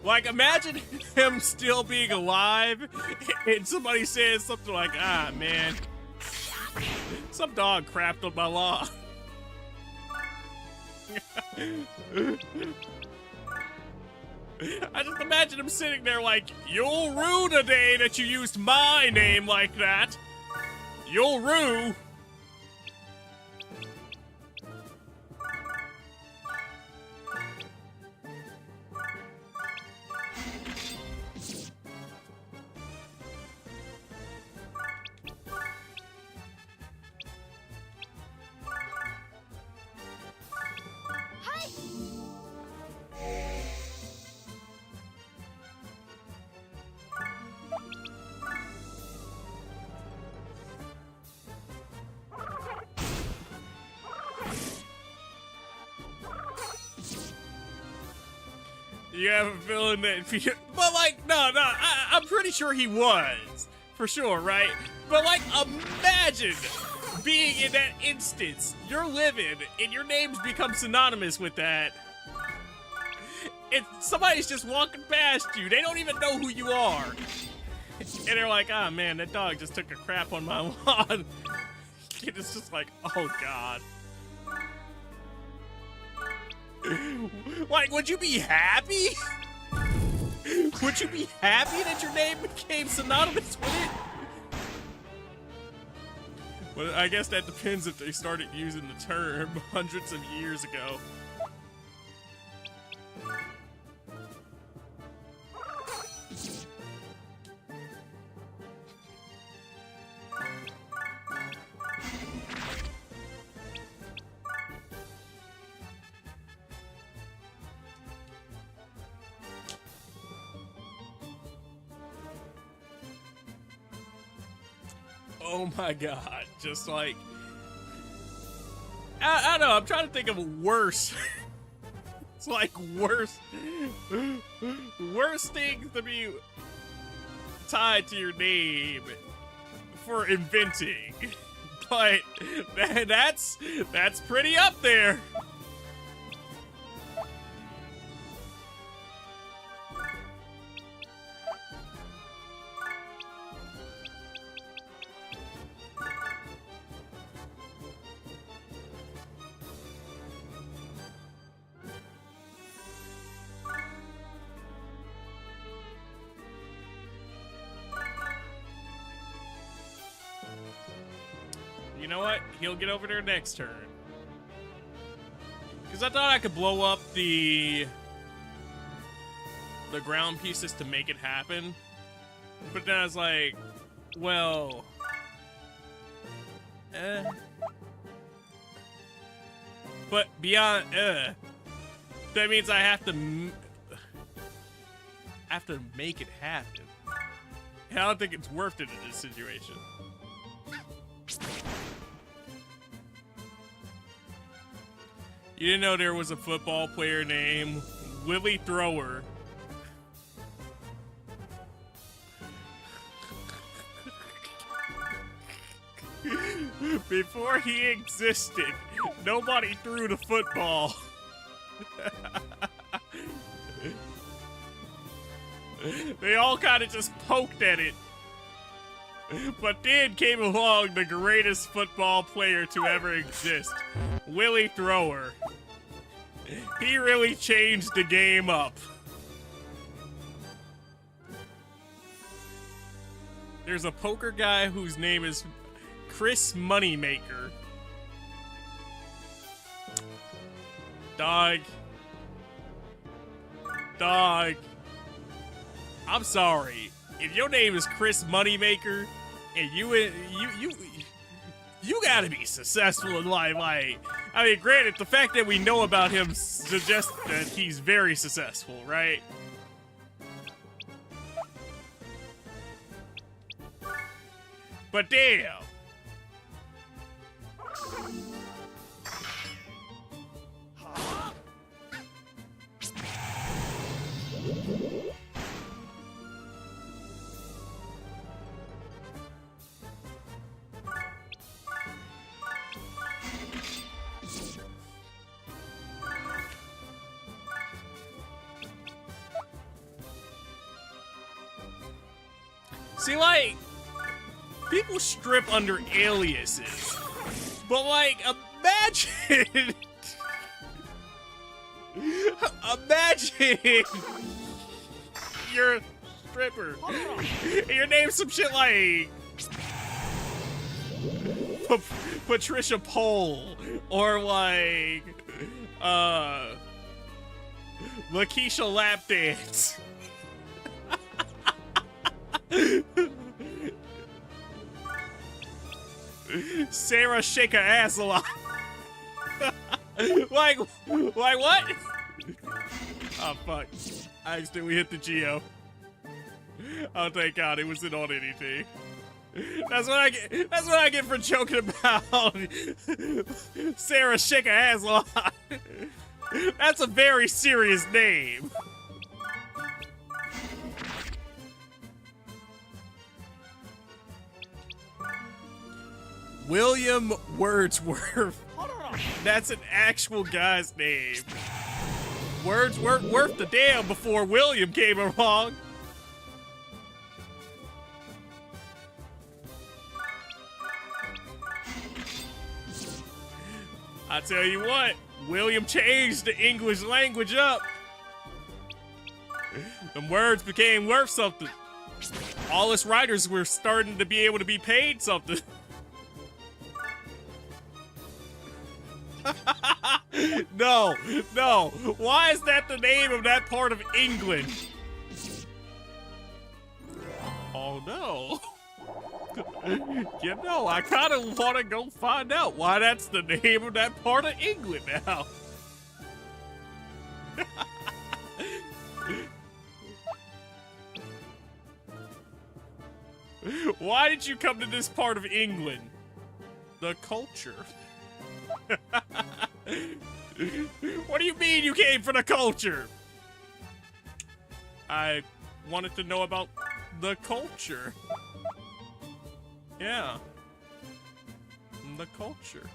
Like, imagine him still being alive and somebody says something like, ah, man, some dog crapped on my lawn. I just imagine him sitting there like, you'll rue the day that you used my name like that. You'll rue. You have a feeling that, but like, no, I'm pretty sure he was, for sure, right? But like, imagine being in that instance. You're living, and your names become synonymous with that. And somebody's just walking past you. They don't even know who you are. And they're like, ah, man, that dog just took a crap on my lawn. And it's just like, oh, God. Like, would you be happy? Would you be happy that your name became synonymous with it? Well, I guess that depends if they started using the term hundreds of years ago. Oh my God, just like, I don't know, I'm trying to think of worse. It's like worse things to be tied to your name for inventing, but that's pretty up there. You know what? He'll get over there next turn. Because I thought I could blow up the ground pieces to make it happen. But then I was like, well... But beyond... that means I have to make it happen. And I don't think it's worth it in this situation. You didn't know there was a football player named Willie Thrower. Before he existed, nobody threw the football. They all kind of just poked at it. But then came along the greatest football player to ever exist, Willie Thrower. He really changed the game up. There's a poker guy whose name is Chris Moneymaker. Dog. I'm sorry. If your name is Chris Moneymaker, and you gotta be successful in life. Like, I mean, granted, the fact that we know about him suggests that he's very successful, right? But damn. See, like, people strip under aliases, but, like, imagine... imagine you're a stripper. Your name's some shit like... Patricia Pole, or, like, Lakeisha Lapdance. Sarah shake her ass a lot. like what? Oh fuck! I accidentally hit the Geo. Oh thank God, it wasn't on anything. That's what I get. That's what I get for joking about Sarah shake her ass a lot. That's a very serious name. William Wordsworth. That's an actual guy's name. Wordsworth worth the damn before William came along. I tell you what, William changed the English language up. Them words became worth something. All us writers were starting to be able to be paid something. No. Why is that the name of that part of England? Oh no. You know, I kind of want to go find out why that's the name of that part of England now. Why did you come to this part of England? The culture. What do you mean you came for the culture? I wanted to know about The culture. Yeah. The culture.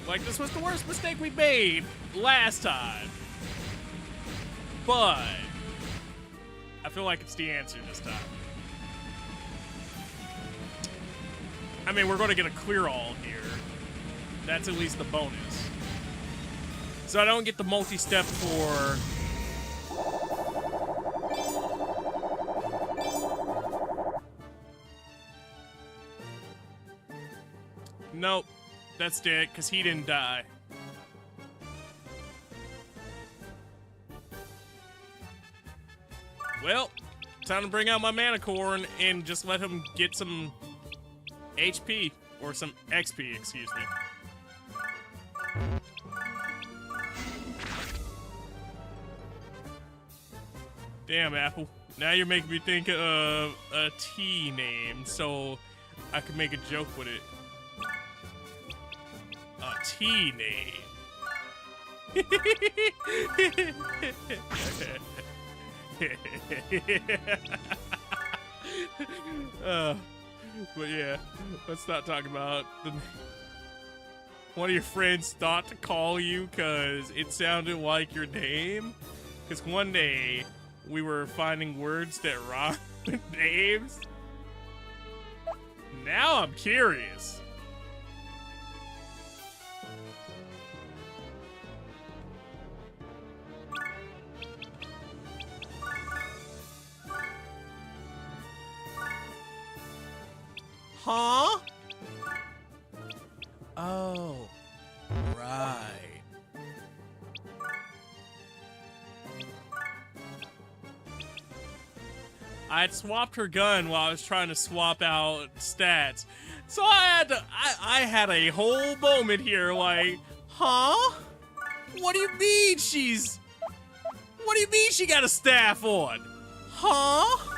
Like, this was the worst mistake we made last time. But I feel like it's the answer this time. I mean, we're going to get a clear all here. That's at least the bonus. So I don't get the multi-step for... Nope. That's dead, because he didn't die. Well, time to bring out my Manicorn and just let him get some HP, or some XP, excuse me. Damn, Apple. Now you're making me think of a T name, so I could make a joke with it. A T name. But yeah, let's not talk about the... One of your friends thought to call you because it sounded like your name. Because one day we were finding words that rhyme with names. Now I'm curious. Huh? Oh, right. I had swapped her gun while I was trying to swap out stats. So I had a whole moment here like, huh? What do you mean what do you mean she got a staff on? Huh?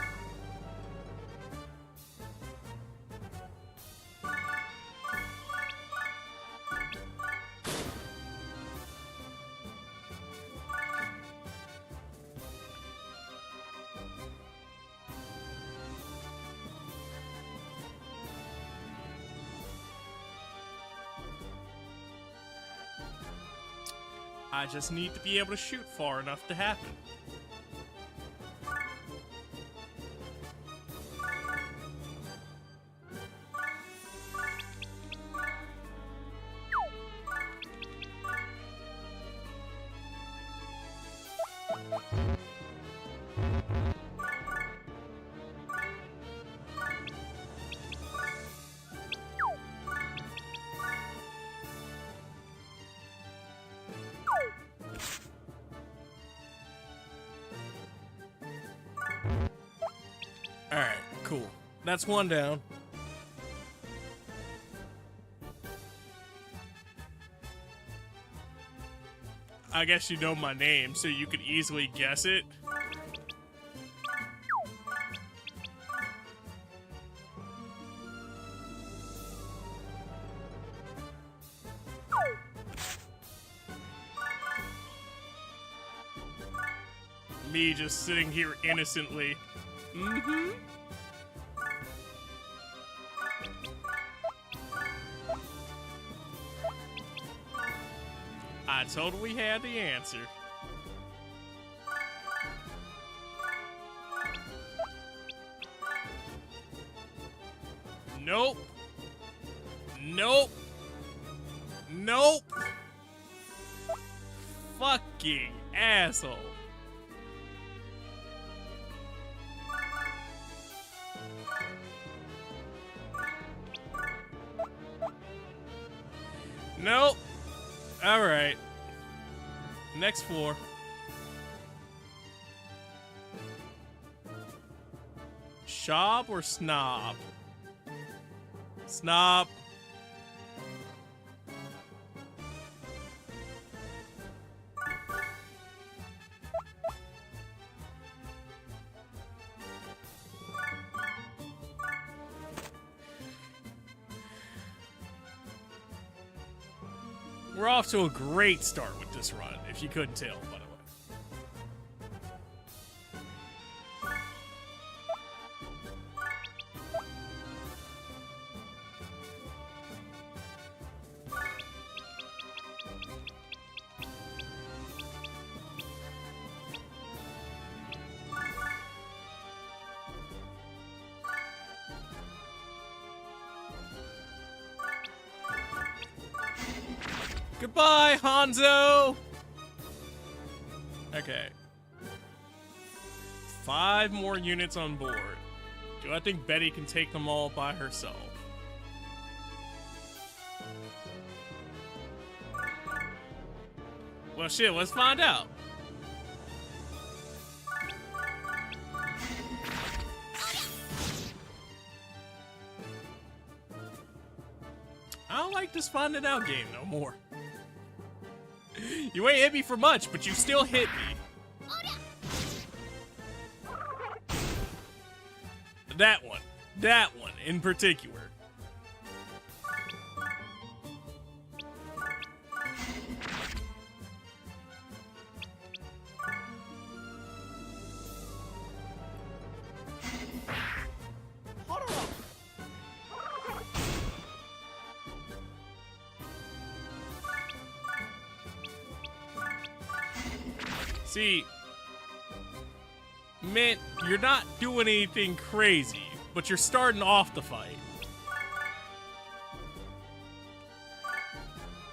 I just need to be able to shoot far enough to happen. Alright, cool. That's one down. I guess you know my name, so you could easily guess it. Me just sitting here innocently. Mm-hmm. I totally had the answer. Nope. Nope. Nope. Fucking asshole. Nope. Alright. Next floor. Shop or snob? Snob. We're off to a great start with this run, if you couldn't tell, by the way. Goodbye, Hanzo! Okay. 5 more units on board. Do I think Betty can take them all by herself? Well, shit, let's find out. I don't like this finding out game no more. You ain't hit me for much, but you still hit me. That one in particular. See, Mint, you're not doing anything crazy, but you're starting off the fight.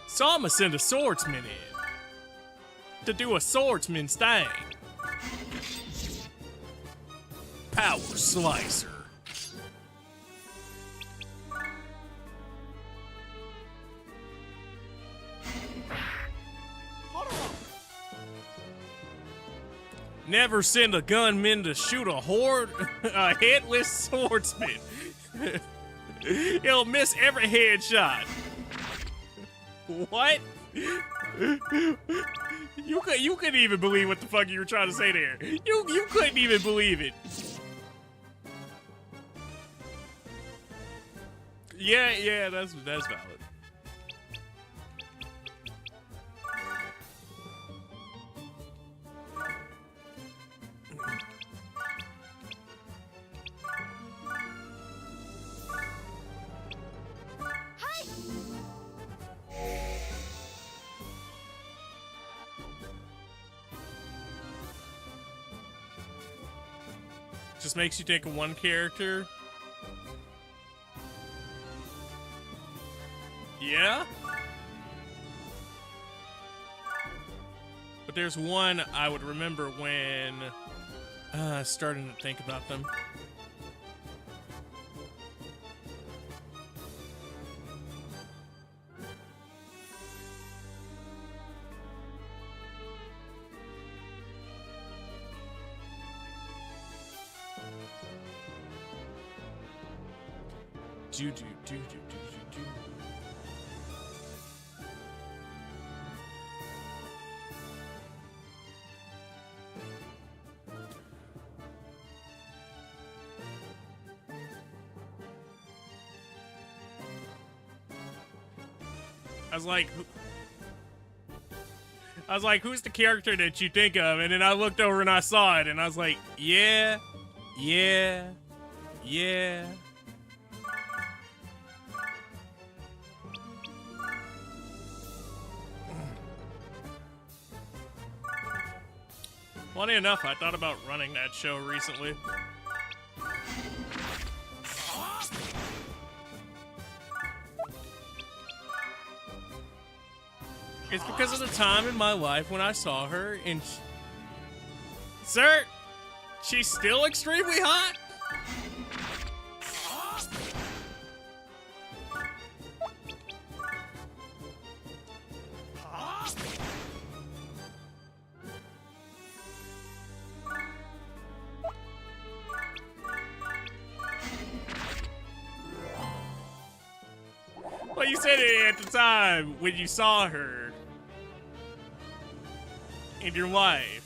So I'ma send a swordsman in to do a swordsman's thing. Power Slicer. Never send a gunman to shoot a a headless swordsman. He'll miss every headshot. What? You couldn't even believe what the fuck you were trying to say there. You couldn't even believe it. Yeah, that's valid. Just makes you think of one character. Yeah? But there's one I would remember when starting to think about them. Do. I was like, who's the character that you think of? And then I looked over and I saw it, and I was like, yeah. Funny enough, I thought about running that show recently. It's because of the time in my life when I saw her and... Sir, she's still extremely hot? Well, you said it at the time when you saw her in your life.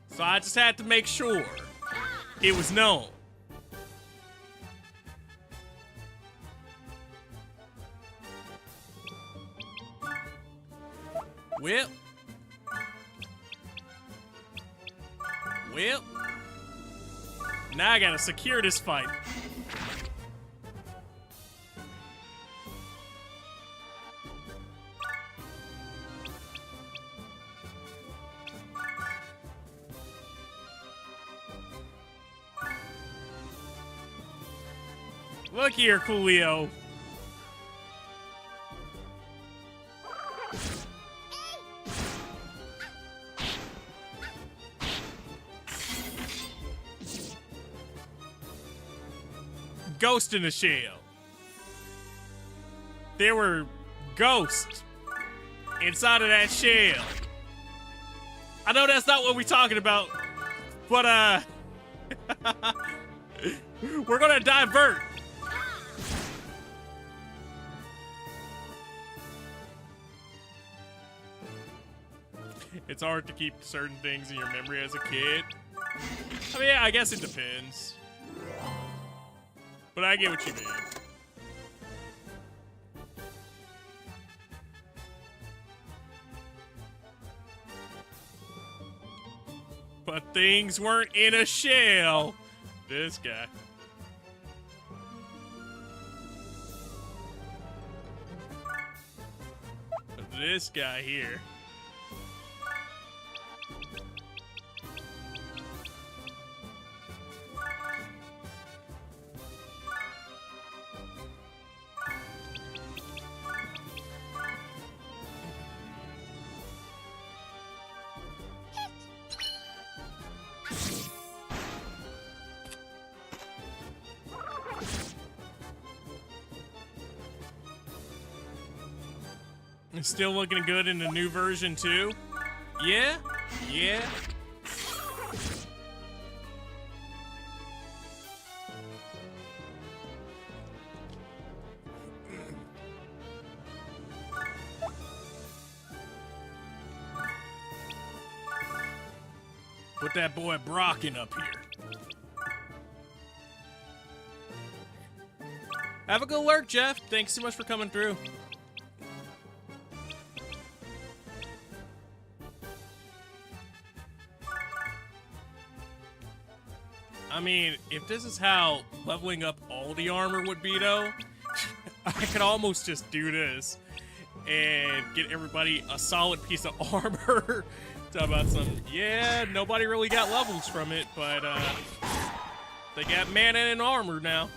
So I just had to make sure it was known. Well. Well. Now I gotta secure this fight. Look here, Coolio. Ghost in the shell. There were ghosts inside of that shell. I know that's not what we're talking about, but we're gonna divert. It's hard to keep certain things in your memory as a kid. I mean, yeah, I guess it depends. But I get what you mean. But things weren't in a shell. This guy. This guy here. It's still looking good in the new version too. Yeah, yeah. Put that boy Brocken up here. Have a good work, Jeff. Thanks so much for coming through. I mean, if this is how leveling up all the armor would be, though, I could almost just do this and get everybody a solid piece of armor. Talk about some, yeah, nobody really got levels from it, but they got mana and armor now.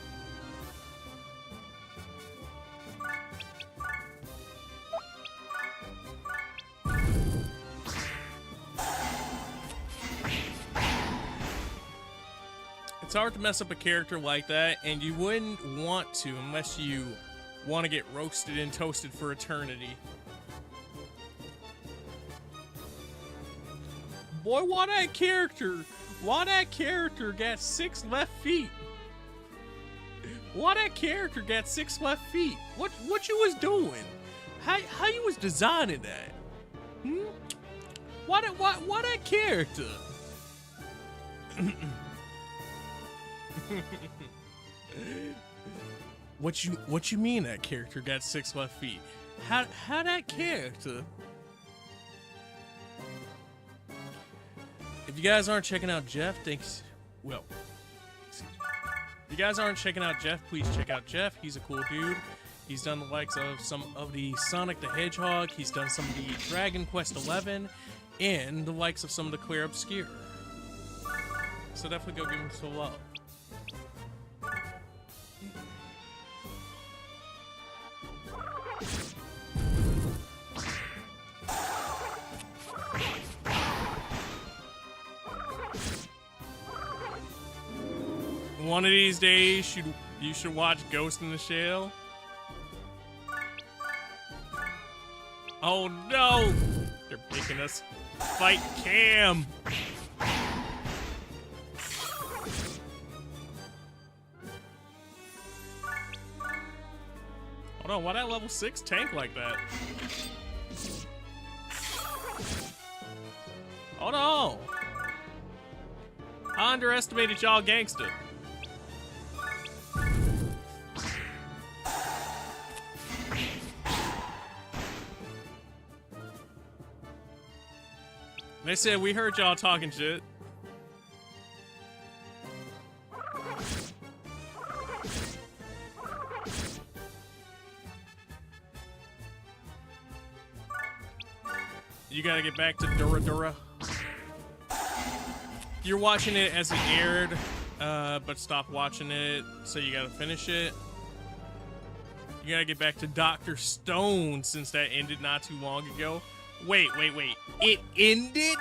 It's hard to mess up a character like that, and you wouldn't want to unless you want to get roasted and toasted for eternity. Boy, why that character got 6 left feet? Why that character got 6 left feet? What you was doing? How you was designing that? Hmm? Why that character? What you mean that character got 6 left feet? How that character? If you guys aren't checking out Jeff, thanks. Well, excuse me. If you guys aren't checking out Jeff, please check out Jeff. He's a cool dude. He's done the likes of some of the Sonic the Hedgehog. He's done some of the Dragon Quest XI, and the likes of some of the Clear Obscure. So definitely go give him some love. One of these days, you should watch Ghost in the Shell. Oh no! They're making us fight Cam. Hold on, why that level 6 tank like that? Oh no! I underestimated y'all gangsta. They said we heard y'all talking shit. You gotta get back to Dura Dura. You're watching it as it aired, but stop watching it, so you gotta finish it. You gotta get back to Dr. Stone since that ended not too long ago. Wait. It ended?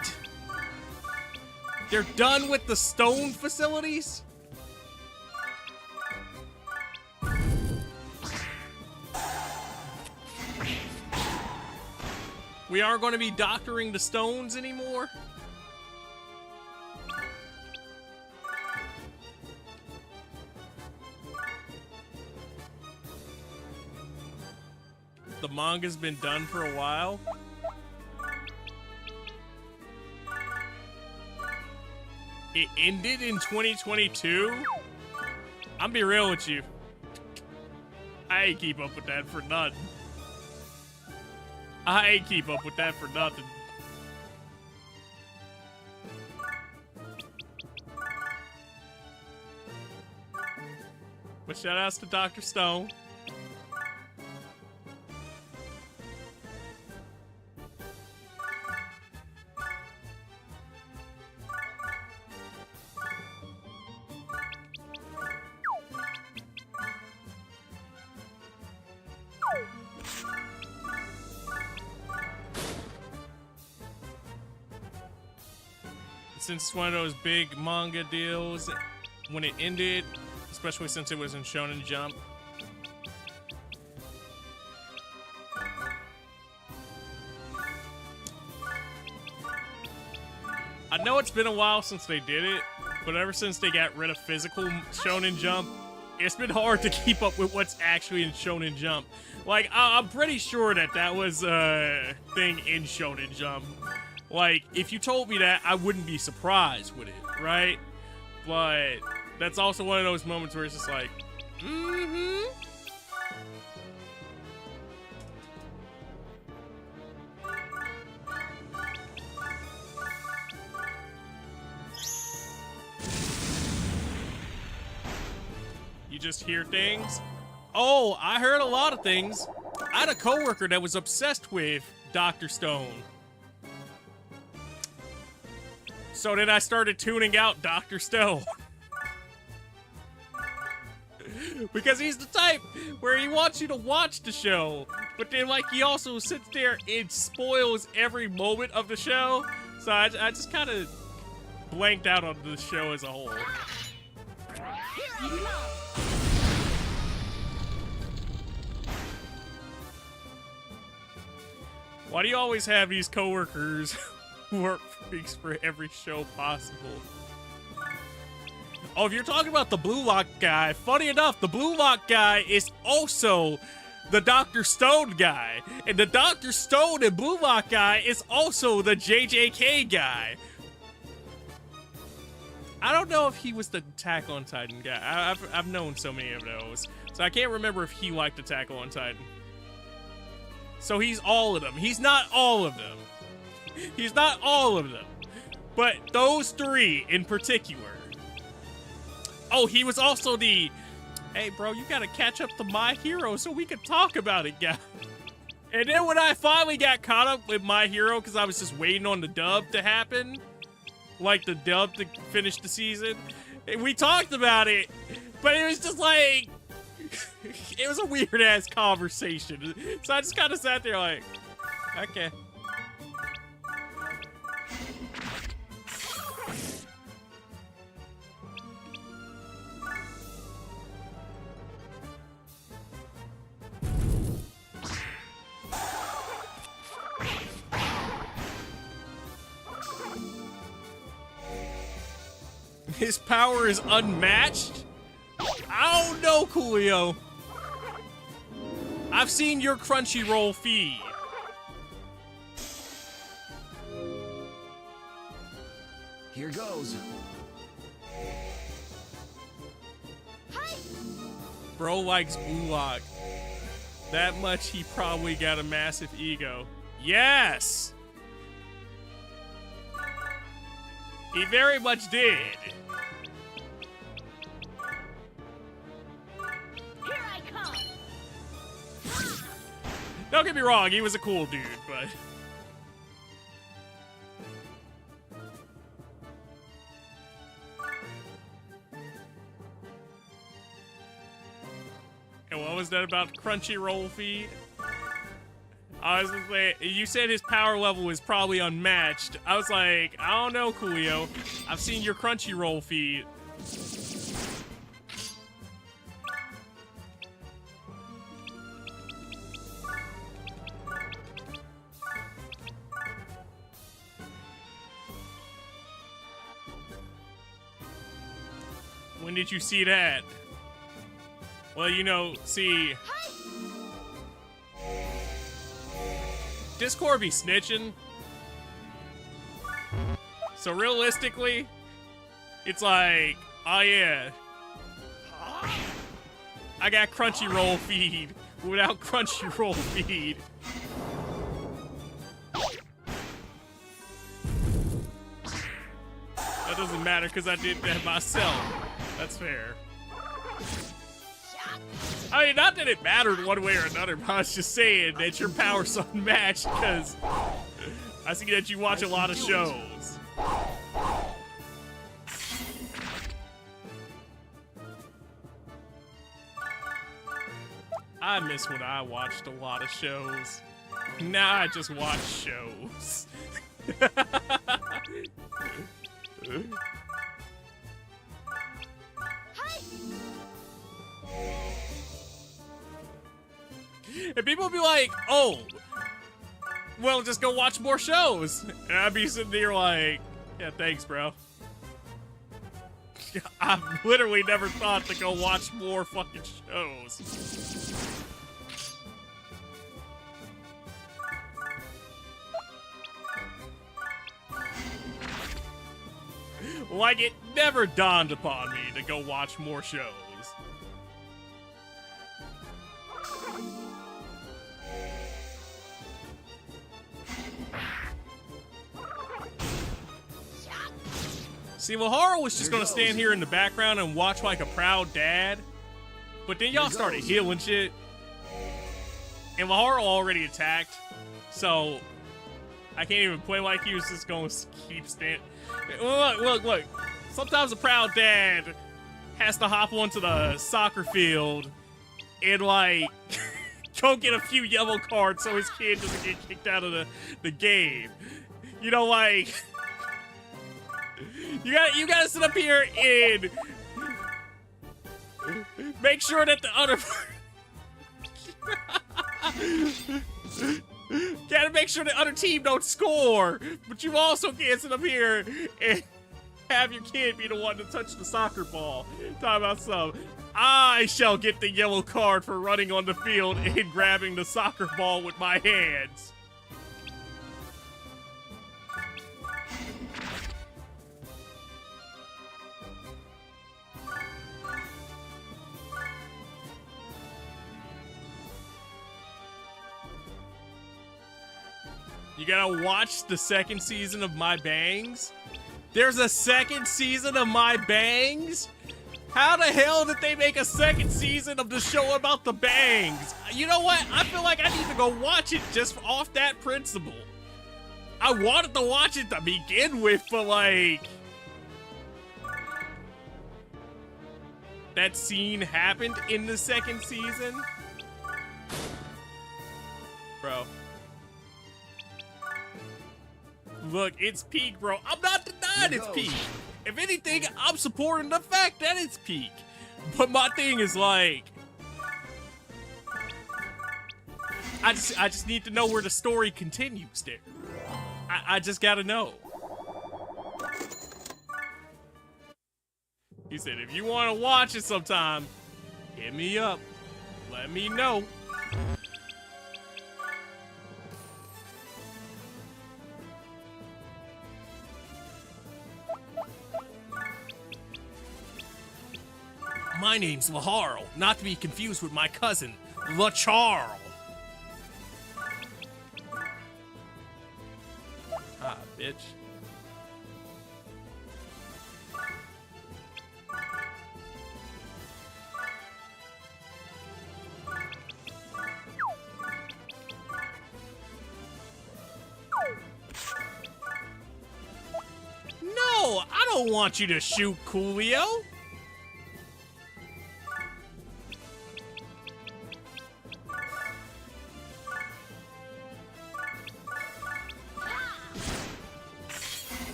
They're done with the Stone facilities? We aren't going to be doctoring the Stones anymore? The manga's been done for a while. It ended in 2022? I'm be real with you. I ain't keep up with that for nothing. I ain't keep up with that for nothing. But shout outs to Dr. Stone. Since it's one of those big manga deals, when it ended, especially since it was in Shonen Jump, I know it's been a while since they did it, but ever since they got rid of physical Shonen Jump, it's been hard to keep up with what's actually in Shonen Jump. Like, I'm pretty sure that was a thing in Shonen Jump. Like, if you told me that, I wouldn't be surprised with it, right? But that's also one of those moments where it's just like, You just hear things? Oh, I heard a lot of things. I had a coworker that was obsessed with Dr. Stone. So then I started tuning out Dr. Stone. Because he's the type where he wants you to watch the show, but then like he also sits there and spoils every moment of the show. So I just kind of blanked out on the show as a whole. Why do you always have these coworkers who work for every show possible? Oh, if you're talking about the Blue Lock guy, funny enough, the Blue Lock guy is also the Dr. Stone guy. And the Dr. Stone and Blue Lock guy is also the JJK guy. I don't know if he was the Attack on Titan guy. I've known so many of those. So I can't remember if he liked Attack on Titan. So he's all of them. He's not all of them. He's not all of them. But those three in particular. Oh, he was also the, hey bro, you gotta catch up to My Hero so we can talk about it, guy. And then when I finally got caught up with My Hero, because I was just waiting on the dub to happen, like the dub to finish the season, and we talked about it, but it was just like, it was a weird ass conversation. So I just kind of sat there like, okay. His power is unmatched? I don't know, Coolio. I've seen your Crunchyroll feed. Here goes. Hi. Bro likes Blue Lock. That much he probably got a massive ego. Yes! He very much did. Here I come. Don't get me wrong, he was a cool dude, but... And what was that about Crunchyroll feed? I was gonna say, you said his power level is probably unmatched. I was like, I don't know, Coolio. I've seen your Crunchyroll feed. When did you see that? Well, you know, see... Discord be snitching. So realistically, it's like, oh yeah, I got Crunchyroll feed without Crunchyroll feed. That doesn't matter because I did that myself. That's fair. I mean, not that it mattered one way or another, but I was just saying that your power's unmatched because I see that you watch a lot of shows. I miss when I watched a lot of shows. Now I just watch shows. And people will be like, oh, well, just go watch more shows. And I'd be sitting there like, yeah, thanks, bro. I've literally never thought to go watch more fucking shows. Like, it never dawned upon me to go watch more shows. See, Mahara was just gonna stand here in the background and watch like a proud dad, but then y'all started healing shit, and Mahara already attacked, so I can't even play like he was just gonna keep standing. Look. Sometimes a proud dad has to hop onto the soccer field and like go get a few yellow cards so his kid doesn't get kicked out of the game. You know, like. You gotta sit up here and make sure that the other gotta make sure the other team don't score, but you also can't sit up here and have your kid be the one to touch the soccer ball. Talk about some. I shall get the yellow card for running on the field and grabbing the soccer ball with my hands. You gotta watch the second season of My Bangs? There's a second season of My Bangs? How the hell did they make a second season of the show about the bangs? You know what? I feel like I need to go watch it just off that principle. I wanted to watch it to begin with, but like... that scene happened in the second season? Bro. Look, it's peak, bro. I'm not denying it's peak. If anything, I'm supporting the fact that it's peak. But my thing is like, I just need to know where the story continues there. I just gotta know. He said, if you want to watch it sometime, hit me up. Let me know. My name's Laharl, not to be confused with my cousin, LaCharl. Ah, bitch. No, I don't want you to shoot Coolio.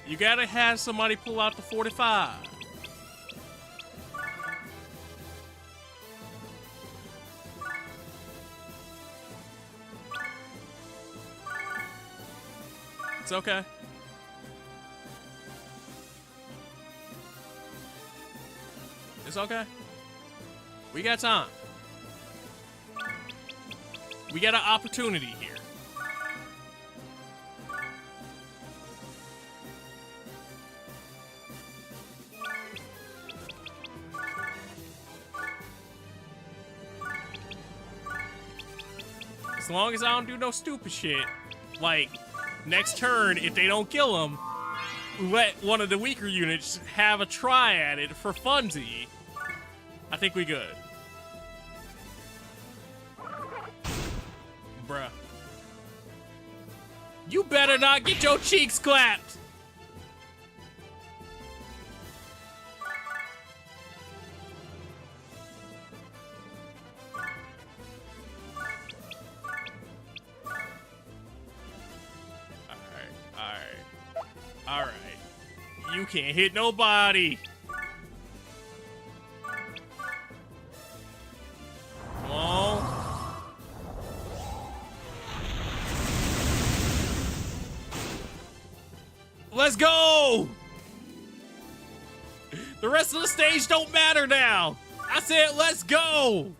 You gotta have somebody pull out the 45. It's okay. It's okay. We got time. We got an opportunity here. As long as I don't do no stupid shit, like next turn, if they don't kill him, let one of the weaker units have a try at it for funsies. I think we good. Bruh. You better not get your cheeks clapped. Alright. You can't hit nobody. Come on. Let's go! The rest of the stage don't matter now. I said let's go!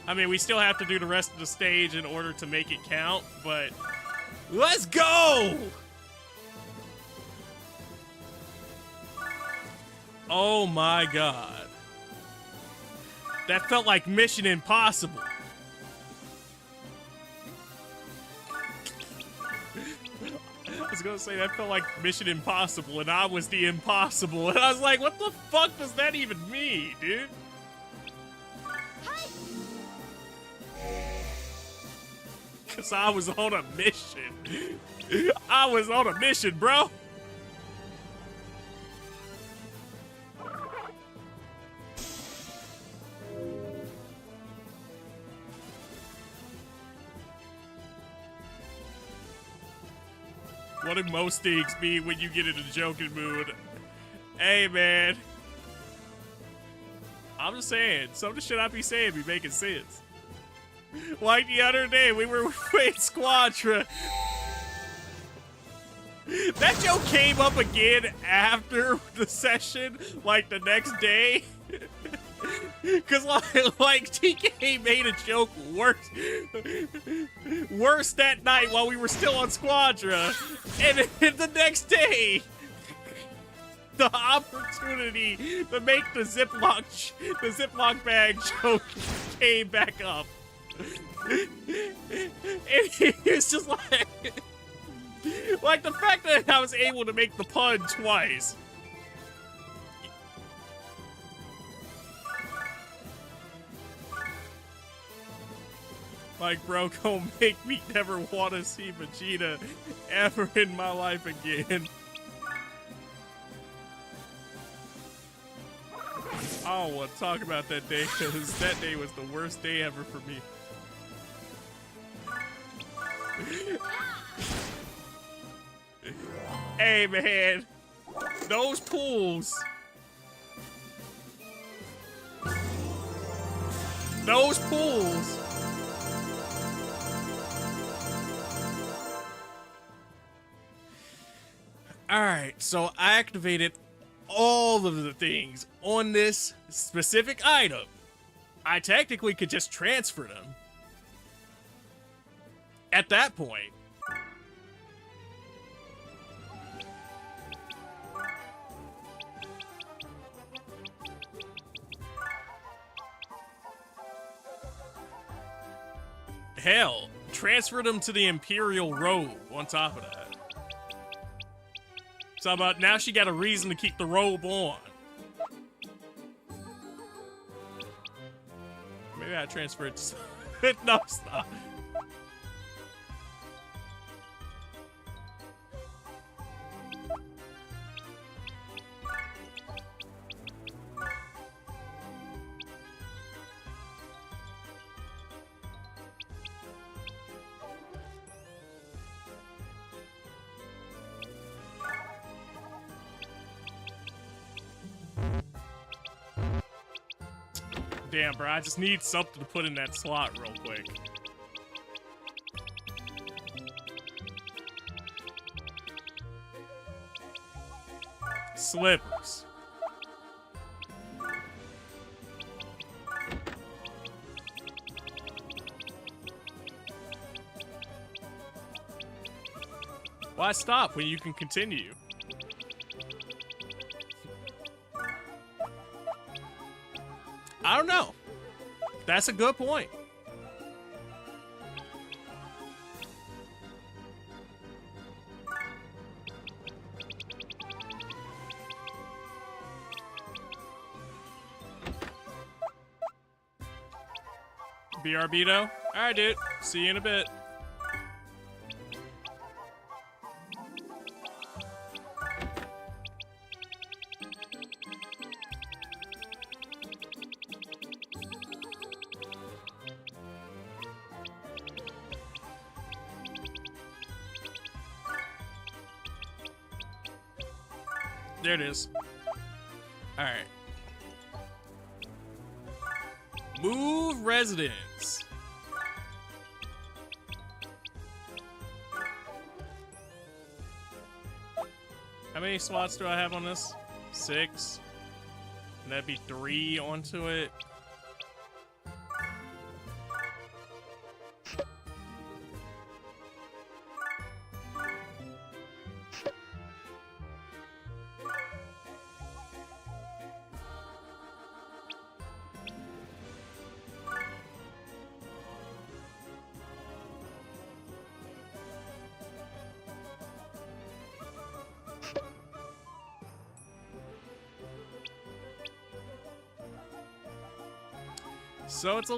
I mean, we still have to do the rest of the stage in order to make it count, but let's go! Oh my god. That felt like Mission Impossible. I was gonna say that felt like Mission Impossible and I was the impossible. And I was like, what the fuck does that even mean, dude? Cause I was on a mission. I was on a mission, bro. What do most things mean when you get in a joking mood? Hey, man. I'm just saying, some of the shit I be saying be making sense. Like the other day, we were with Squadra. That joke came up again after the session, like the next day. Cause like TK made a joke worse that night while we were still on Squadra, and then the next day, the opportunity to make the Ziploc bag joke came back up, and it's just like the fact that I was able to make the pun twice. Like, bro, gonna make me never want to see Vegeta ever in my life again. I don't want to talk about that day, because that day was the worst day ever for me. Hey, man. Those pools. those pulls. Alright, so I activated all of the things on this specific item. I technically could just transfer them. At that point. Hell, transfer them to the Imperial robe on top of that. So about now she got a reason to keep the robe on. Maybe I transfer it to... No, stop. Damn, bro, I just need something to put in that slot real quick. Slippers. Why stop when you can continue? I don't know. That's a good point. BRBito? Alright, dude. See you in a bit. There it is. Alright. Move residence. How many slots do I have on this? 6. And that'd be 3 onto it. So it's a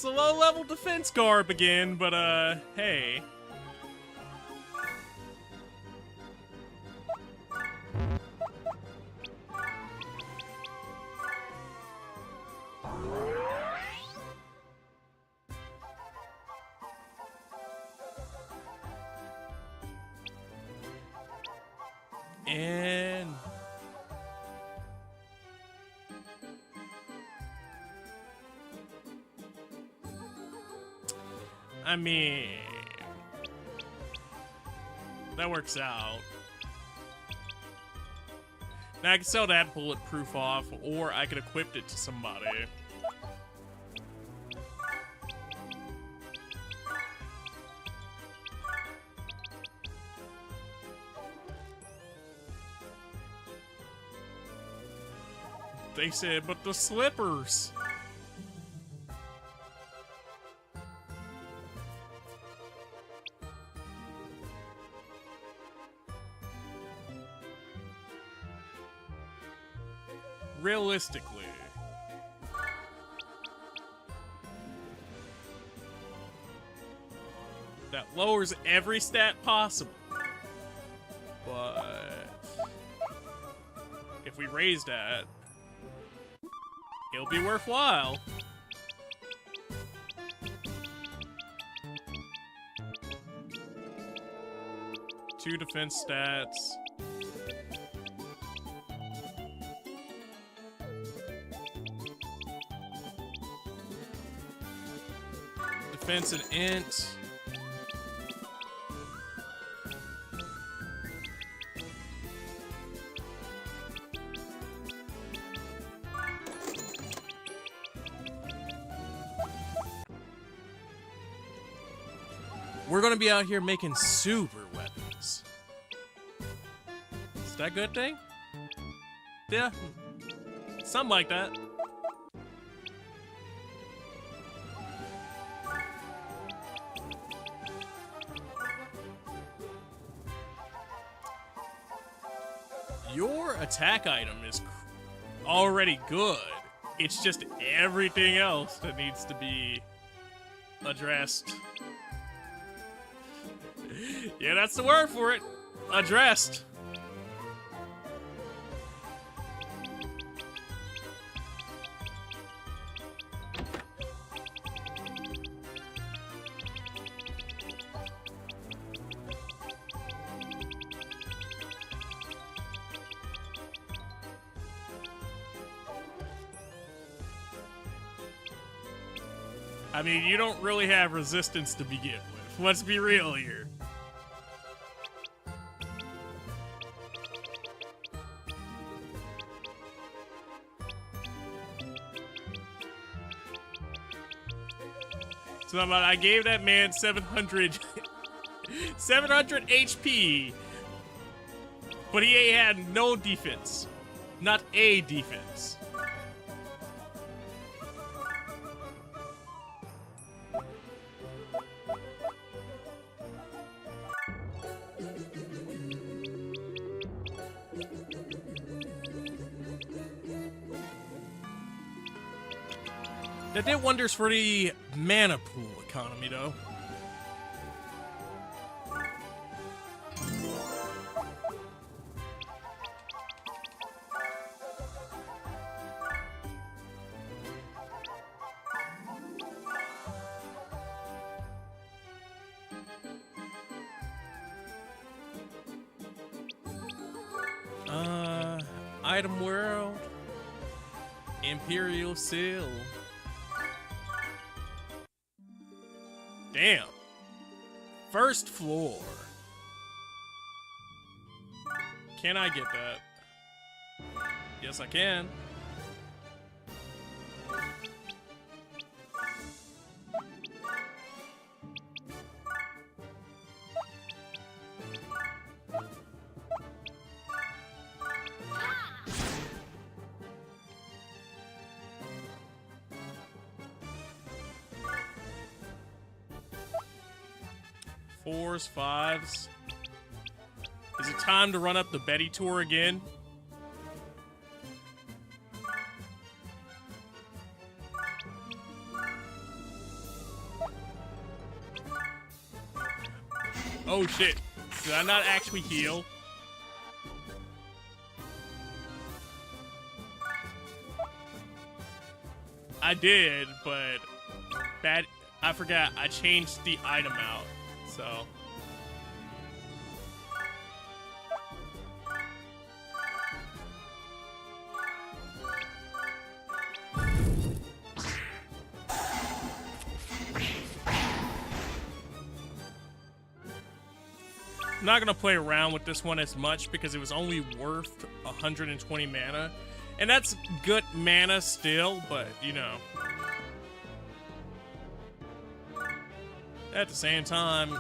low level defense garb again, but hey. And I mean, that works out. Now I can sell that bulletproof off, or I could equip it to somebody. They said, but the slippers. Realistically, that lowers every stat possible. But if we raise that, it'll be worthwhile. Two defense stats. defense and int. We're gonna be out here making super weapons. Is that a good thing? Yeah, something like that. Your attack item is already good. It's just everything else that needs to be addressed. Yeah, that's the word for it. Addressed. I mean, you don't really have resistance to begin with. Let's be real here. So I gave that man 700 HP, but he had no defense. Not a defense. That did wonders for the mana pool economy, though. Item world. Imperial Seal. Damn. First floor. Can I get that? Yes, I can. Fours, fives. Is it time to run up the Betty tour again? Oh shit. Did I not actually heal? I did, but bad. I forgot. I changed the item out. So I'm not gonna play around with this one as much because it was only worth 120 mana, and that's good mana still, but you know. At the same time,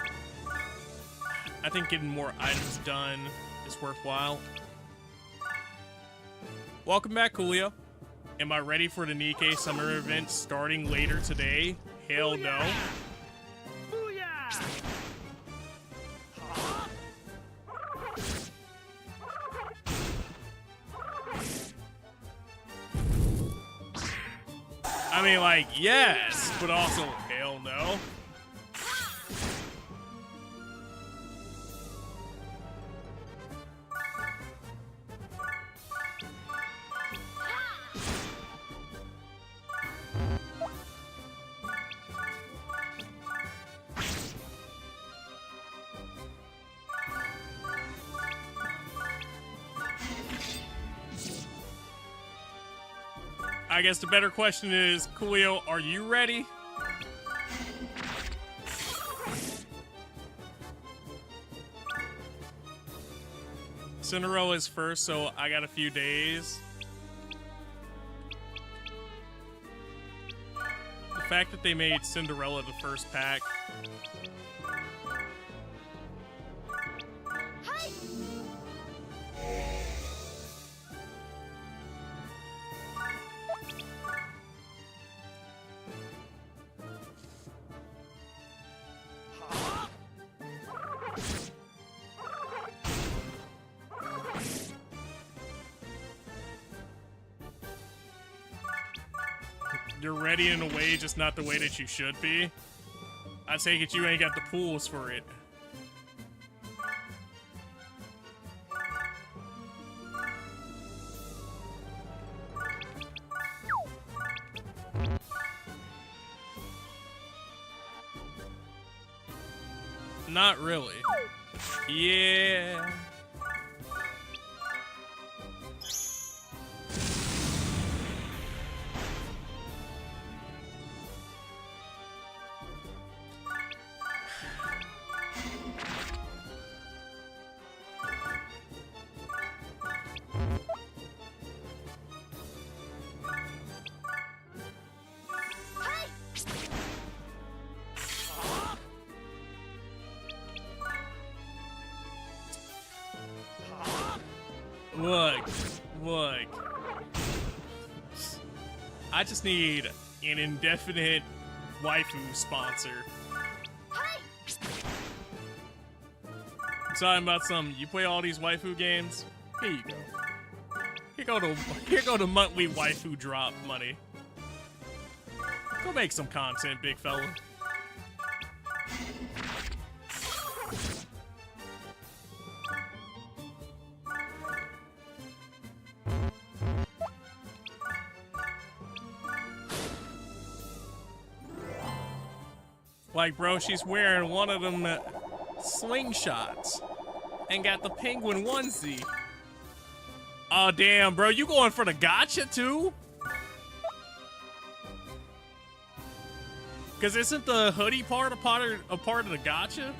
I think getting more items done is worthwhile. Welcome back, Coolio. Am I ready for the Nikkei Summer event starting later today? Hell no. I mean, like, yes, but also hell no. I guess the better question is, Coolio, are you ready? Cinderella's first, so I got a few days. The fact that they made Cinderella the first pack. Hi. You're ready in a way, just not the way that you should be. I take it you ain't got the pools for it. Not really. Yeah. Hi. Look. I just need an indefinite waifu sponsor. Hi. I'm talking about you play all these waifu games? Here you go. Here go the monthly waifu drop money. Go make some content, big fella. Like, bro, she's wearing one of them slingshots and got the penguin onesie. Oh, damn, bro, you going for the gotcha, too? Because isn't the hoodie part a part of the gotcha?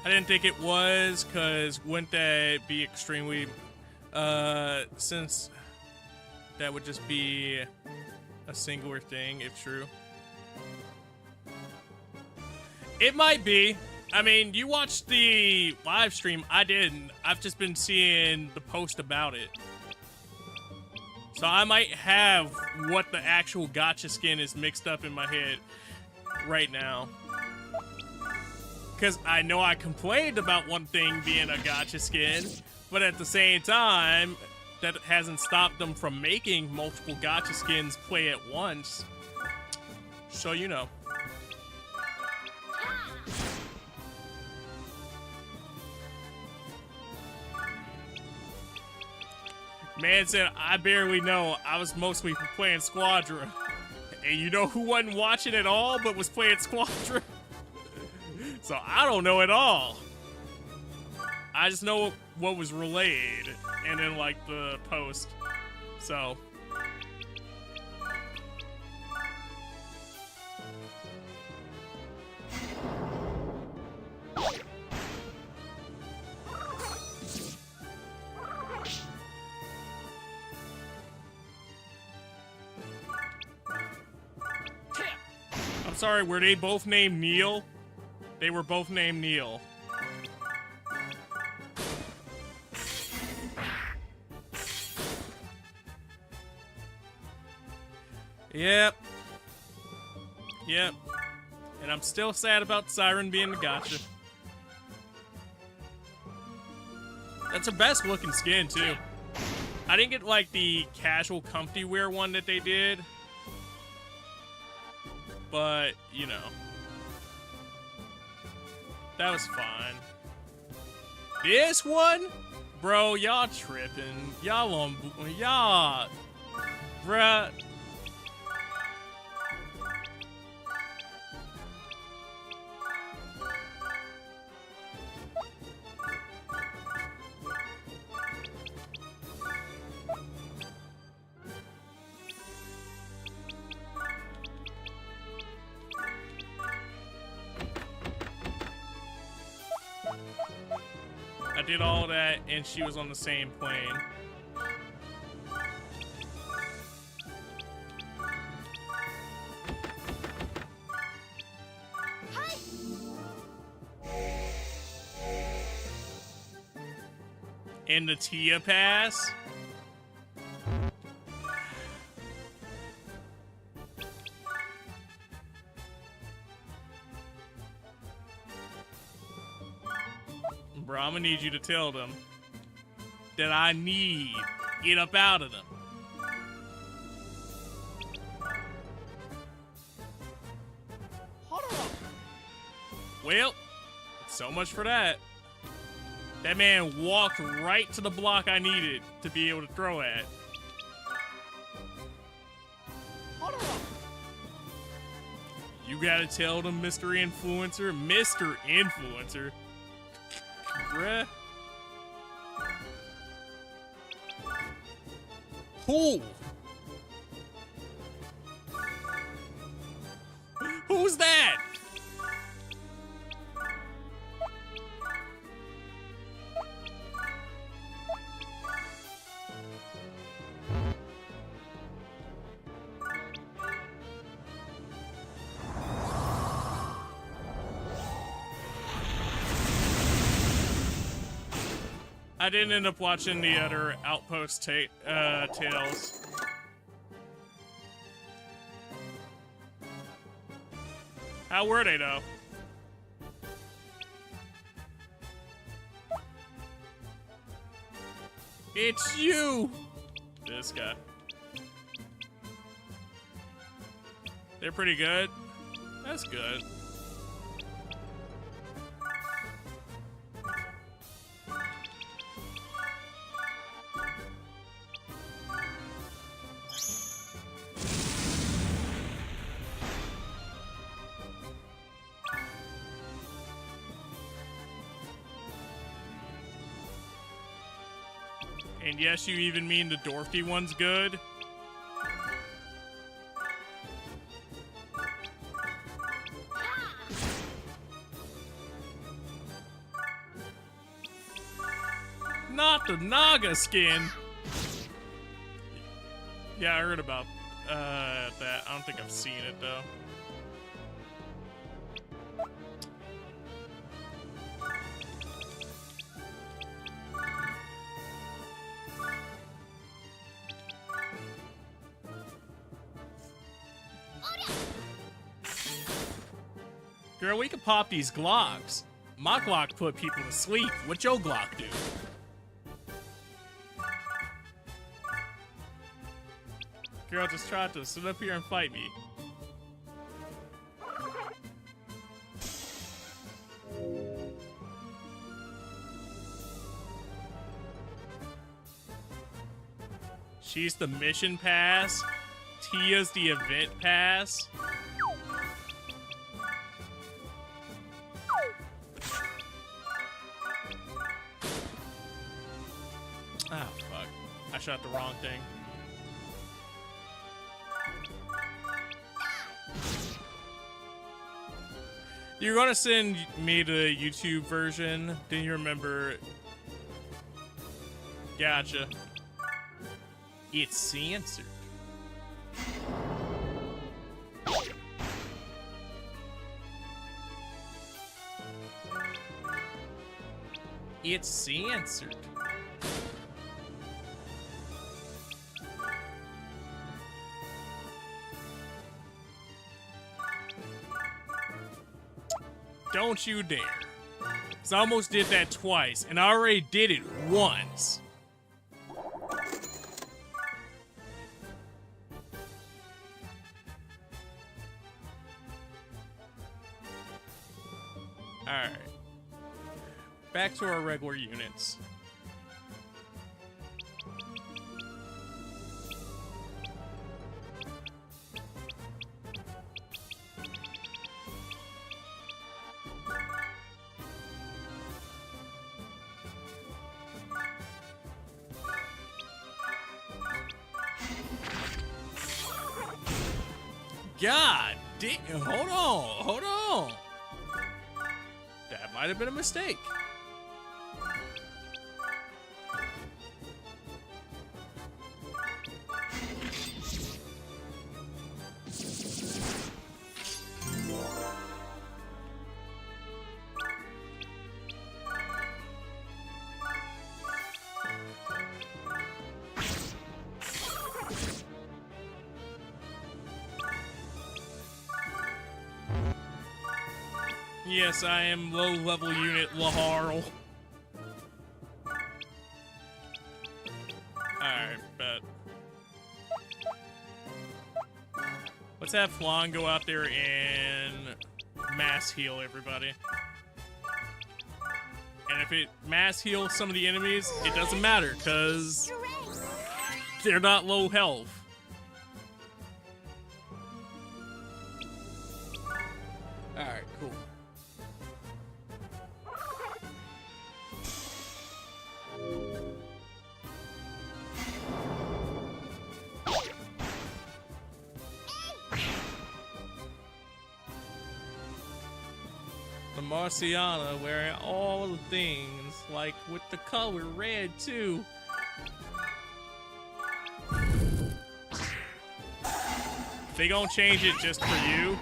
I didn't think it was, because wouldn't that be extremely, since that would just be a singular thing, if true. It might be. I mean, you watched the live stream. I didn't. I've just been seeing the post about it. So I might have what the actual gotcha skin is mixed up in my head right now. Because I know I complained about one thing being a gotcha skin, but at the same time, that hasn't stopped them from making multiple gotcha skins play at once. So you know. Man said, I barely know. I was mostly playing Squadra. And you know who wasn't watching at all but was playing Squadra? So I don't know at all. I just know what was relayed and then like the post. So. I'm sorry, were they both named Neil? They were both named Neil. Yep. And I'm still sad about Siren being the gotcha. That's her best looking skin, too. I didn't get, like, the casual comfy wear one that they did. But, you know. That was fine. This one? Bro, y'all tripping. Y'all on... Y'all... Bruh. I did all that, and she was on the same plane. Hi. In the Tia Pass? Bro, I'm gonna need you to tell them that I need it up out of them. Well, so much for that. That man walked right to the block I needed to be able to throw at. You gotta tell them, Mr. Influencer. Mr. Influencer. Bruh. Who? Who's that? I didn't end up watching the other Outpost tales. How were they, though? It's you! This guy. They're pretty good. That's good. And yes, you even mean the Dorothy one's good? Not the Naga skin! Yeah, I heard about that. I don't think I've seen it, though. Girl, we could pop these Glocks. My Glock put people to sleep. What your Glock do? Girl, just try to sit up here and fight me. She's the mission pass. Tia's the event pass. Ah, fuck. I shot the wrong thing. You're gonna send me the YouTube version, didn't you remember? Gotcha. It's censored. It's censored. Don't you dare. 'Cause I almost did that twice, and I already did it once. Alright. Back to our regular units. God damn. Hold on. Hold on. That might have been a mistake. Yes, I am low-level unit Laharl. Alright, bet. Let's have Flan go out there and mass heal everybody. And if it mass heals some of the enemies, it doesn't matter, because they're not low health. Alright, cool. The Marciana wearing all the things, like with the color red too. They gonna change it just for you.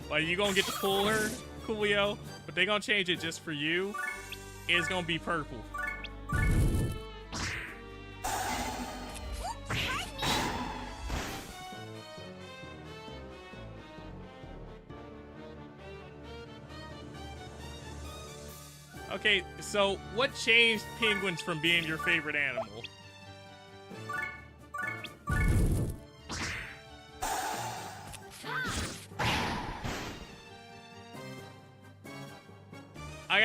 Like, you gonna get to pull her, Coolio, but they gonna change it just for you. It's gonna be purple. Okay, so what changed penguins from being your favorite animal?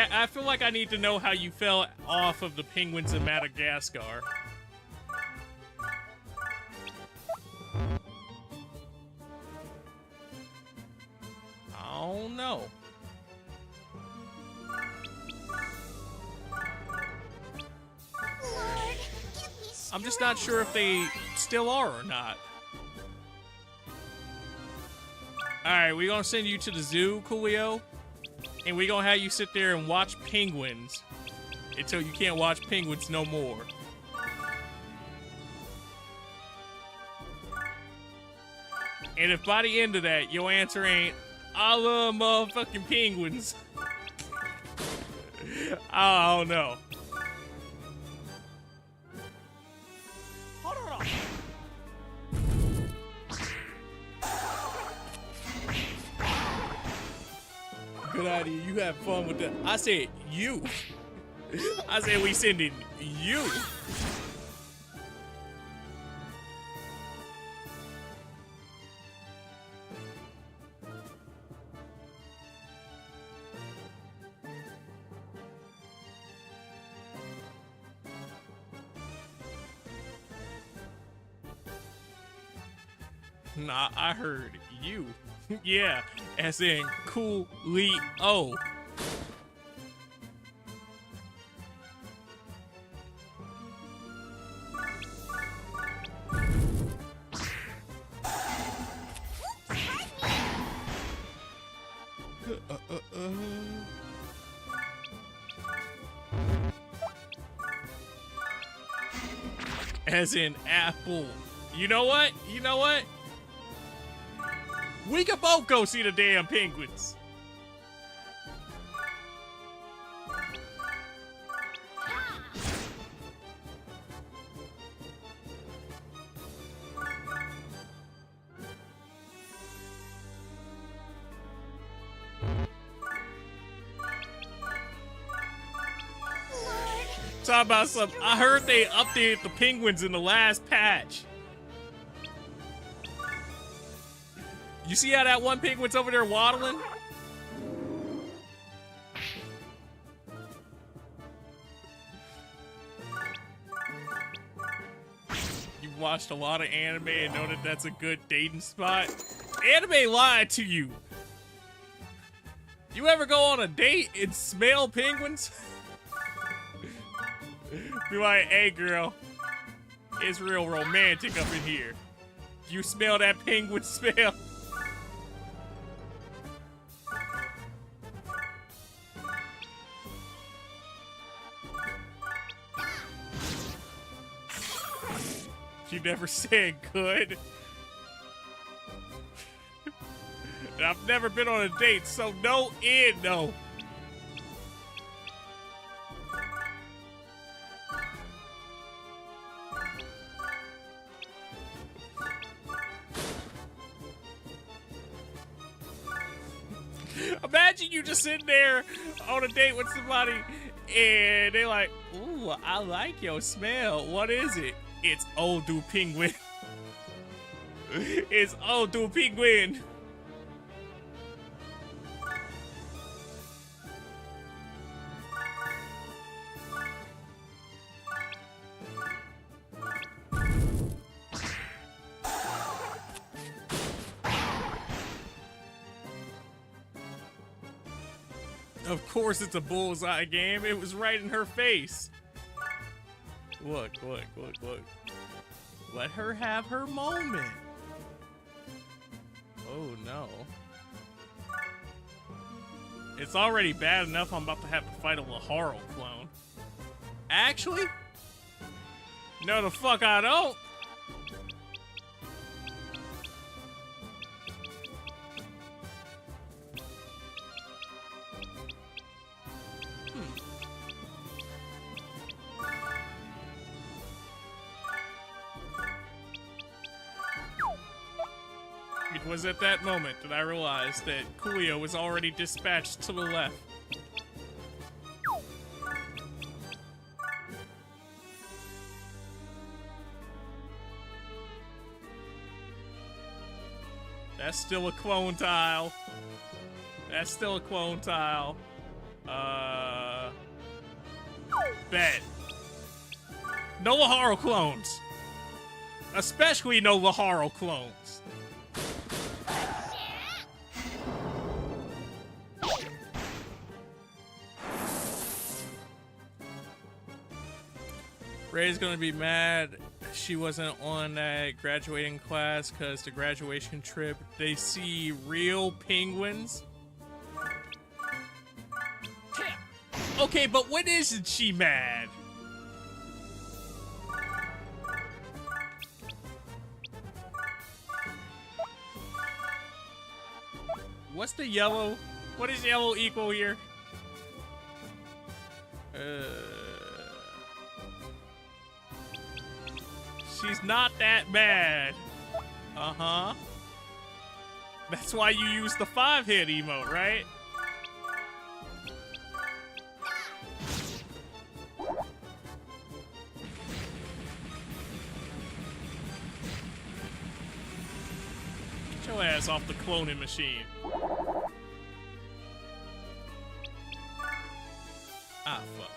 I feel like I need to know how you fell off of the penguins in Madagascar. I don't know. I'm just not sure if they still are or not. Alright, we're gonna send you to the zoo, Coolio. And we're gonna have you sit there and watch penguins until you can't watch penguins no more. And if by the end of that, your answer ain't, I love motherfucking penguins, I don't know. Good idea. You have fun with that. I said you. I said we sending you. Nah, I heard you. Yeah, as in Coolio. As in apple. You know what? You know what? We could both go see the damn penguins. Talk about something. I heard they updated the penguins in the last patch. You see how that one penguin's over there waddling? You've watched a lot of anime and know that that's a good dating spot. Anime lied to you. You ever go on a date and smell penguins? Be like, hey girl, it's real romantic up in here. You smell that penguin smell? You never said good. And I've never been on a date, so no no. Imagine you just sitting there on a date with somebody and they're like, ooh, I like your smell. What is it? It's Old Du Penguin. It's Old Du Penguin. Of course it's a bullseye game. It was right in her face. Look. Let her have her moment. Oh no. It's already bad enough I'm about to have to fight a Laharo clone. Actually? No the fuck I don't. It was at that moment that I realized that Coolio was already dispatched to the left. That's still a clone tile. That's still a clone tile. Bet. No Laharo clones. Especially no Laharo clones. Ray's gonna be mad she wasn't on that graduating class because the graduation trip, they see real penguins. Okay, but when isn't she mad? What's the yellow? What is yellow equal here? She's not that bad. Uh-huh. That's why you use the 5-hit emote, right? Get your ass off the cloning machine. Ah, fuck.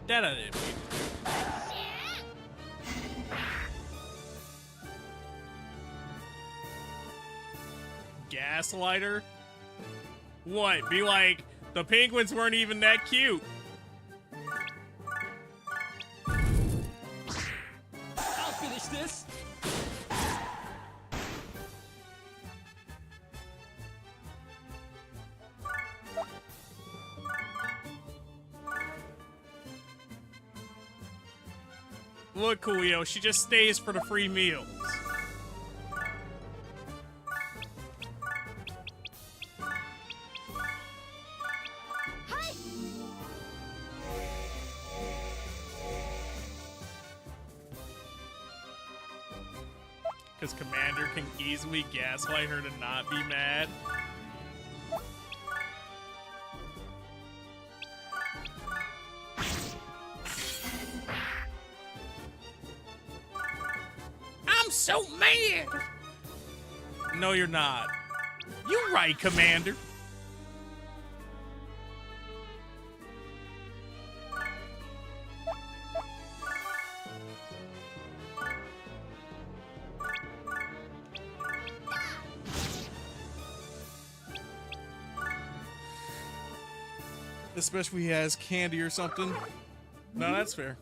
That I didn't mean to do. Gaslighter? What? Be like, the penguins weren't even that cute. I'll finish this. Look, Coolio, she just stays for the free meals. Because Commander can easily gaslight her to not be mad. I'm so mad! No, you're not. You're right, Commander. Especially if he has candy or something. No, that's fair.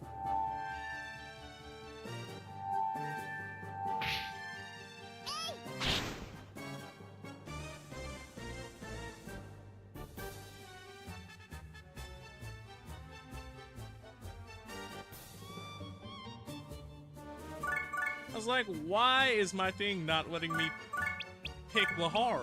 I was like, why is my thing not letting me pick Laharl?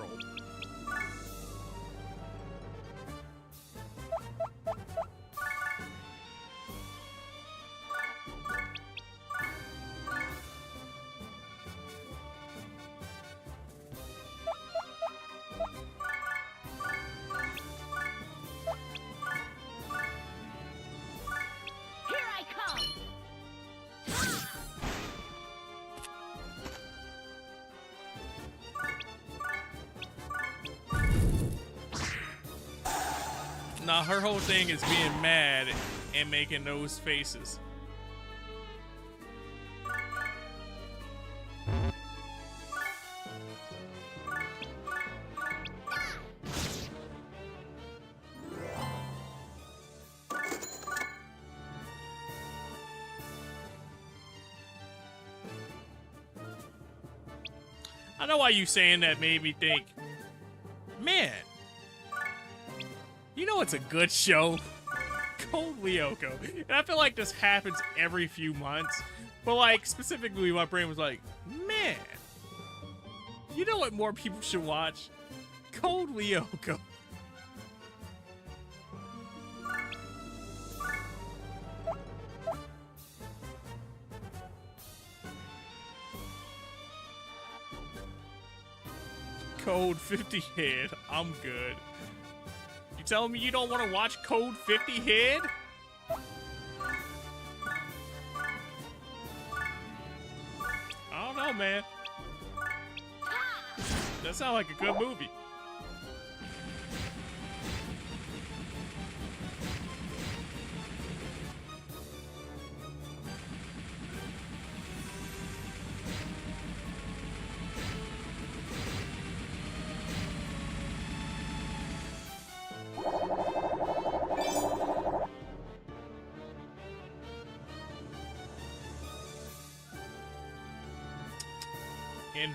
Here I come. Nah, her whole thing is being mad and making those faces. I know why you saying that made me think, man, you know it's a good show? Code Lyoko. And I feel like this happens every few months. But like, specifically my brain was like, man, you know what more people should watch? Code Lyoko. Code 50 Head. I'm good. You telling me you don't want to watch Code 50 Head? I don't know, man. That sounds like a good movie.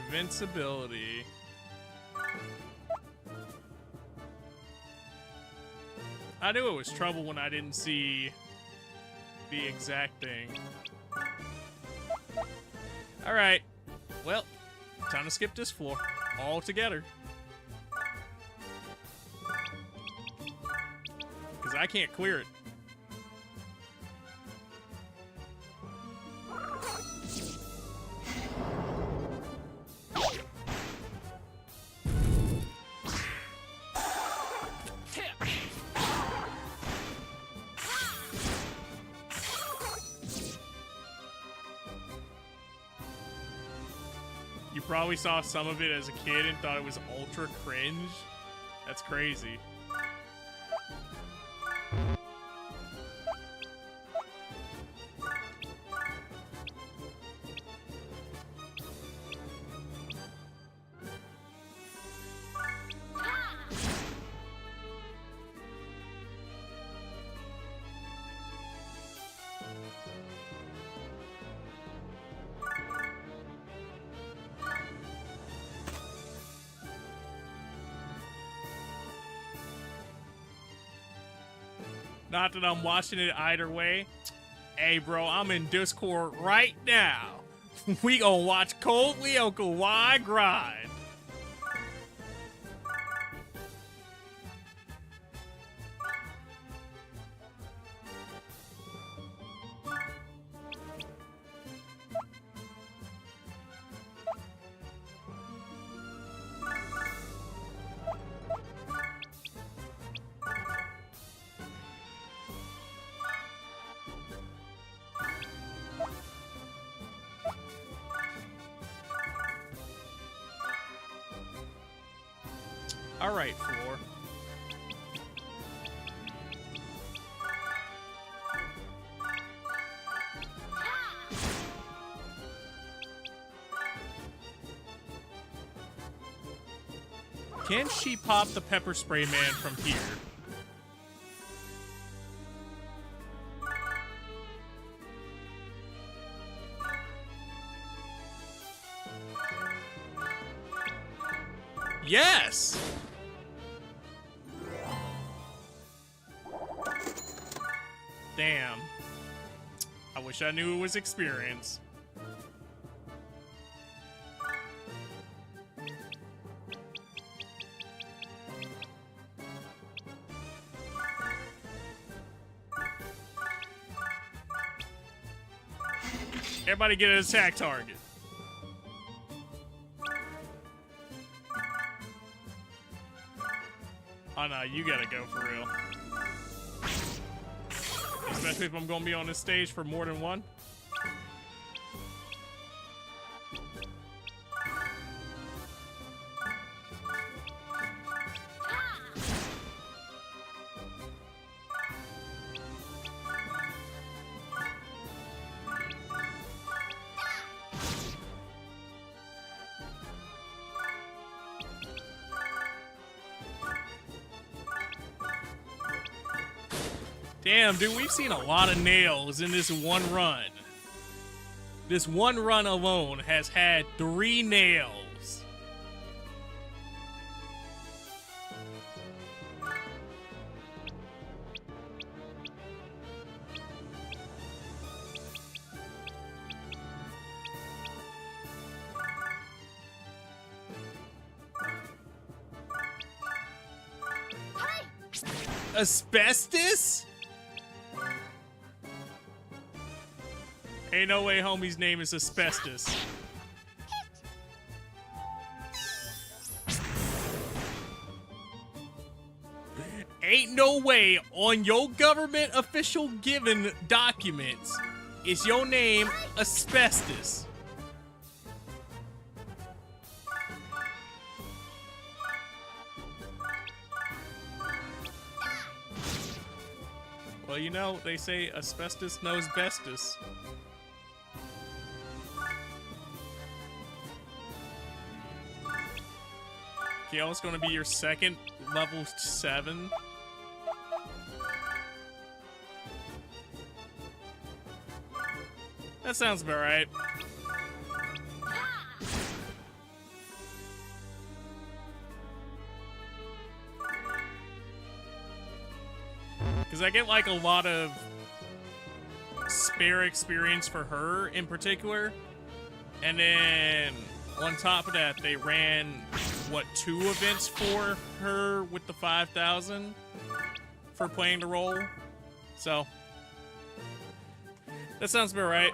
Invincibility. I knew it was trouble when I didn't see the exact thing. Alright. Well, time to skip this floor altogether. Because I can't clear it. You probably saw some of it as a kid and thought it was ultra cringe. That's crazy. Not that I'm watching it either way. Hey, bro, I'm in Discord right now. We gonna watch Code Lyoko while I grind. All right, floor. Can she pop the pepper spray man from here? Yes! Damn. I wish I knew it was experience. Everybody get an attack target. Oh no, you gotta go for real. Especially if I'm gonna be on this stage for more than one. Damn, dude, we've seen a lot of nails in this one run. This one run alone has had 3 nails. Asbestos? Ain't no way homie's name is Asbestos. Ain't no way on your government official given documents is your name Asbestos. Well, you know, they say asbestos knows bestest. Kale's gonna be your second level 7. That sounds about right. Because I get like a lot of spare experience for her in particular. And then on top of that, they ran, what, 2 events for her with the 5,000 for playing the role. So, that sounds about right.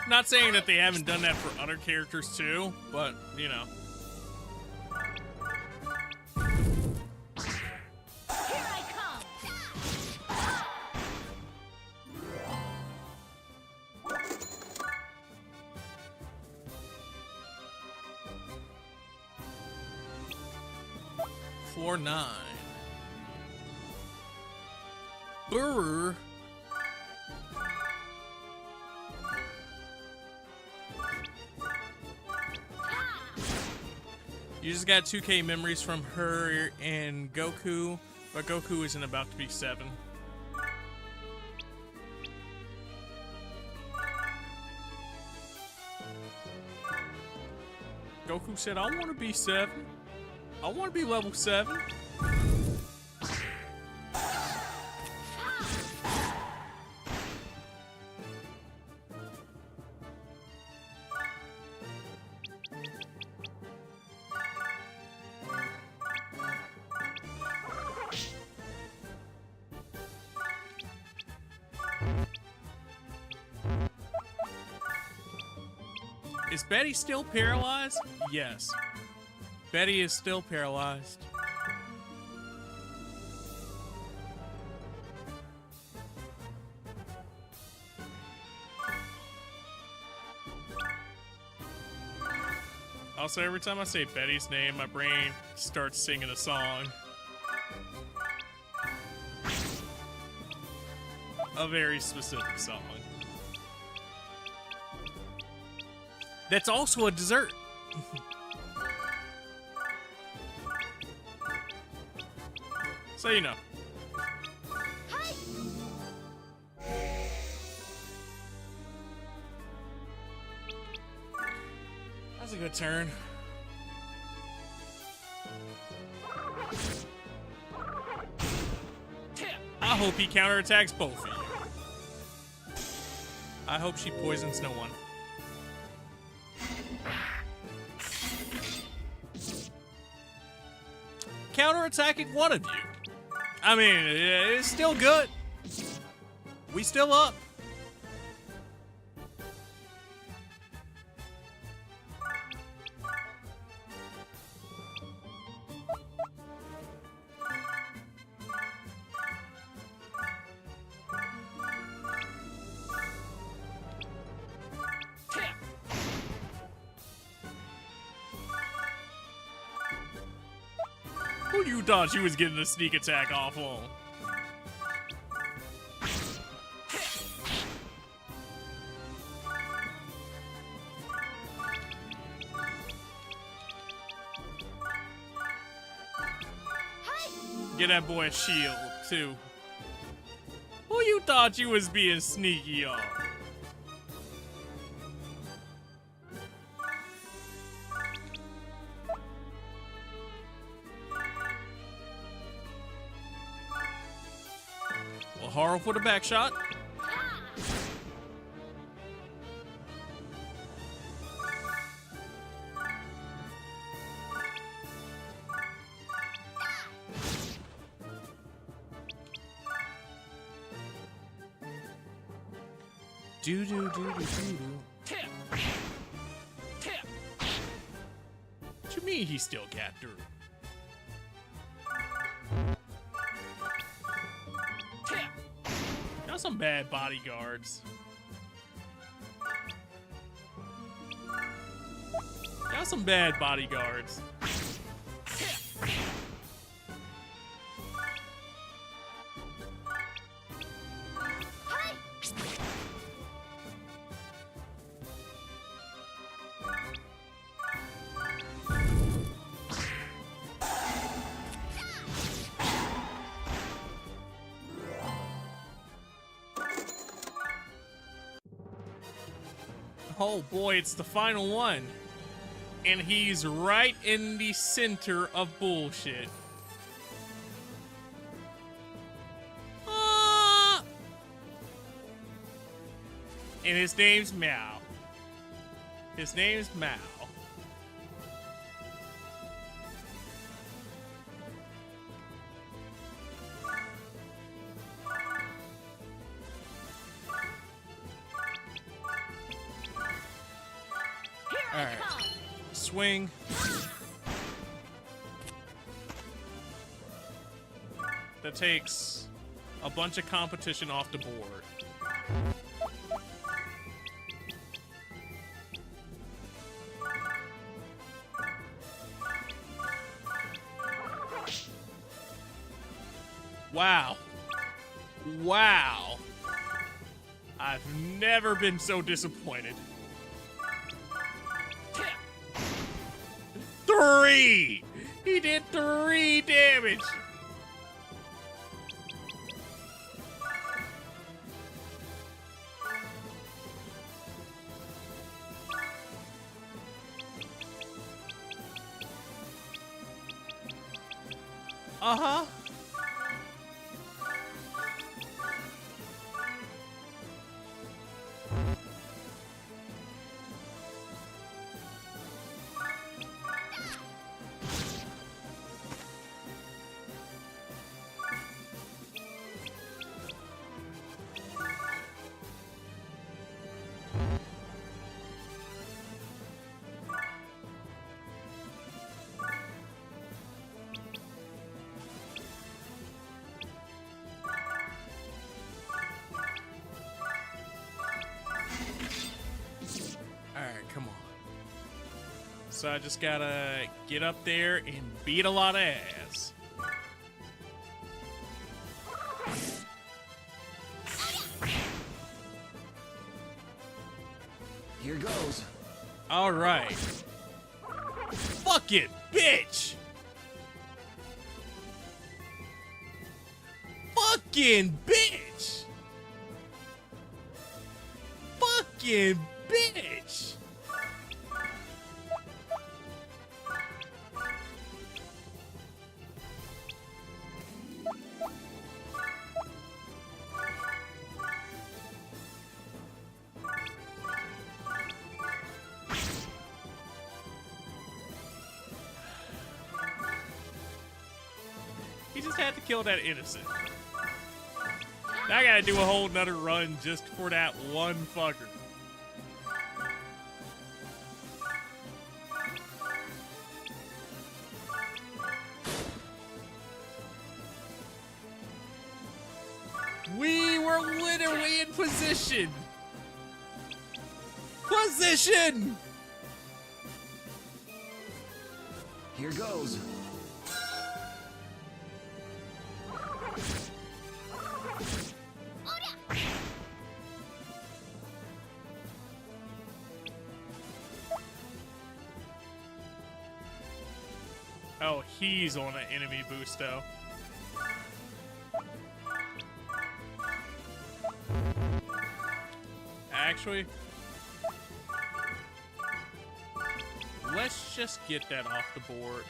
Not saying that they haven't done that for other characters too, but, you know. Here I come. Floor 9. Brr. You just got 2K memories from her and Goku, but Goku isn't about to be 7. Goku said, I want to be 7. I want to be level 7. Is Betty still paralyzed? Yes. Betty is still paralyzed. Also, every time I say Betty's name, my brain starts singing a song. A very specific song. That's also a dessert. So you know. That's a good turn. I hope he counterattacks both of you. I hope she poisons no one. counterattacking one of you. I mean, it's still good. We still up. Who you thought you was getting a sneak attack off on? Get that boy a shield, too. Who you thought you was being sneaky on? Well, Haro for the back shot. Do do do do do do. What you mean he still got through? Got some bad bodyguards. Got some bad bodyguards. Oh boy, it's the final one. And he's right in the center of bullshit. And his name's Meow. His name's Mao. All right, swing. That takes a bunch of competition off the board. Wow. Wow. I've never been so disappointed. 3! He did 3 damage! Uh-huh. Alright, come on. So I just gotta get up there and beat a lot of ass. Here goes. Alright. Fucking bitch! Fucking bitch! Fucking bitch! just had to kill that innocent. Now I gotta do a whole nother run just for that one fucker. We were literally in position. Position! Here goes. Oh, he's on an enemy boost, though. Actually, let's just get that off the board.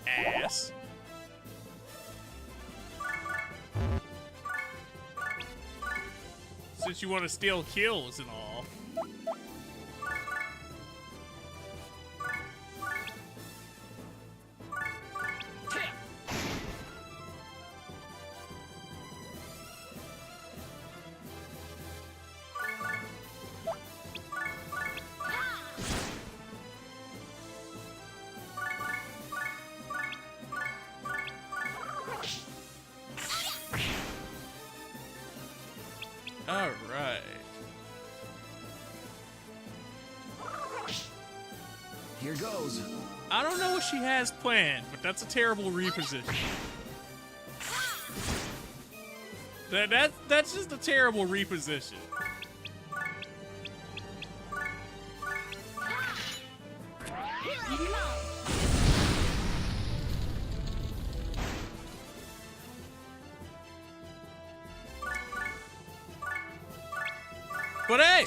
Ass. Since you want to steal kills and all. All right. Here goes. I don't know what she has planned, but that's a terrible reposition. That's just a terrible reposition. Here I come. But hey,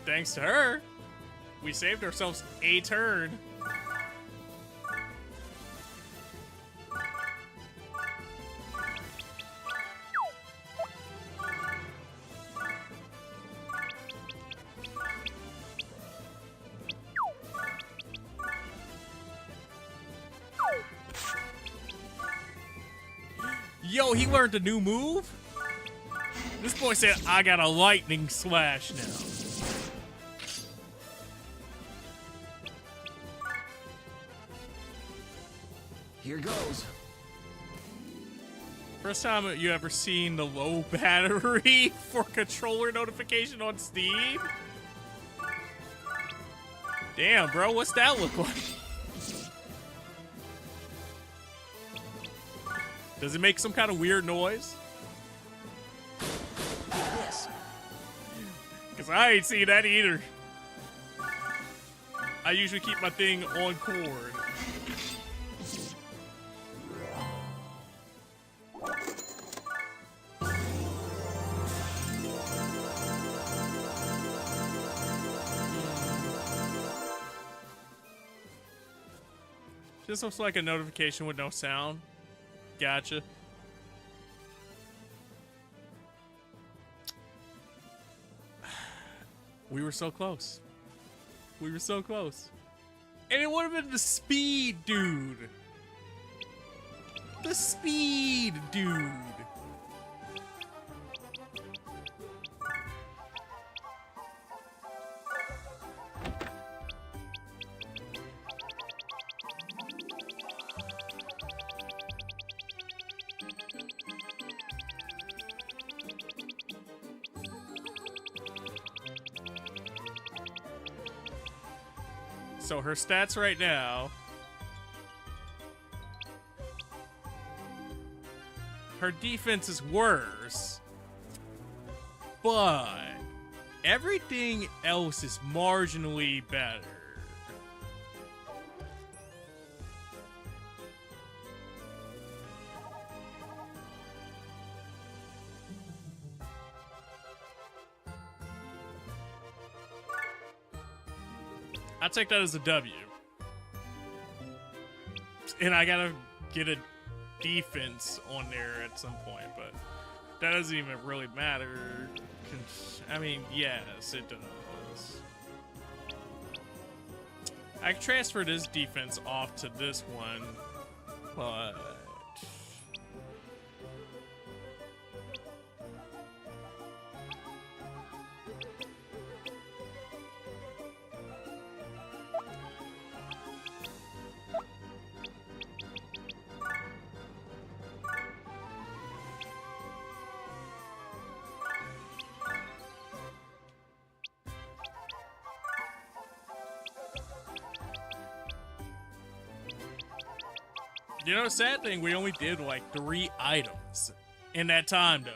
thanks to her, we saved ourselves a turn. Yo, he learned a new move? This boy said, I got a lightning slash now. Here goes. First time you ever seen the low battery for controller notification on Steam? Damn, bro, what's that look like? Does it make some kind of weird noise? Because I ain't seen that either. I usually keep my thing on cord. This looks like a notification with no sound. Gotcha. We were so close. We were so close. And it would have been the speed dude. The speed dude. So her stats right now, her defense is worse, but everything else is marginally better. I take that as a W. And I gotta get a defense on there at some point, but that doesn't even really matter. I mean, yes, it does. I can transfer this defense off to this one, but... You know, sad thing, we only did like 3 items in that time, though.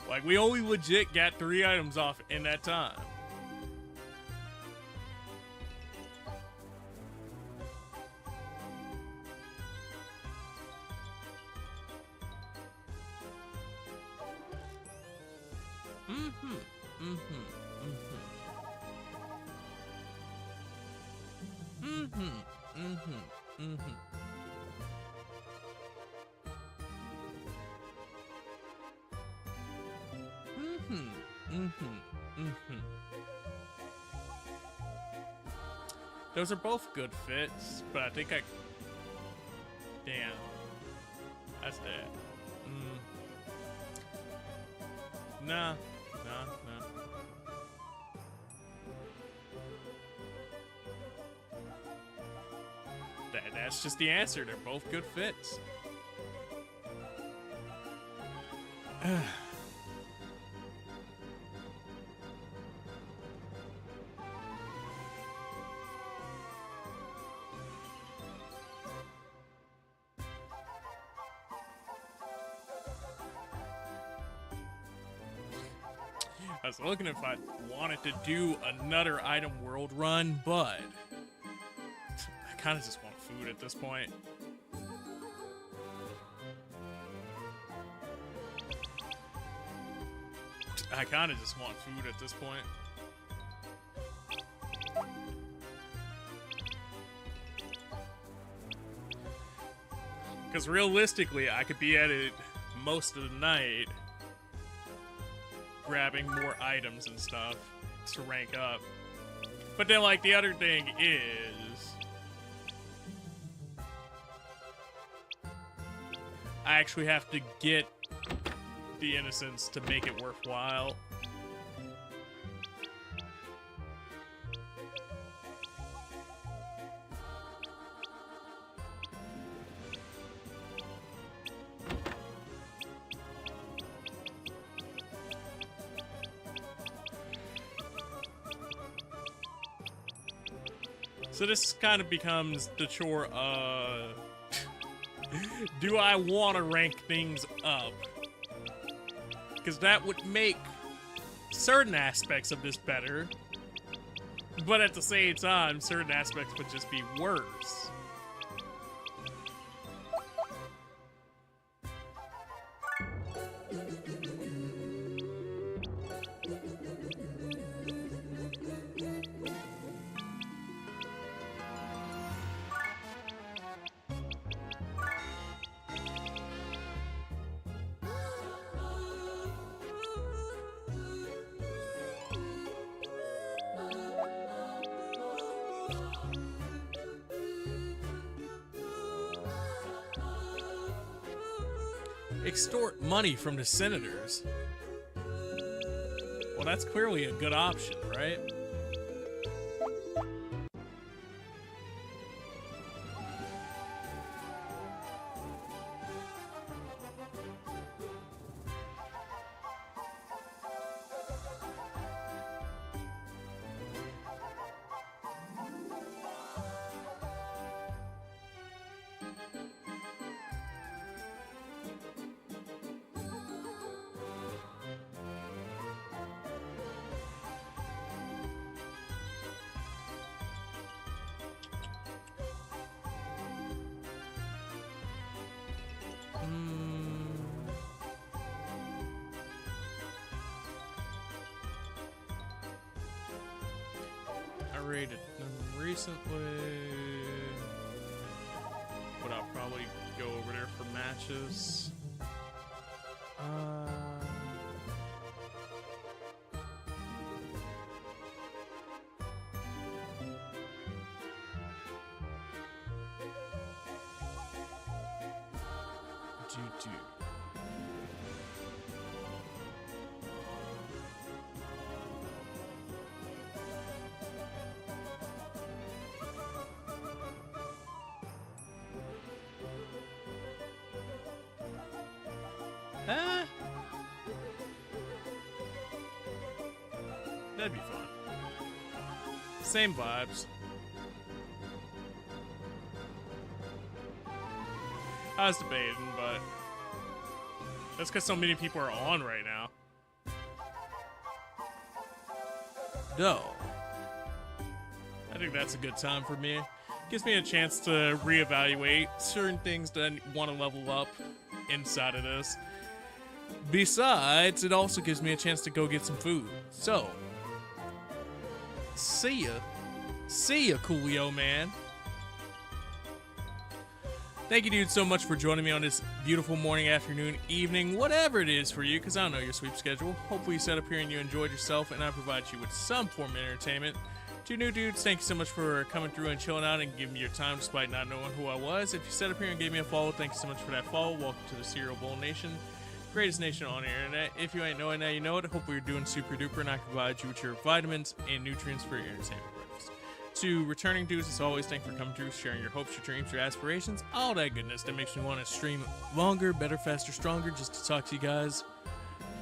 Like, we only legit got 3 items off in that time. Those are both good fits, but I think I... Damn. That's that. Nah. That's just the answer. They're both good fits. I was looking if I wanted to do another item world run, but I kind of just want food at this point. I kind of just want food at this point. Because realistically, I could be at it most of the night, grabbing more items and stuff to rank up. But then, like, the other thing is, I actually have to get the innocence to make it worthwhile. So this kind of becomes the chore of, do I want to rank things up? Because that would make certain aspects of this better, but at the same time, certain aspects would just be worse. Extort money from the senators. Well, that's clearly a good option, right? raided them recently. But I'll probably go over there for matches. Do. That'd be fun. Same vibes. I was debating, but that's because so many people are on right now. No. I think that's a good time for me. Gives me a chance to reevaluate certain things that I want to level up inside of this. Besides, it also gives me a chance to go get some food. So, see ya. See ya, Coolio, man. Thank you, dude, so much for joining me on this beautiful morning, afternoon, evening, whatever it is for you, because I don't know your sleep schedule. Hopefully you sat up here and you enjoyed yourself, and I provide you with some form of entertainment. To new dudes, thank you so much for coming through and chilling out and giving me your time despite not knowing who I was. If you sat up here and gave me a follow, thank you so much for that follow. Welcome to the Cereal Bowl Nation. Greatest nation on the internet. If you ain't know it, now you know it. Hopefully you're doing super duper, and I can provide you with your vitamins and nutrients for your entertainment breakfast. To returning dudes, as always, thank you for coming through, sharing your hopes, your dreams, your aspirations, all that goodness that makes me want to stream longer, better, faster, stronger, just to talk to you guys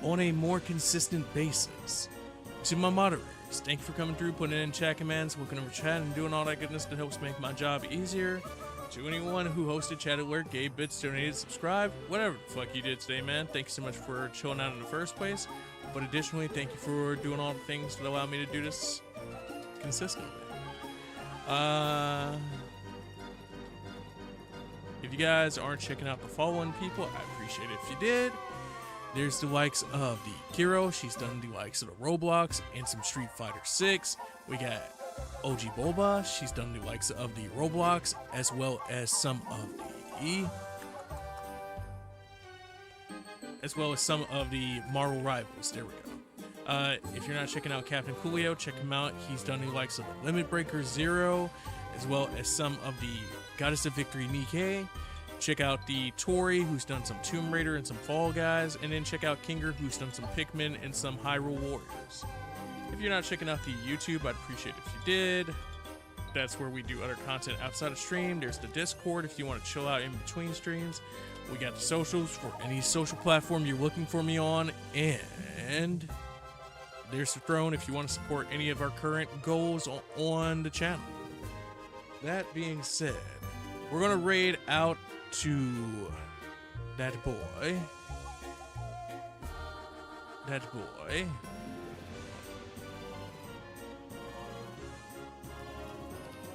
on a more consistent basis. To my moderators, thank you for coming through, putting in chat commands, looking over chat, and doing all that goodness that helps make my job easier. To anyone who hosted, chat alert, gave bits, donated, subscribed, whatever the fuck you did today, man. Thank you so much for chilling out in the first place. But additionally, thank you for doing all the things that allow me to do this consistently. If you guys aren't checking out the following people, I appreciate it if you did. There's the likes of the Kiro. She's done the likes of the Roblox and some Street Fighter 6. We got OG Boba. She's done the likes of the Roblox as well as some of the Marvel Rivals. There we go. If you're not checking out Captain Coolio, check him out. He's done the likes of the Limit Breaker Zero, as well as some of the Goddess of Victory Nikkei. Check out the Tori, who's done some Tomb Raider and some Fall Guys, and then check out Kinger, who's done some Pikmin and some Hyrule Warriors. If you're not checking out the YouTube, I'd appreciate it if you did. That's where we do other content outside of stream. There's the Discord if you want to chill out in between streams. We got the socials for any social platform you're looking for me on, and there's the throne if you want to support any of our current goals on the channel. That being said, we're going to raid out to that boy.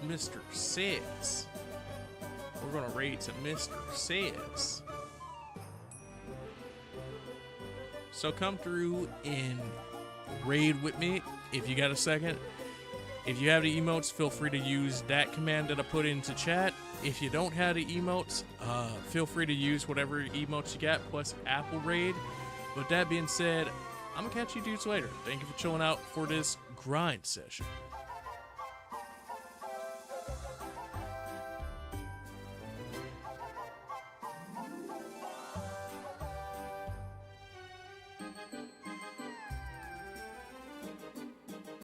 Mr. Sis. We're going to raid to Mr. Sis. So come through and raid with me if you got a second. If you have the emotes, feel free to use that command that I put into chat. If you don't have the emotes, feel free to use whatever emotes you got, plus Apple Raid. With that being said, I'm going to catch you dudes later. Thank you for chilling out for this grind session.